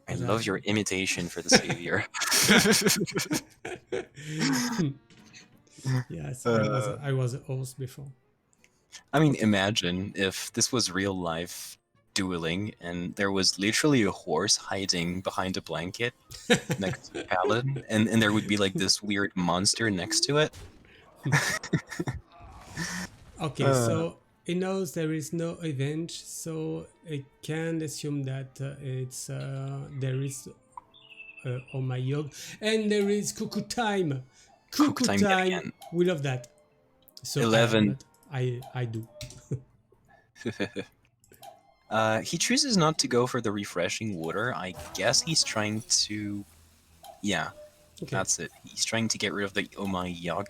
I love your imitation for the savior. Yes, I was a horse before. I mean, imagine if this was real life dueling and there was literally a horse hiding behind a blanket next to the paladin, and there would be like this weird monster next to it. Okay, so it knows there is no event, so it can assume that it's there is oh my Yog, and there is Cuckoo Time. Cuckoo Time yet Time. again. We love that. So 11. I do. He chooses not to go for the refreshing water. I guess he's trying to... Yeah, Okay. that's it. He's trying to get rid of the Oh My Yog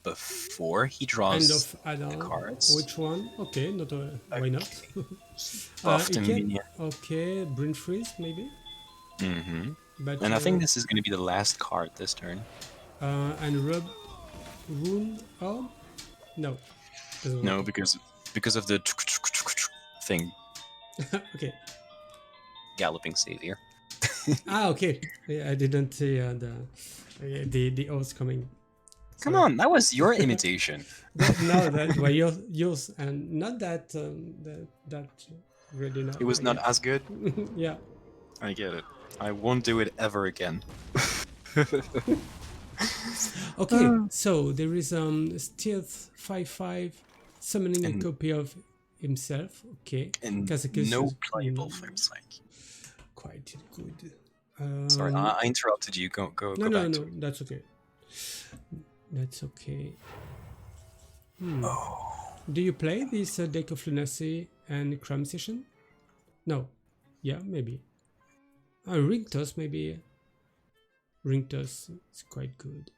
before he draws End of add-on. cards. Which one? Okay, not why not? Buffed it a can- minion. Okay, Brain Freeze maybe. Mm-hmm. But And I think this is going to be the last card this turn. and Rub Rune Orb? No. Doesn't No, work. because of the thing, Okay. Galloping Savior. Okay. Yeah, I didn't see the O's coming. Come Sorry. on, that was your imitation. No, that were yours, and not that that really not. It was I not guess. as good. Yeah. I get it. I won't do it ever again. Okay, so there is Stealth 5/5 summoning a And- copy of himself. Okay, And Kazakus no is playable things like. quite good. Sorry, I interrupted you. Go No, back no, to it. that's okay. That's okay. Do you play this deck of Lunacy and Crime Session? No. Yeah, maybe. Ring Toss, maybe. Ring Toss is quite good.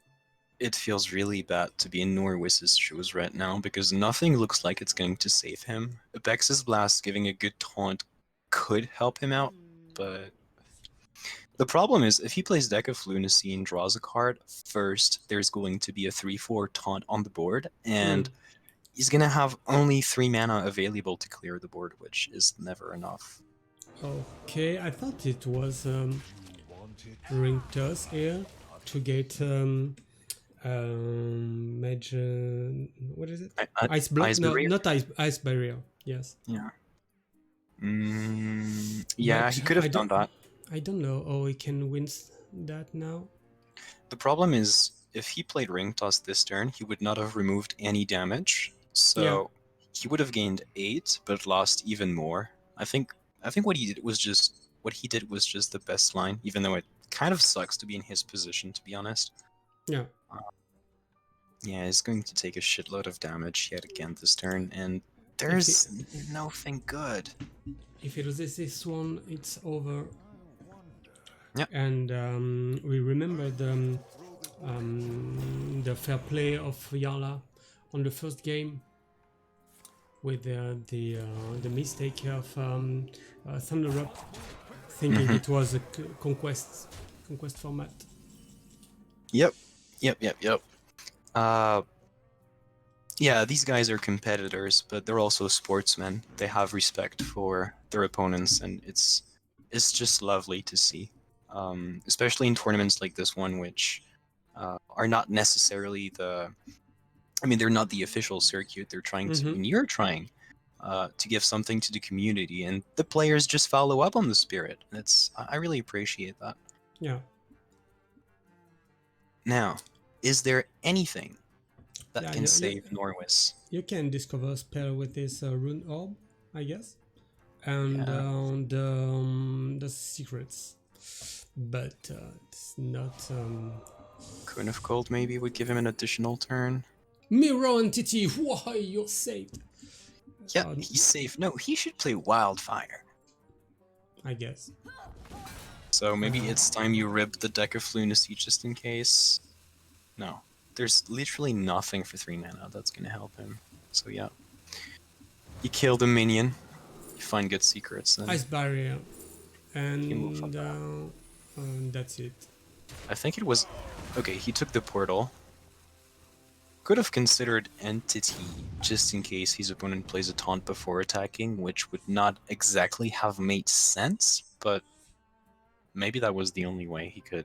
It feels really bad to be in Norwis's shoes right now because nothing looks like it's going to save him. Abex's Blast giving a good taunt could help him out, but the problem is if he plays Deck of Lunacy and draws a card, first there's going to be a 3/4 taunt on the board, and he's going to have only 3 mana available to clear the board, which is never enough. Okay, I thought it was Ring Toss here to get Mage. What is it? Ice Block? No, Barrier? not Ice Barrier. Yes. Yeah. Yeah, But he could have I done that. I don't know. Oh, he can win that now. The problem is, if he played Ring Toss this turn, he would not have removed any damage, so he would have gained 8, but lost even more. I think what he did was just the best line, even though it kind of sucks to be in his position, to be honest. Yeah. Yeah, he's going to take a shitload of damage yet again this turn, and there's nothing good. If it loses this one, it's over. Yeah. And we remember the fair play of Yala on the first game with the mistake of Thunder Up, thinking it was a conquest format. Yep. Yeah, these guys are competitors, but they're also sportsmen. They have respect for their opponents, and it's just lovely to see. especially in tournaments like this one, which are not necessarily they're not the official circuit. They're trying to, and you're trying to give something to the community, and the players just follow up on the spirit. I really appreciate that. Yeah. Now, is there anything that Yeah, can save Norwis? You can discover a spell with this rune orb, I guess, and the secrets, but it's not. Cone of Cold maybe would give him an additional turn. Mirror entity, why you're saved? Yeah, he's safe. No, he should play Wildfire. I guess. So maybe it's time you rip the deck of Lunacy just in case. No, there's literally nothing for 3 mana that's gonna help him. So yeah, you kill the minion, you find good secrets, and Ice barrier, move up. and that's it. I think it was okay. He took the portal. Could have considered Entity just in case his opponent plays a taunt before attacking, which would not exactly have made sense, but maybe that was the only way he could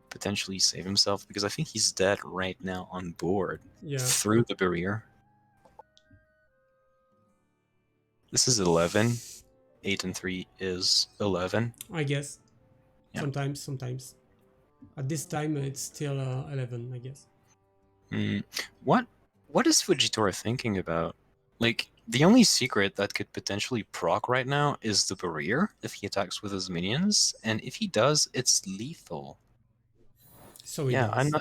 potentially save himself, because I think he's dead right now on board through the barrier. This is 11. 8 and 3 is 11. I guess. Yeah. Sometimes. At this time, it's still 11, I guess. What is Fujitora thinking about? Like, the only secret that could potentially proc right now is the barrier if he attacks with his minions, and if he does, it's lethal. So he does.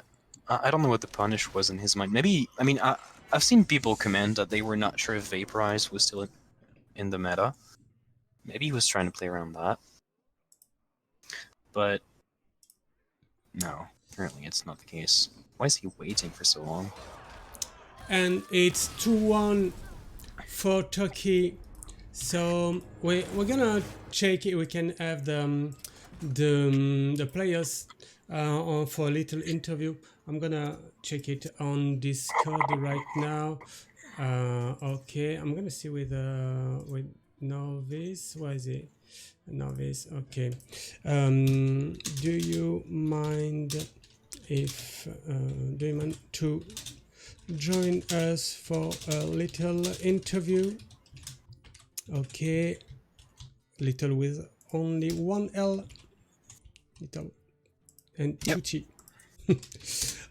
I don't know what the punish was in his mind. Maybe, I mean, I've seen people comment that they were not sure if Vaporize was still in the meta. Maybe he was trying to play around that. But no, apparently it's not the case. Why is he waiting for so long? And it's 2-1 for Turkey. So we're gonna check it. We can have the players for a little interview. I'm gonna check it on Discord right now. Okay, I'm gonna see with Novice. Why is it Novice? Okay. Do you mind if to join us for a little interview? Okay, little with only one L, little and 2 T.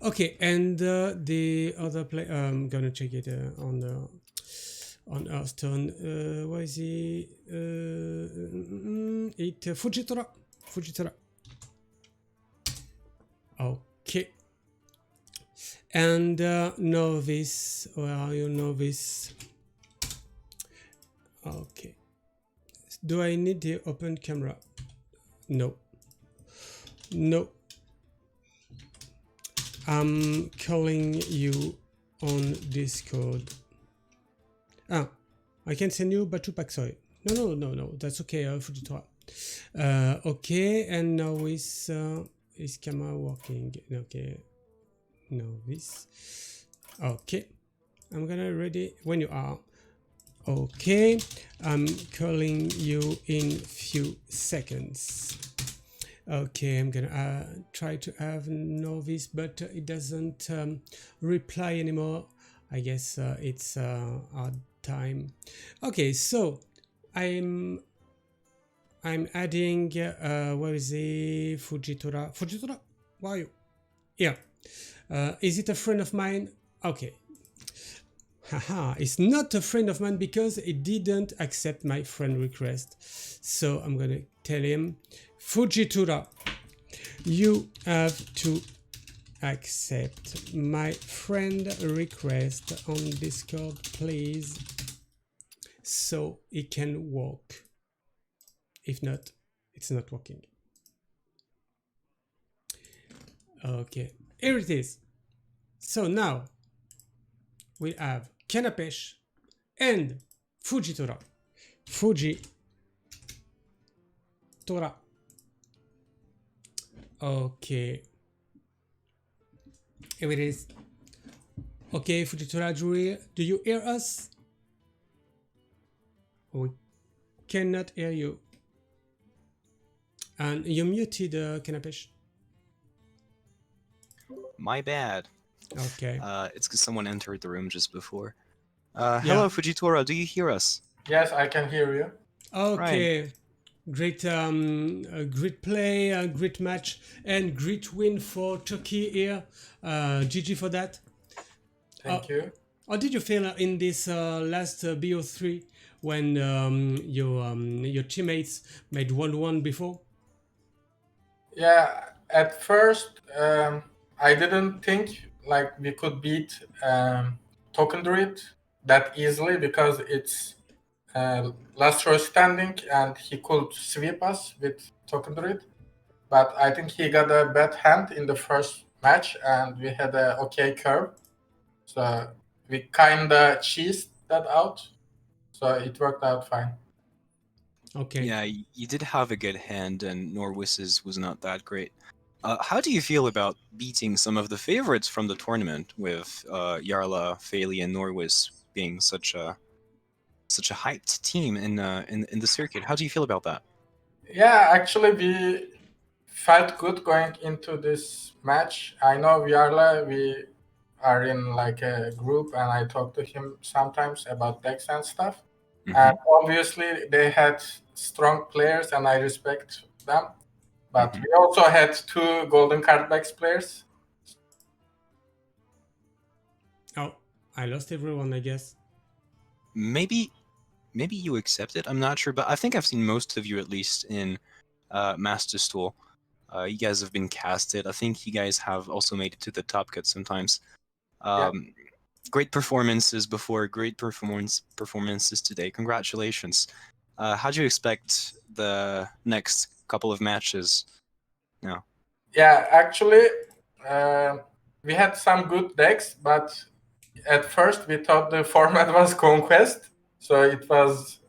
Okay, and the other play, I'm gonna check it on Hearthstone. Why is he? It Fujitora. Okay. And Novice, where are you, Novice? Okay. Do I need the open camera? No. I'm calling you on Discord. I can send you Batu Paksoi. No, that's okay, Fujitora. Okay, and now is camera working? Okay. No, this. Okay. I'm gonna ready when you are. Okay. I'm calling you in few seconds. Okay, I'm gonna try to have Novice, but it doesn't reply anymore. I guess it's our time. Okay, so I'm adding where is the Fujitora? Where are you? Yeah. Is it a friend of mine? Okay. Haha, it's not a friend of mine because it didn't accept my friend request. So I'm gonna tell him, Fujitora, you have to accept my friend request on Discord, please, so it can work. If not, it's not working. Okay, here it is. So now we have Kanapesh and Fujitora. Okay. Here it is. Okay, Fujitora, do you hear us? We cannot hear you. And you're muted, Kanapesh. My bad. Okay. It's because someone entered the room just before. Yeah. Hello, Fujitora. Do you hear us? Yes, I can hear you. Okay. Great, great play, great match, and great win for Turkey here. GG for that. Thank you. How did you feel in this last BO3 when your teammates made 1-1 before? Yeah, at first I didn't think like we could beat Token Druid that easily because it's last row standing and he could sweep us with Token Druid. But I think he got a bad hand in the first match and we had a okay curve. So we kinda cheesed that out. So it worked out fine. Okay. Yeah, you did have a good hand, and Norwis's was not that great. How do you feel about beating some of the favorites from the tournament, with Jarla, Faili, and Norwis being such a hyped team in the circuit? How do you feel about that? Yeah, actually, we felt good going into this match. I know Viarla, we are in like a group, and I talk to him sometimes about decks and stuff. Mhm. And obviously, they had strong players, and I respect them. But Mhm. we also had two golden cardbacks players. Oh, I lost everyone, I guess. Maybe you accept it. I'm not sure, but I think I've seen most of you at least in Master Stool. You guys have been casted. I think you guys have also made it to the top cut sometimes. Yeah. Great performances before, great performances today. Congratulations. How do you expect the next couple of matches now? Yeah, actually, we had some good decks, but at first we thought the format was Conquest, so it was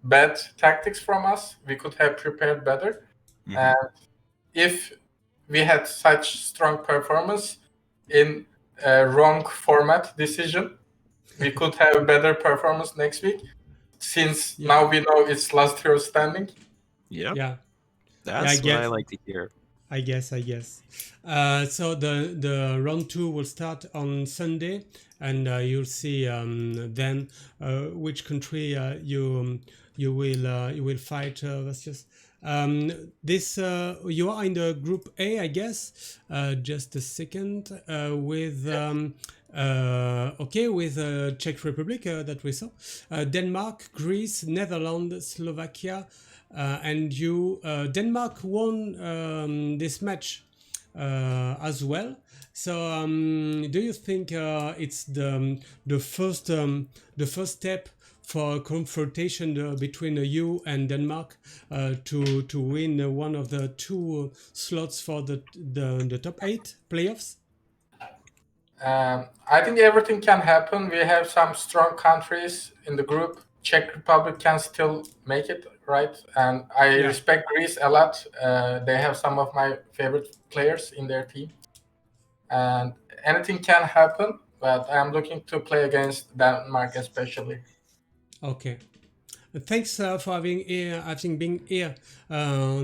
bad tactics from us. We could have prepared better. Mhm. And if we had such strong performance in a wrong format decision, we could have a better performance next week. Since Yeah. now we know it's last hero standing. Yep. Yeah. That's I what I guess. like to hear. I guess. So the round 2 will start on Sunday, and you'll see then which country you will fight versus. This you are in the group A, I guess. Just a second. With with Czech Republic that we saw, Denmark, Greece, Netherlands, Slovakia. And Denmark won this match as well. So, do you think it's the first step for confrontation between you and Denmark to win one of the two slots for the top 8 playoffs? I think everything can happen. We have some strong countries in the group. Czech Republic can still make it, right? And I Yeah. respect Greece a lot. They have some of my favorite players in their team. And anything can happen, but I'm looking to play against Denmark especially. Okay. Thanks for having been here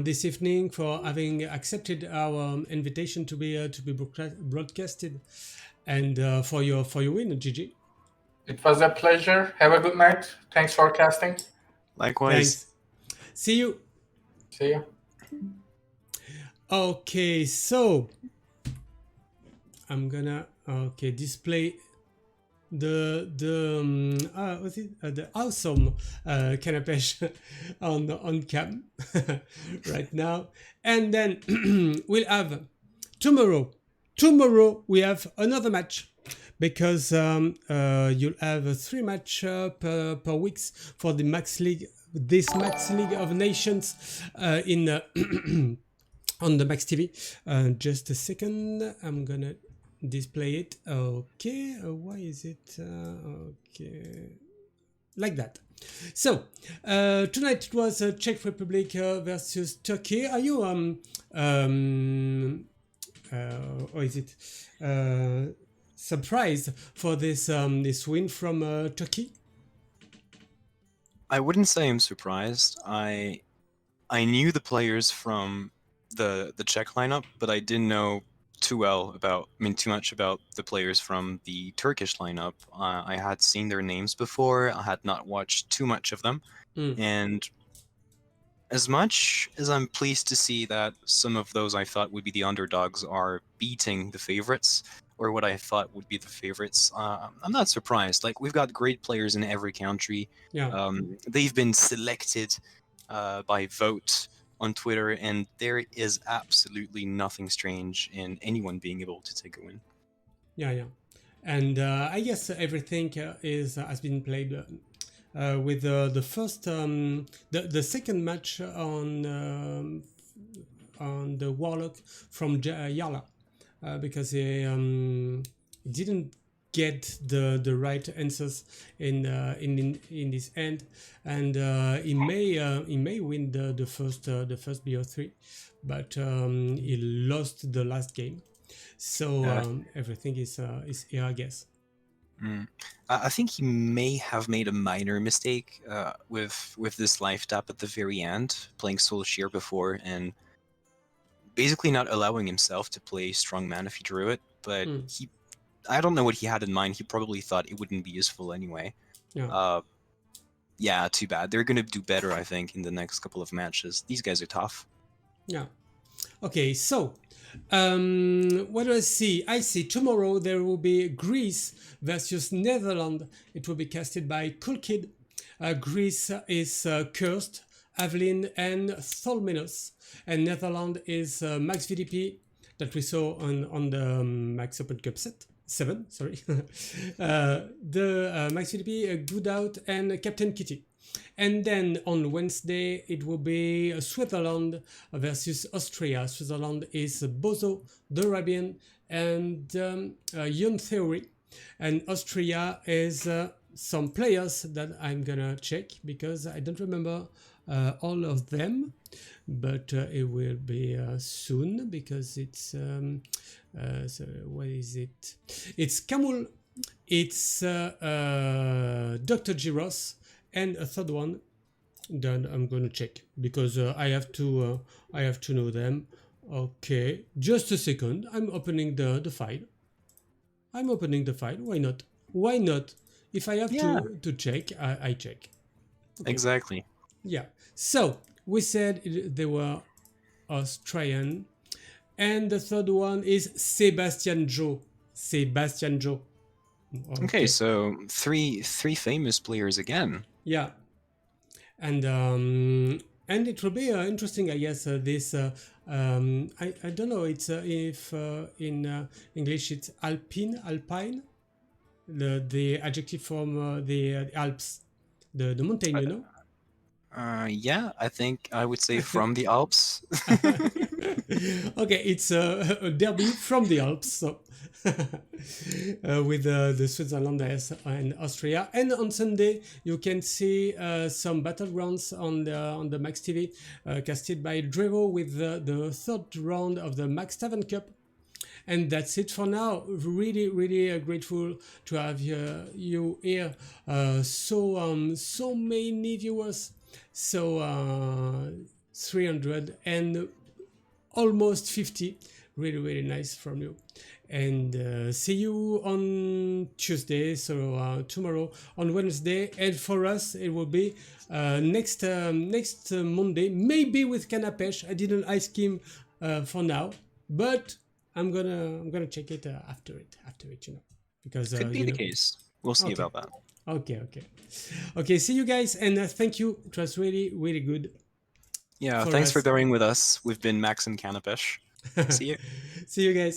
this evening, for having accepted our invitation to be broadcasted, and for your win, GG. It was a pleasure. Have a good night. Thanks for casting. Likewise. Thanks. See you. See you. Okay, so I'm gonna display the awesome Kanapesh on cam right now, and then we'll have tomorrow we have another match, because you'll have 3 match per weeks for the Max League, this Max League of Nations in on the Max TV. Just a second, I'm gonna display it. Okay, why is it okay like that? So tonight it was Czech Republic versus Turkey. Are you or is it surprised for this win from Turkey? I wouldn't say I'm surprised. I I knew the players from the Czech lineup, but I didn't know too much about the players from the Turkish lineup. I had seen their names before. I had not watched too much of them, Mm. and as much as I'm pleased to see that some of those I thought would be the underdogs are beating the favorites, or what I thought would be the favorites, I'm not surprised. Like, we've got great players in every country. Yeah. They've been selected by vote on Twitter, and there is absolutely nothing strange in anyone being able to take a win. Yeah. And I guess everything has been played with the first the second match on the Warlock from Yala because he didn't get the right answers in this end, and he may win the first BO3, but he lost the last game. So everything is here, I guess. I think he may have made a minor mistake with this life tap at the very end, playing Soul Shear before, and basically not allowing himself to play Strongman if he drew it. But I don't know what he had in mind. He probably thought it wouldn't be useful anyway. Yeah. Yeah, too bad. They're going to do better, I think, in the next couple of matches. These guys are tough. Yeah. Okay, so what do I see? I see tomorrow there will be Greece versus Netherlands. It will be casted by Cool Kid. Greece is Cursed, Aveline, and Tholmenos. And Netherlands is Max VDP that we saw on the Max Open Cup set. 7, sorry. The Max VDP, Good Out, and Captain Kitty. And then on Wednesday, it will be Switzerland versus Austria. Switzerland is Bozo, the Arabian, and Yun Theory. And Austria is some players that I'm gonna check because I don't remember all of them, but it will be soon because it's so what is it? It's Kamul, it's Dr. Giros, and a third one that I'm gonna check because I have to know them. Okay, just a second. I'm opening the file. I'm opening the file. Why not? Why not? If I have to check, I check. Okay. Exactly. Yeah. So we said they were Australian, and the third one is Sebastian Joe. Sebastian Joe. Okay, so three famous players again. Yeah, and it will be interesting, I guess. This I don't know. It's if in English it's alpine, the adjective from the Alps, the mountain, you know. Yeah, I think I would say from the Alps. Okay, it's a derby from the Alps, so with the Switzerland and Austria. And on Sunday, you can see some battlegrounds on the Max TV, casted by Drevo with the third round of the Max Tavern Cup. And that's it for now. Really, really grateful to have you here. So many viewers. So 300 and almost 50. Really, really nice from you. And see you on Tuesday. So tomorrow on Wednesday. And for us, it will be next Monday. Maybe with Kanapesh. I didn't ask him for now, but I'm gonna check it after it, you know, because could be the case. We'll see about that. Okay. See you guys, and thank you. It was really, really good. Yeah, thanks for bearing with us. We've been Max and Kanapesh. See you. See you guys.